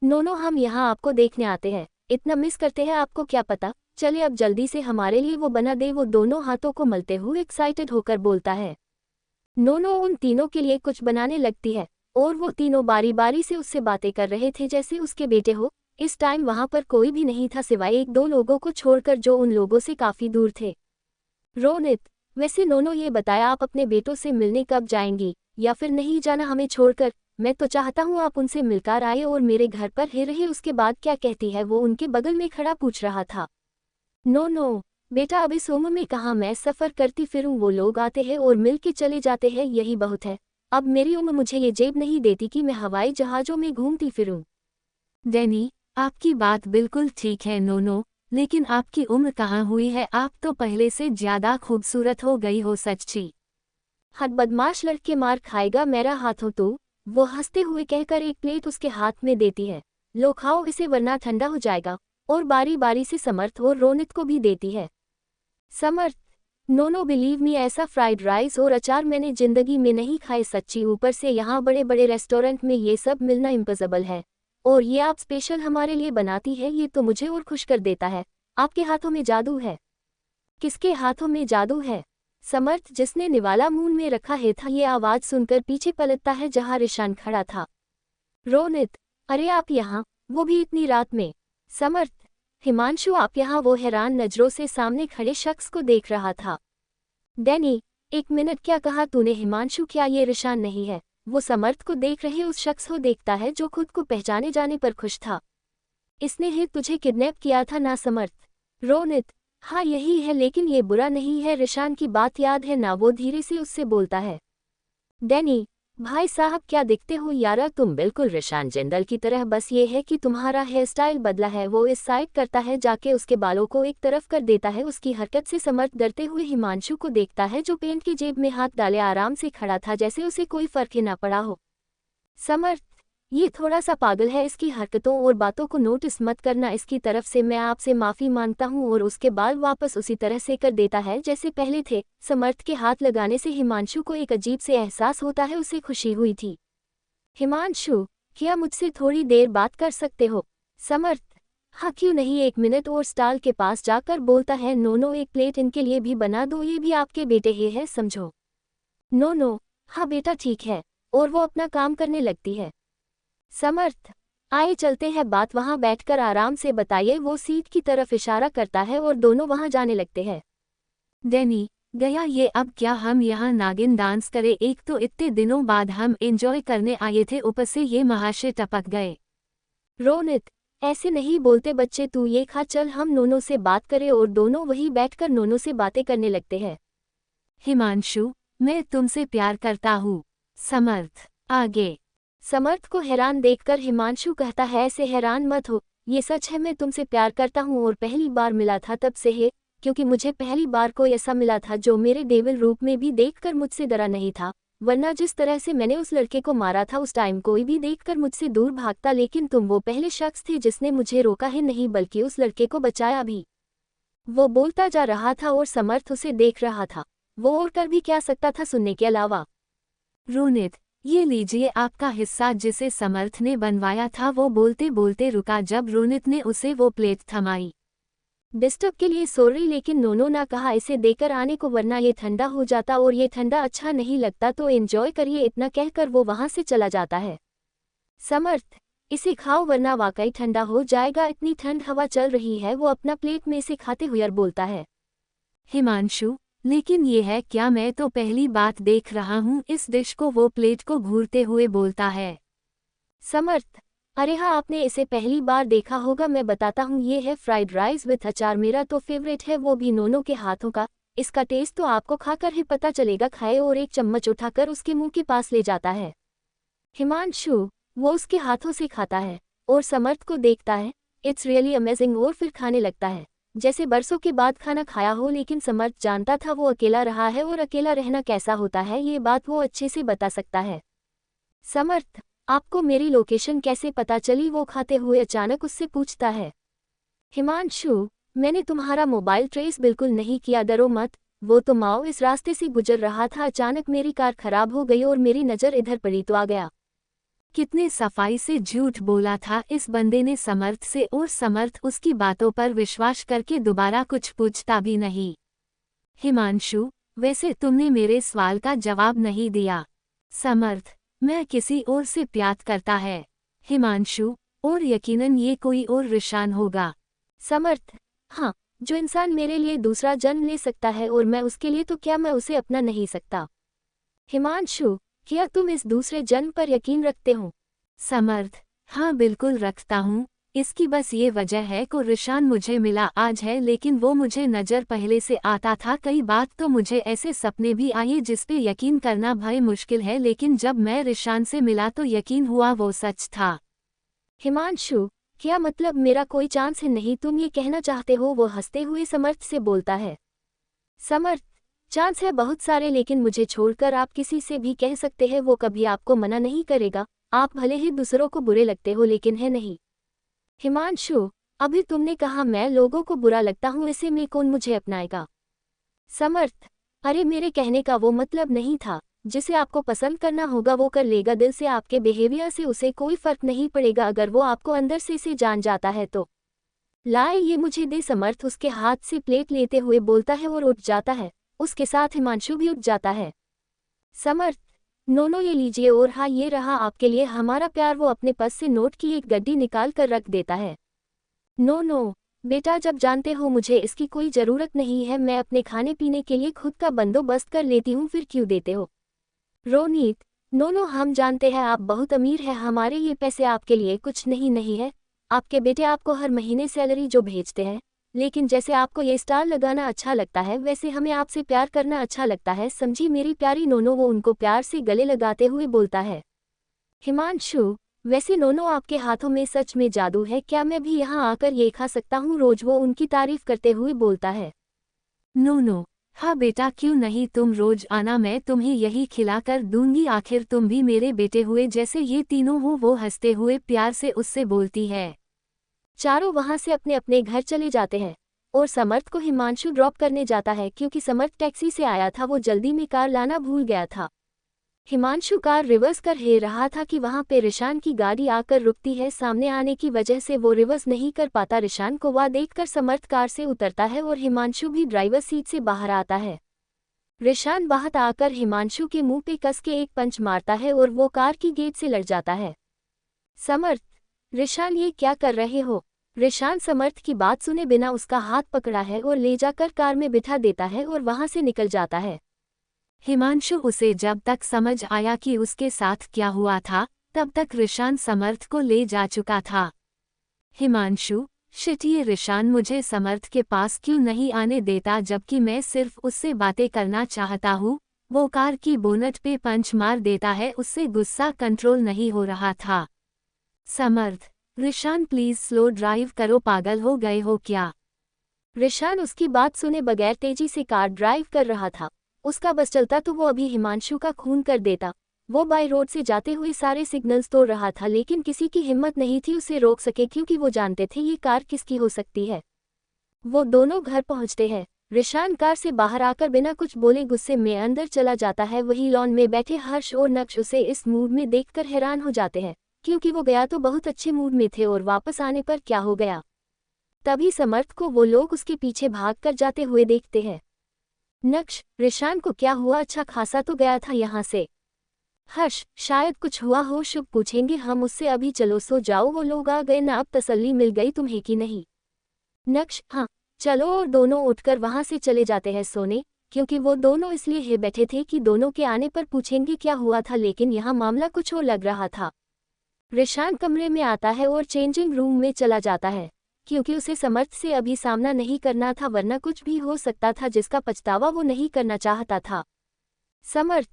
नोनो, हम यहाँ आपको देखने आते हैं, इतना मिस करते हैं, आपको क्या पता। चले अब जल्दी से हमारे लिए वो बना दे, वो दोनों हाथों को मलते हुए एक्साइटेड होकर बोलता है। नोनो उन तीनों के लिए कुछ बनाने लगती है, और वो तीनों बारी बारी से उससे बातें कर रहे थे जैसे उसके बेटे हो। इस टाइम वहां पर कोई भी नहीं था सिवाय एक दो लोगों को छोड़कर जो उन लोगों से काफी दूर थे। रोनित, वैसे नोनो ये बताया, आप अपने बेटों से मिलने कब जाएंगी, या फिर नहीं जाना हमें छोड़कर? मैं तो चाहता हूँ आप उनसे मिलकर आए और मेरे घर पर ही रहे। उसके बाद क्या कहती है? वो उनके बगल में खड़ा पूछ रहा था। नो बेटा, अब इस उम्र में कहाँ मैं सफ़र करती फिरूं, वो लोग आते हैं और मिल के चले जाते हैं, यही बहुत है। अब मेरी उम्र मुझे ये जेब नहीं देती कि मैं हवाई जहाज़ों में घूमती फिरूं। डैनी, आपकी बात बिल्कुल ठीक है नोनो, लेकिन आपकी उम्र कहाँ हुई है, आप तो पहले से ज्यादा खूबसूरत हो गई हो सच्ची। हद बदमाश लड़के, मार खाएगा मेरा हाथों तो, वो हंसते हुए कहकर एक प्लेट उसके हाथ में देती है। लो खाओ इसे वरना ठंडा हो जाएगा, और बारी बारी से समर्थ और रोनित को भी देती है। समर्थ, नो बिलीव मी, ऐसा फ्राइड राइस और अचार मैंने जिंदगी में नहीं खाए सच्ची, ऊपर से यहाँ बड़े बड़े रेस्टोरेंट में ये सब मिलना इम्पॉसिबल है, और ये आप स्पेशल हमारे लिए बनाती है, ये तो मुझे और खुश कर देता है। आपके हाथों में जादू है। किसके हाथों में जादू है? समर्थ, जिसने निवाला मुंह में रखा है था, ये आवाज सुनकर पीछे पलटता है जहां रिशान खड़ा था। रोनित, अरे आप यहाँ, वो भी इतनी रात में? समर्थ, हिमांशु आप यहाँ? वो हैरान नजरों से सामने खड़े शख्स को देख रहा था। डैनी, एक मिनट, क्या कहा तूने? हिमांशु, क्या ये रिशान नहीं है? वो समर्थ को देख रहे उस शख्स को देखता है जो खुद को पहचाने जाने पर खुश था। इसने ही तुझे किडनैप किया था ना समर्थ? रोनित, हाँ यही है, लेकिन ये बुरा नहीं है, रिशान की बात याद है ना? वो धीरे से उससे बोलता है। डैनी, भाई साहब क्या दिखते हो यारा, तुम बिल्कुल रिशान जिंदल की तरह, बस ये है कि तुम्हारा हेयर स्टाइल बदला है। वो इस साइड करता है, जाके उसके बालों को एक तरफ कर देता है। उसकी हरकत से समर्थ डरते हुए हिमांशु को देखता है जो पेंट की जेब में हाथ डाले आराम से खड़ा था, जैसे उसे कोई फर्क ही ना पड़ा हो। समर्थ, ये थोड़ा सा पागल है, इसकी हरकतों और बातों को नोटिस मत करना, इसकी तरफ से मैं आपसे माफ़ी मांगता हूँ। और उसके बाल वापस उसी तरह से कर देता है जैसे पहले थे। समर्थ के हाथ लगाने से हिमांशु को एक अजीब से एहसास होता है, उसे खुशी हुई थी। हिमांशु, क्या मुझसे थोड़ी देर बात कर सकते हो? समर्थ, हाँ क्यों नहीं, 1 मिनट। और स्टॉल के पास जाकर बोलता है, नोनो एक प्लेट इनके लिए भी बना दो, ये भी आपके बेटे ही है समझो। नोनो, हाँ बेटा ठीक है। और वो अपना काम करने लगती है। समर्थ, आइए चलते हैं, बात वहाँ बैठकर आराम से बताइए। वो सीट की तरफ इशारा करता है और दोनों वहाँ जाने लगते हैं। डैनी, गया ये, अब क्या हम यहाँ नागिन डांस करें? एक तो इतने दिनों बाद हम एंजॉय करने आए थे, ऊपर से ये महाशय टपक गए। रोनित, ऐसे नहीं बोलते बच्चे, तू ये खा, चल हम नोनो से बात करें। और दोनों वहीं बैठकर नोनो से बातें करने लगते हैं। हिमांशु, मैं तुमसे प्यार करता हूँ। समर्थ, आगे। समर्थ को हैरान देखकर हिमांशु कहता है, ऐसे हैरान मत हो, ये सच है, मैं तुमसे प्यार करता हूँ और पहली बार मिला था तब से है, क्योंकि मुझे पहली बार कोई ऐसा मिला था जो मेरे डेविल रूप में भी देखकर मुझसे डरा नहीं था। वरना जिस तरह से मैंने उस लड़के को मारा था उस टाइम कोई भी देखकर मुझसे दूर भागता, लेकिन तुम वो पहले शख्स थे जिसने मुझे रोका ही नहीं बल्कि उस लड़के को बचाया भी। वो बोलता जा रहा था और समर्थ उसे देख रहा था। वो और कर भी क्या सकता था सुनने के अलावा। रोनित, ये लीजिए आपका हिस्सा जिसे समर्थ ने बनवाया था। वो बोलते बोलते रुका जब रोनित ने उसे वो प्लेट थमाई। डिस्टर्ब के लिए सॉरी, लेकिन नोनो ना कहा इसे देकर आने को, वरना ये ठंडा हो जाता और ये ठंडा अच्छा नहीं लगता, तो एंजॉय करिए, इतना कहकर वो वहां से चला जाता है। समर्थ, इसे खाओ वरना वाकई ठंडा हो जाएगा, इतनी ठंड हवा चल रही है। वो अपना प्लेट में से खाते हुए बोलता है। हिमांशु, लेकिन ये है क्या? मैं तो पहली बात देख रहा हूँ इस डिश को। वो प्लेट को घूरते हुए बोलता है। समर्थ, अरे हाँ आपने इसे पहली बार देखा होगा, मैं बताता हूँ, ये है फ्राइड राइस विथ अचार, मेरा तो फेवरेट है, वो भी नोनो के हाथों का। इसका टेस्ट तो आपको खाकर ही पता चलेगा। खाए और एक चम्मच उठाकर उसके मुंह के पास ले जाता है। हिमांशु, वो उसके हाथों से खाता है और समर्थ को देखता है, इट्स रियली अमेजिंग, और फिर खाने लगता है जैसे बरसों के बाद खाना खाया हो। लेकिन समर्थ जानता था वो अकेला रहा है और अकेला रहना कैसा होता है, ये बात वो अच्छे से बता सकता है। समर्थ, आपको मेरी लोकेशन कैसे पता चली? वो खाते हुए अचानक उससे पूछता है। हिमांशु, मैंने तुम्हारा मोबाइल ट्रेस बिल्कुल नहीं किया, डरो मत। वो तो माओ इस रास्ते से गुजर रहा था, अचानक मेरी कार खराब हो गई और मेरी नज़र इधर पड़ी तो आ गया। कितने सफाई से झूठ बोला था इस बंदे ने समर्थ से, और समर्थ उसकी बातों पर विश्वास करके दोबारा कुछ पूछता भी नहीं। हिमांशु, वैसे तुमने मेरे सवाल का जवाब नहीं दिया। समर्थ, मैं किसी और से प्यार करता है। हिमांशु, और यकीनन ये कोई और रिशान होगा। समर्थ, हाँ, जो इंसान मेरे लिए दूसरा जन्म ले सकता है और मैं उसके लिए, तो क्या मैं उसे अपना नहीं सकता? हिमांशु, क्या तुम इस दूसरे जन्म पर यकीन रखते हो? समर्थ, हाँ बिल्कुल रखता हूँ। इसकी बस ये वजह है को रिशान मुझे मिला आज है, लेकिन वो मुझे नज़र पहले से आता था। कई बात तो मुझे ऐसे सपने भी आए जिस पे यकीन करना भाई मुश्किल है, लेकिन जब मैं रिशान से मिला तो यकीन हुआ वो सच था। हिमांशु, क्या मतलब मेरा कोई चांस है नहीं, तुम ये कहना चाहते हो? वो हंसते हुए समर्थ से बोलता है। समर्थ, चांस है बहुत सारे, लेकिन मुझे छोड़कर आप किसी से भी कह सकते हैं, वो कभी आपको मना नहीं करेगा। आप भले ही दूसरों को बुरे लगते हो लेकिन है नहीं। हिमांशु, अभी तुमने कहा मैं लोगों को बुरा लगता हूँ, ऐसे में कौन मुझे अपनाएगा? समर्थ, अरे मेरे कहने का वो मतलब नहीं था, जिसे आपको पसंद करना होगा वो कर लेगा, दिल से आपके बिहेवियर से उसे कोई फर्क नहीं पड़ेगा, अगर वो आपको अंदर से जान जाता है तो। लाए ये मुझे दे। समर्थ उसके हाथ से प्लेट लेते हुए बोलता है और उठ जाता है, उसके साथ हिमांशु भी उठ जाता है। समर्थ, नोनो ये लीजिए, और हाँ ये रहा आपके लिए हमारा प्यार। वो अपने पर्स से नोट की एक गड्डी निकाल कर रख देता है। नो बेटा, जब जानते हो मुझे इसकी कोई ज़रूरत नहीं है, मैं अपने खाने पीने के लिए खुद का बंदोबस्त कर लेती हूँ, फिर क्यों देते हो? रोनीत, नो हम जानते हैं आप बहुत अमीर हैं, हमारे ये पैसे आपके लिए कुछ नहीं है। आपके बेटे आपको हर महीने सैलरी जो भेजते हैं, लेकिन जैसे आपको ये स्टार लगाना अच्छा लगता है वैसे हमें आपसे प्यार करना अच्छा लगता है, समझी मेरी प्यारी नोनो? वो उनको प्यार से गले लगाते हुए बोलता है। हिमांशु, वैसे नोनो आपके हाथों में सच में जादू है, क्या मैं भी यहाँ आकर ये खा सकता हूँ रोज? वो उनकी तारीफ करते हुए बोलता है। नोनो, हाँ बेटा, क्यों नहीं, तुम रोज आना, मैं तुम्हें यही खिला कर दूंगी, आखिर तुम भी मेरे बेटे हुए जैसे ये तीनों हो। वो हंसते हुए प्यार से उससे बोलती है। चारों वहां से अपने अपने घर चले जाते हैं और समर्थ को हिमांशु ड्रॉप करने जाता है क्योंकि समर्थ टैक्सी से आया था, वो जल्दी में कार लाना भूल गया था। हिमांशु कार रिवर्स कर हे रहा था कि वहां पे रिशान की गाड़ी आकर रुकती है। सामने आने की वजह से वो रिवर्स नहीं कर पाता। रिशान को वह देखकर समर्थ कार से उतरता है और हिमांशु भी ड्राइवर सीट से बाहर आता है। रिशान बाहर आकर हिमांशु के मुंह पे कस के एक पंच मारता है और वो कार की गेट से लड़ जाता है। समर्थ, रिशान ये क्या कर रहे हो? रिशान समर्थ की बात सुने बिना उसका हाथ पकड़ा है और ले जाकर कार में बिठा देता है और वहां से निकल जाता है। हिमांशु उसे जब तक समझ आया कि उसके साथ क्या हुआ था, तब तक रिशान समर्थ को ले जा चुका था। हिमांशु, शिट, ये रिशान मुझे समर्थ के पास क्यों नहीं आने देता, जबकि मैं सिर्फ उससे बातें करना चाहता हूँ। वो कार की बोनट पे पंच मार देता है, उससे गुस्सा कंट्रोल नहीं हो रहा था। समर्थ, रिशान प्लीज स्लो ड्राइव करो, पागल हो गए हो क्या? रिशान उसकी बात सुने बगैर तेजी से कार ड्राइव कर रहा था। उसका बस चलता तो वो अभी हिमांशु का खून कर देता। वो बाय रोड से जाते हुए सारे सिग्नल्स तोड़ रहा था, लेकिन किसी की हिम्मत नहीं थी उसे रोक सके क्योंकि वो जानते थे ये कार किसकी हो सकती है। वो दोनों घर पहुंचते हैं। रिशान कार से बाहर आकर बिना कुछ बोले गुस्से में अंदर चला जाता है। वही लॉन में बैठे हर्ष और नक्श उसे इस मूड में देखकर हैरान हो जाते हैं, क्योंकि वो गया तो बहुत अच्छे मूड में थे और वापस आने पर क्या हो गया। तभी समर्थ को वो लोग उसके पीछे भागकर जाते हुए देखते हैं। नक्श, रिशान को क्या हुआ? अच्छा खासा तो गया था यहाँ से। हर्ष, शायद कुछ हुआ हो, शुभ पूछेंगे हम उससे, अभी चलो सो जाओ, वो लोग आ गए ना, अब तसल्ली मिल गई तुम्हें कि नहीं? नक्श, हाँ चलो, और दोनों उठकर वहां से चले जाते हैं सोने, क्योंकि वो दोनों इसलिए ही बैठे थे कि दोनों के आने पर पूछेंगे क्या हुआ था, लेकिन यहाँ मामला कुछ और लग रहा था। रिशान कमरे में आता है और चेंजिंग रूम में चला जाता है, क्योंकि उसे समर्थ से अभी सामना नहीं करना था, वरना कुछ भी हो सकता था जिसका पछतावा वो नहीं करना चाहता था। समर्थ,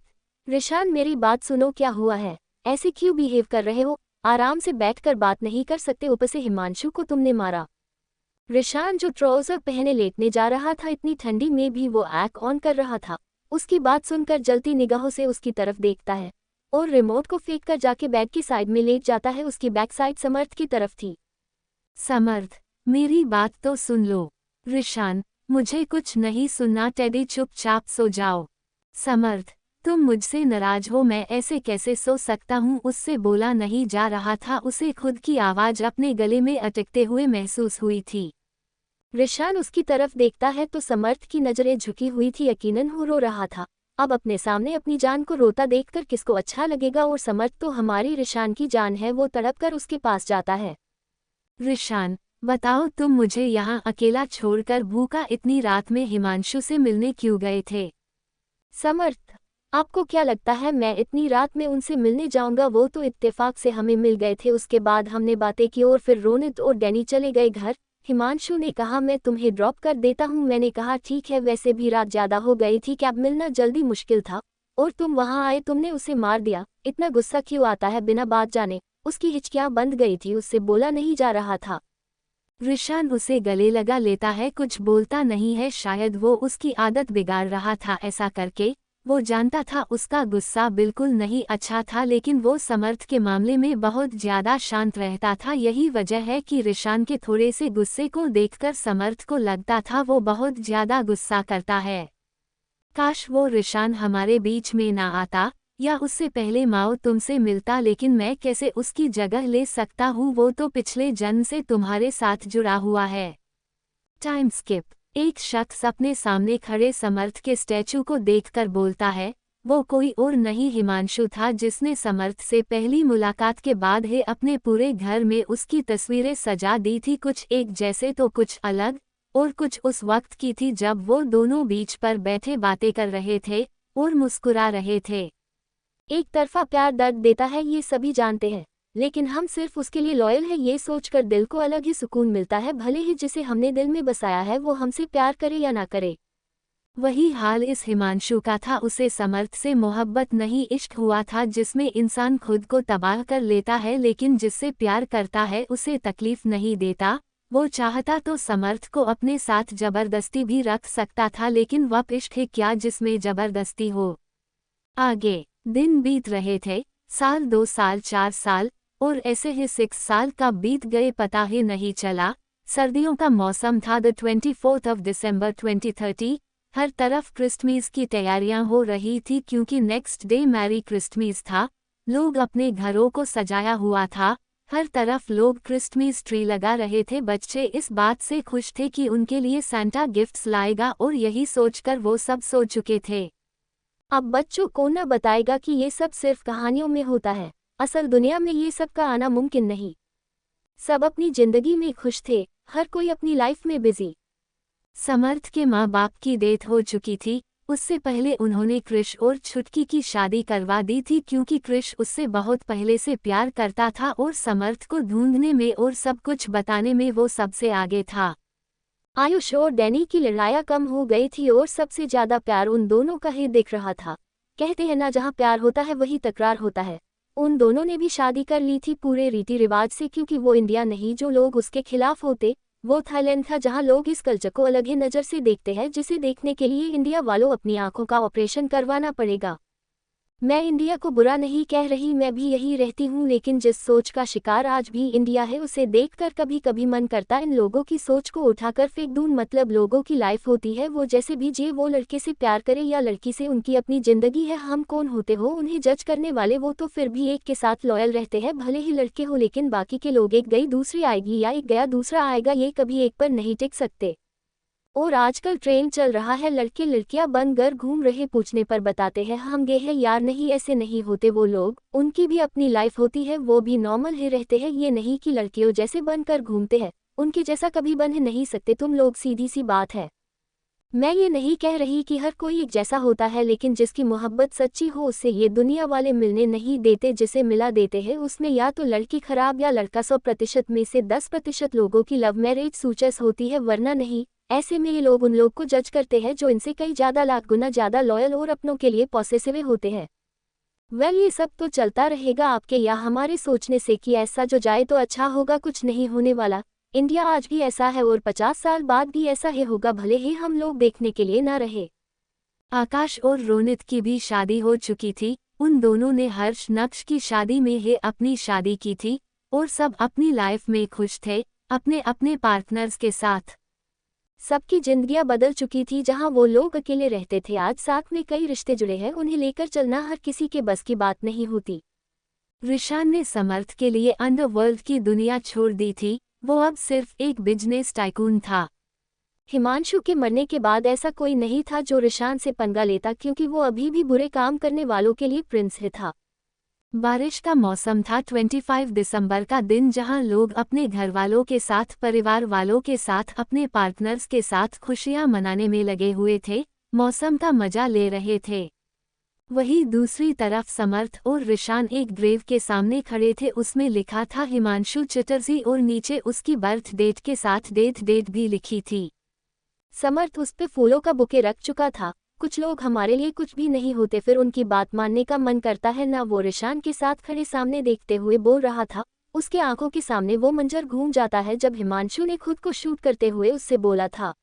रिशान मेरी बात सुनो, क्या हुआ है? ऐसे क्यों बिहेव कर रहे हो? आराम से बैठकर बात नहीं कर सकते? ऊपर से हिमांशु को तुमने मारा। रिशान जो ट्राउजर पहने लेटने जा रहा था, इतनी ठंडी में भी वो ऐक ऑन कर रहा था। उसकी बात सुनकर जलती निगाहों से उसकी तरफ देखता है और रिमोट को फेंक कर जाके बेड की साइड में लेट जाता है। उसकी बैक साइड समर्थ की तरफ थी। समर्थ, मेरी बात तो सुन लो। रिशान, मुझे कुछ नहीं सुनना, टेडी चुपचाप सो जाओ। समर्थ, तुम मुझसे नाराज हो, मैं ऐसे कैसे सो सकता हूँ? उससे बोला नहीं जा रहा था, उसे खुद की आवाज अपने गले में अटकते हुए महसूस हुई थी। रिशान उसकी तरफ देखता है तो समर्थ की नजरें झुकी हुई थी, यकीनन वो रो रहा था। अब अपने सामने अपनी जान को रोता देखकर किसको अच्छा लगेगा, और समर्थ तो हमारी रिशान की जान है। वो तड़प कर उसके पास जाता है। रिशान, बताओ, तुम मुझे यहाँ अकेला छोड़कर भूखा इतनी रात में हिमांशु से मिलने क्यों गए थे? समर्थ, आपको क्या लगता है मैं इतनी रात में उनसे मिलने जाऊंगा? वो तो इत्तेफाक से हमें मिल गए थे, उसके बाद हमने बातें की और फिर रोनित और डैनी चले गए घर। हिमांशु ने कहा मैं तुम्हें ड्रॉप कर देता हूँ, मैंने कहा ठीक है, वैसे भी रात ज्यादा हो गई थी, कैब मिलना जल्दी मुश्किल था, और तुम वहां आए, तुमने उसे मार दिया। इतना गुस्सा क्यों आता है बिना बात जाने? उसकी हिचकियां बंद गई थी, उससे बोला नहीं जा रहा था। रिशान उसे गले लगा लेता है, कुछ बोलता नहीं है। शायद वो उसकी आदत बिगाड़ रहा था ऐसा करके। वो जानता था उसका गुस्सा बिल्कुल नहीं अच्छा था, लेकिन वो समर्थ के मामले में बहुत ज्यादा शांत रहता था। यही वजह है कि रिशान के थोड़े से गुस्से को देखकर समर्थ को लगता था वो बहुत ज्यादा गुस्सा करता है। काश वो रिशान हमारे बीच में ना आता, या उससे पहले माओ तुमसे मिलता, लेकिन मैं कैसे उसकी जगह ले सकता हूँ? वो तो पिछले जन्म से तुम्हारे साथ जुड़ा हुआ है। Time skip. एक शख्स अपने सामने खड़े समर्थ के स्टैचू को देखकर बोलता है। वो कोई और नहीं हिमांशु था, जिसने समर्थ से पहली मुलाकात के बाद ही अपने पूरे घर में उसकी तस्वीरें सजा दी थी, कुछ एक जैसे तो कुछ अलग, और कुछ उस वक्त की थी जब वो दोनों बीच पर बैठे बातें कर रहे थे और मुस्कुरा रहे थे। एक तरफा प्यार दर्द देता है, ये सभी जानते हैं, लेकिन हम सिर्फ उसके लिए लॉयल है, ये सोचकर दिल को अलग ही सुकून मिलता है, भले ही जिसे हमने दिल में बसाया है वो हमसे प्यार करे या ना करे। वही हाल इस हिमांशु का था। उसे समर्थ से मोहब्बत नहीं, इश्क हुआ था, जिसमें इंसान खुद को तबाह कर लेता है, लेकिन जिससे प्यार करता है उसे तकलीफ नहीं देता। वो चाहता तो समर्थ को अपने साथ जबरदस्ती भी रख सकता था, लेकिन वह इश्क है क्या जिसमें जबरदस्ती हो। आगे दिन बीत रहे थे, साल 2 साल 4 साल और ऐसे ही 6 साल का बीत गए, पता ही नहीं चला। सर्दियों का मौसम था। द 24 दिसंबर 2030। हर तरफ क्रिसमस की तैयारियां हो रही थी क्योंकि नेक्स्ट डे मैरी क्रिसमस था। लोग अपने घरों को सजाया हुआ था, हर तरफ लोग क्रिसमस ट्री लगा रहे थे। बच्चे इस बात से खुश थे कि उनके लिए सांता गिफ्ट्स लाएगा और यही सोचकर वो सब सो चुके थे। अब बच्चों को न बताएगा कि ये सब सिर्फ कहानियों में होता है, असल दुनिया में ये सब का आना मुमकिन नहीं। सब अपनी जिंदगी में खुश थे, हर कोई अपनी लाइफ में बिजी। समर्थ के माँ बाप की डेथ हो चुकी थी। उससे पहले उन्होंने क्रिश और छुटकी की शादी करवा दी थी क्योंकि क्रिश उससे बहुत पहले से प्यार करता था और समर्थ को ढूंढने में और सब कुछ बताने में वो सबसे आगे था। आयुष और डैनी की लड़ाइयाँ कम हो गई थी और सबसे ज्यादा प्यार उन दोनों का ही दिख रहा था। कहते हैं ना, जहाँ प्यार होता है वही तकरार होता है। उन दोनों ने भी शादी कर ली थी पूरे रीति रिवाज से, क्योंकि वो इंडिया नहीं जो लोग उसके खिलाफ होते, वो थाईलैंड था जहां लोग इस कल्चर को अलग ही नज़र से देखते हैं, जिसे देखने के लिए इंडिया वालों अपनी आंखों का ऑपरेशन करवाना पड़ेगा। मैं इंडिया को बुरा नहीं कह रही, मैं भी यही रहती हूँ, लेकिन जिस सोच का शिकार आज भी इंडिया है उसे देखकर कभी कभी मन करता इन लोगों की सोच को उठाकर फेंक दूं। मतलब लोगों की लाइफ होती है, वो जैसे भी जिए, वो लड़के से प्यार करे या लड़की से, उनकी अपनी जिंदगी है। हम कौन होते हो उन्हें जज करने वाले? वो तो फिर भी एक के साथ लॉयल रहते हैं, भले ही लड़के हो, लेकिन बाकी के लोग एक गई दूसरी आएगी या एक गया दूसरा आएगा, ये कभी एक पर नहीं टिक सकते। और आजकल ट्रेंड चल रहा है, लड़के लड़कियां बनकर घूम रहे, पूछने पर बताते हैं हम गे हैं यार। नहीं, ऐसे नहीं होते वो लोग, उनकी भी अपनी लाइफ होती है, वो भी नॉर्मल ही रहते हैं। ये नहीं कि लड़कियों जैसे बनकर घूमते हैं, उनके जैसा कभी बन ही नहीं सकते तुम लोग, सीधी सी बात है। मैं ये नहीं कह रही कि हर कोई एक जैसा होता है, लेकिन जिसकी मोहब्बत सच्ची हो उससे ये दुनिया वाले मिलने नहीं देते, जिसे मिला देते हैं उसमें या तो लड़की खराब या लड़का। 100% में से 10% लोगों की लव मैरिज सक्सेस होती है, वरना नहीं। ऐसे में ये लोग उन लोग को जज करते हैं जो इनसे कई ज्यादा लाख गुना ज्यादा लॉयल और अपनों के लिए पॉसेसिव होते हैं। वेल, ये सब तो चलता रहेगा आपके या हमारे सोचने से कि ऐसा जो जाए तो अच्छा होगा, कुछ नहीं होने वाला। इंडिया आज भी ऐसा है और 50 साल बाद भी ऐसा ही होगा, भले ही हम लोग देखने के लिए ना रहे। आकाश और रोनित की भी शादी हो चुकी थी। उन दोनों ने हर्ष नक्श की शादी में ही अपनी शादी की थी और सब अपनी लाइफ में खुश थे, अपने अपने पार्टनर्स के साथ। सबकी जिंदगियां बदल चुकी थी, जहां वो लोग अकेले रहते थे आज साथ में कई रिश्ते जुड़े हैं, उन्हें लेकर चलना हर किसी के बस की बात नहीं होती। रिशान ने समर्थ के लिए अंडरवर्ल्ड की दुनिया छोड़ दी थी, वो अब सिर्फ एक बिजनेस टाइकून था। हिमांशु के मरने के बाद ऐसा कोई नहीं था जो रिशान से पंगा लेता, क्योंकि वो अभी भी बुरे काम करने वालों के लिए प्रिंस ही था। बारिश का मौसम था। 25 दिसंबर का दिन, जहां लोग अपने घरवालों के साथ, परिवार वालों के साथ, अपने पार्टनर्स के साथ खुशियां मनाने में लगे हुए थे, मौसम का मजा ले रहे थे। वहीं दूसरी तरफ समर्थ और रिशान एक ग्रेव के सामने खड़े थे, उसमें लिखा था हिमांशु चटर्जी और नीचे उसकी बर्थ डेट के साथ डेट भी लिखी थी। समर्थ उस पे फूलों का बुके रख चुका था। कुछ लोग हमारे लिए कुछ भी नहीं होते, फिर उनकी बात मानने का मन करता है ना। वो रिशान के साथ खड़े सामने देखते हुए बोल रहा था, उसके आंखों के सामने वो मंजर घूम जाता है जब हिमांशु ने खुद को शूट करते हुए उससे बोला था।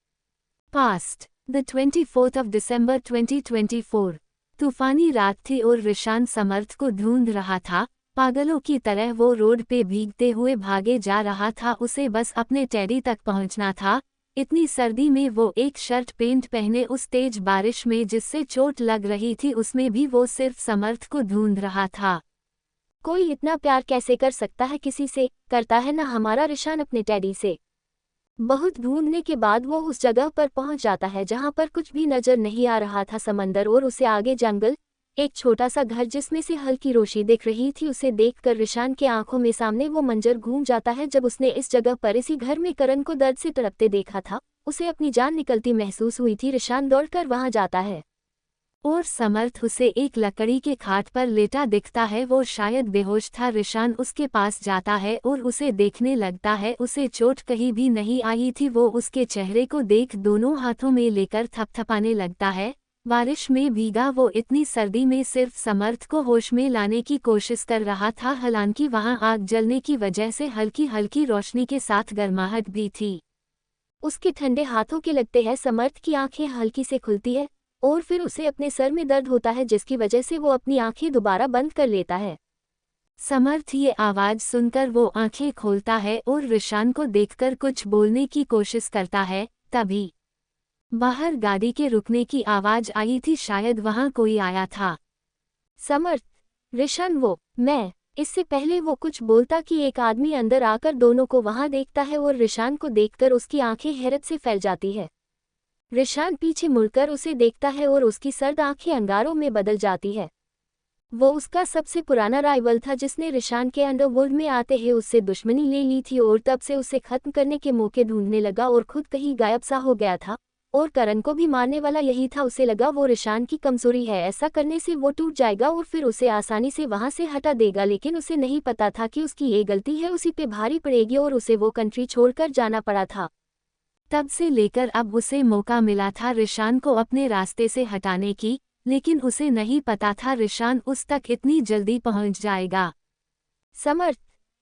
पास्ट द 24 दिसंबर 2024। तूफानी रात थी और रिशान समर्थ को ढूंढ रहा था। पागलों की तरह वो रोड पे भीगते हुए भागे जा रहा था, उसे बस अपने टेडी तक पहुंचना था। इतनी सर्दी में वो एक शर्ट पेंट पहने उस तेज बारिश में जिससे चोट लग रही थी, उसमें भी वो सिर्फ समर्थ को ढूंढ रहा था। कोई इतना प्यार कैसे कर सकता है किसी से? करता है ना हमारा रिशान अपने टेडी से। बहुत ढूंढने के बाद वो उस जगह पर पहुंच जाता है जहां पर कुछ भी नजर नहीं आ रहा था, समंदर और उसे आगे जंगल, एक छोटा सा घर जिसमें से हल्की रोशनी दिख रही थी। उसे देखकर रिशान के आंखों में सामने वो मंजर घूम जाता है जब उसने इस जगह पर इसी घर में करण को दर्द से तड़पते देखा था। उसे अपनी जान निकलती महसूस हुई थी। रिशान दौड़कर वहां जाता है और समर्थ उसे एक लकड़ी के खाट पर लेटा दिखता है, वो शायद बेहोश था। रिशान उसके पास जाता है और उसे देखने लगता है, उसे चोट कहीं भी नहीं आई थी। वो उसके चेहरे को देख दोनों हाथों में लेकर थपथपाने लगता है, बारिश में भीगा वो इतनी सर्दी में सिर्फ समर्थ को होश में लाने की कोशिश कर रहा था, हालांकि वहां आग जलने की वजह से हल्की हल्की रोशनी के साथ गर्माहट भी थी। उसके ठंडे हाथों के लगते हैं समर्थ की आंखें हल्की से खुलती है और फिर उसे अपने सर में दर्द होता है, जिसकी वजह से वो अपनी आंखें दोबारा बंद कर लेता है। समर्थ ये आवाज सुनकर वो आंखें खोलता है और रिशान को देखकर कुछ बोलने की कोशिश करता है। तभी बाहर गाड़ी के रुकने की आवाज आई थी, शायद वहां कोई आया था। समर्थ, रिशान, वो मैं। इससे पहले वो कुछ बोलता कि एक आदमी अंदर आकर दोनों को वहां देखता है और रिशान को देखकर उसकी आंखें हैरत से फैल जाती है। रिशान पीछे मुड़कर उसे देखता है और उसकी सर्द आंखें अंगारों में बदल जाती है। वो उसका सबसे पुराना राइवल था जिसने रिशान के अंडरवर्ल्ड में आते ही उससे दुश्मनी ले ली थी और तब से उसे खत्म करने के मौके ढूंढने लगा और खुद कहीं गायब सा हो गया था। और करण को भी मारने वाला यही था। उसे लगा वो रिशान की कमजोरी है, ऐसा करने से वो टूट जाएगा और फिर उसे आसानी से वहां से हटा देगा, लेकिन उसे नहीं पता था कि उसकी ये गलती है उसी पे भारी पड़ेगी और उसे वो कंट्री छोड़कर जाना पड़ा था। तब से लेकर अब उसे मौका मिला था रिशान को अपने रास्ते से हटाने की, लेकिन उसे नहीं पता था रिशान उस तक इतनी जल्दी पहुंच जाएगा। समर्थ,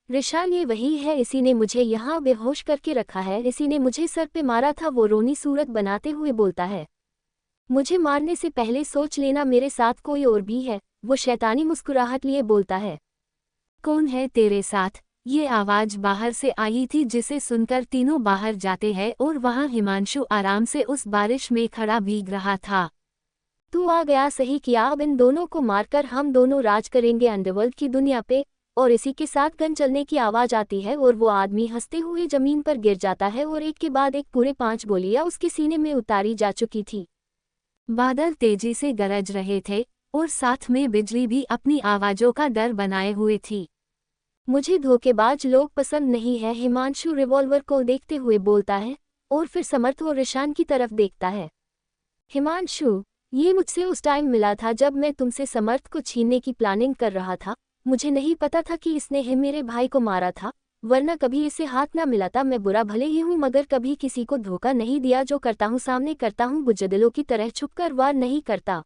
रिशान ये वही है, इसी ने मुझे यहाँ बेहोश करके रखा है, इसी ने मुझे सर पे मारा था, वो रोनी सूरत बनाते हुए बोलता है। मुझे मारने से पहले सोच लेना मेरे साथ कोई और भी है, वो शैतानी मुस्कुराहट लिए बोलता है। कौन है तेरे साथ? ये आवाज बाहर से आई थी, जिसे सुनकर तीनों बाहर जाते हैं और वहां हिमांशु आराम से उस बारिश में खड़ा भीग रहा था। तू आ गया, सही किया, अब इन दोनों को मारकर हम दोनों राज करेंगे अंडरवर्ल्ड की दुनिया पे। और इसी के साथ गन चलने की आवाज आती है और वो आदमी हंसते हुए जमीन पर गिर जाता है और एक के बाद एक पूरे 5 गोलियां उसके सीने में उतारी जा चुकी थी। बादल तेजी से गरज रहे थे और साथ में बिजली भी अपनी आवाजों का डर बनाए हुए थी। मुझे धोखेबाज लोग पसंद नहीं है, हिमांशु रिवॉल्वर को देखते हुए बोलता है और फिर समर्थ और रिशान की तरफ देखता है। हिमांशु, ये मुझसे उस टाइम मिला था जब मैं तुमसे समर्थ को छीनने की प्लानिंग कर रहा था। मुझे नहीं पता था कि इसने ही मेरे भाई को मारा था, वरना कभी इसे हाथ ना मिलाता। मैं बुरा भले ही हूँ मगर कभी किसी को धोखा नहीं दिया, जो करता हूँ सामने करता हूँ, बुजदिलों की तरह छुपकर वार नहीं करता।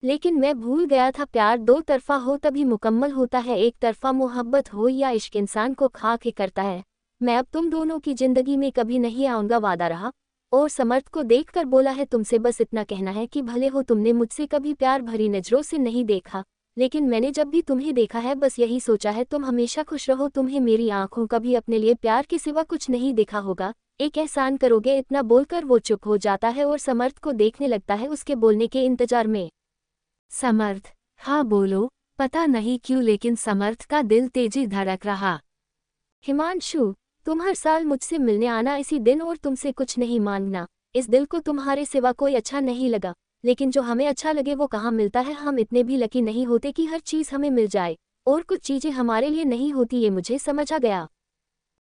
लेकिन मैं भूल गया था, प्यार दो तरफा हो तभी मुकम्मल होता है, एक तरफा मोहब्बत हो या इश्क इंसान को खा के करता है। मैं अब तुम दोनों की जिंदगी में कभी नहीं आऊँगा, वादा रहा। और समर्थ को देखकर बोला है, तुमसे बस इतना कहना है कि भले हो तुमने मुझसे कभी प्यार भरी नजरों से नहीं देखा, लेकिन मैंने जब भी तुम्हें देखा है बस यही सोचा है तुम हमेशा खुश रहो। तुम्हें मेरी आंखों कभी अपने लिए प्यार के सिवा कुछ नहीं देखा होगा, एक एहसान करोगे? इतना बोलकर वो चुप हो जाता है और समर्थ को देखने लगता है उसके बोलने के इंतजार में। समर्थ, हाँ बोलो। पता नहीं क्यों लेकिन समर्थ का दिल तेजी धड़क रहा। हिमांशु, तुम हर साल मुझसे मिलने आना इसी दिन और तुमसे कुछ नहीं मांगना। इस दिल को तुम्हारे सिवा कोई अच्छा नहीं लगा, लेकिन जो हमें अच्छा लगे वो कहाँ मिलता है। हम इतने भी लकी नहीं होते कि हर चीज़ हमें मिल जाए, और कुछ चीज़ें हमारे लिए नहीं होती, ये मुझे समझ आ गया।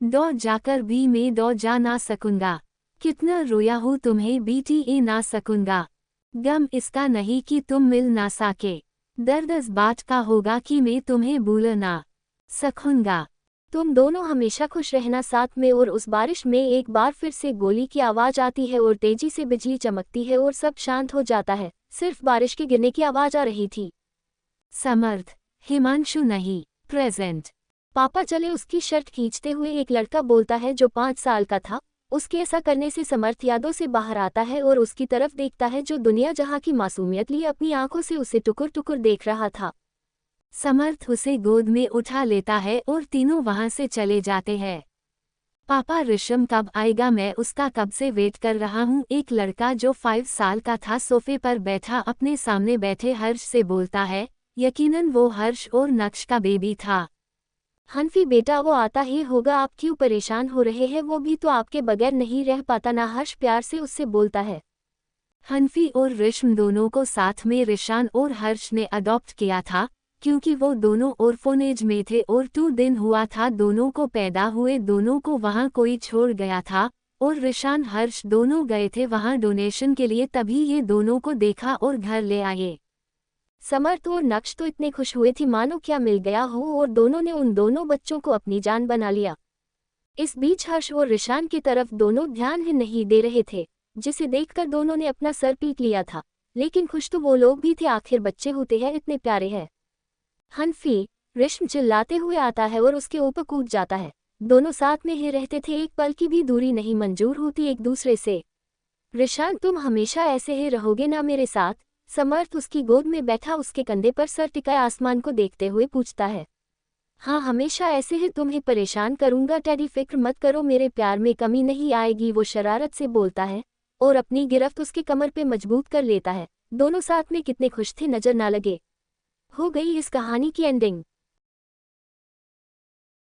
दो जाकर भी मैं दो जा ना सकूंगा, कितना रोया हूँ तुम्हें बीटी ना सकूंगा। गम इसका नहीं कि तुम मिल ना सके, दर्द इस बात का होगा कि मैं तुम्हें भूल ना सकूंगा। तुम दोनों हमेशा खुश रहना साथ में। और उस बारिश में एक बार फिर से गोली की आवाज आती है और तेजी से बिजली चमकती है और सब शांत हो जाता है, सिर्फ बारिश के गिरने की आवाज आ रही थी। समर्थ, हिमांशु नहीं, प्रेजेंट। पापा चले, उसकी शर्ट खींचते हुए एक लड़का बोलता है जो 5 साल का था। उसके ऐसा करने से समर्थ यादों से बाहर आता है और उसकी तरफ देखता है जो दुनिया जहाँ की मासूमियत लिए अपनी आंखों से उसे टुकुर टुकुर देख रहा था। समर्थ उसे गोद में उठा लेता है और तीनों वहां से चले जाते हैं। पापा ऋषम कब आएगा, मैं उसका कब से वेट कर रहा हूँ। एक लड़का जो 5 साल का था सोफे पर बैठा अपने सामने बैठे हर्ष से बोलता है। यकीनन वो हर्ष और नक्श का बेबी था। हनफी बेटा, वो आता ही होगा, आप क्यों परेशान हो रहे हैं? वो भी तो आपके बगैर नहीं रह पाता ना, हर्ष प्यार से उससे बोलता है। हनफी और ऋषम दोनों को साथ में रिशान और हर्ष ने अडॉप्ट किया था, क्योंकि वो दोनों ऑर्फनेज में थे और 2 दिन हुआ था दोनों को पैदा हुए। दोनों को वहाँ कोई छोड़ गया था और रिशान हर्ष दोनों गए थे वहाँ डोनेशन के लिए, तभी ये दोनों को देखा और घर ले आए। समर्थ और नक्श तो इतने खुश हुए थे मानो क्या मिल गया हो, और दोनों ने उन दोनों बच्चों को अपनी जान बना लिया। इस बीच हर्ष और रिशान की तरफ दोनों ध्यान ही नहीं दे रहे थे, जिसे देखकर दोनों ने अपना सर पीट लिया था। लेकिन खुश तो वो लोग भी थे, आखिर बच्चे होते हैं इतने प्यारे हैं। हनफी, रिश्म चिल्लाते हुए आता है और उसके ऊपर कूद जाता है। दोनों साथ में ही रहते थे, एक पल की भी दूरी नहीं मंजूर होती एक दूसरे से। रिशान, तुम हमेशा ऐसे ही रहोगे ना मेरे साथ? समर्थ उसकी गोद में बैठा उसके कंधे पर सर टिकाए आसमान को देखते हुए पूछता है। हाँ, हमेशा ऐसे ही तुम्हें परेशान करूंगा टेडी, फिक्र मत करो, मेरे प्यार में कमी नहीं आएगी, वो शरारत से बोलता है और अपनी गिरफ्त उसके कमर पे मजबूत कर लेता है। दोनों साथ में कितने खुश थे, नजर ना लगे। हो गई इस कहानी की एंडिंग।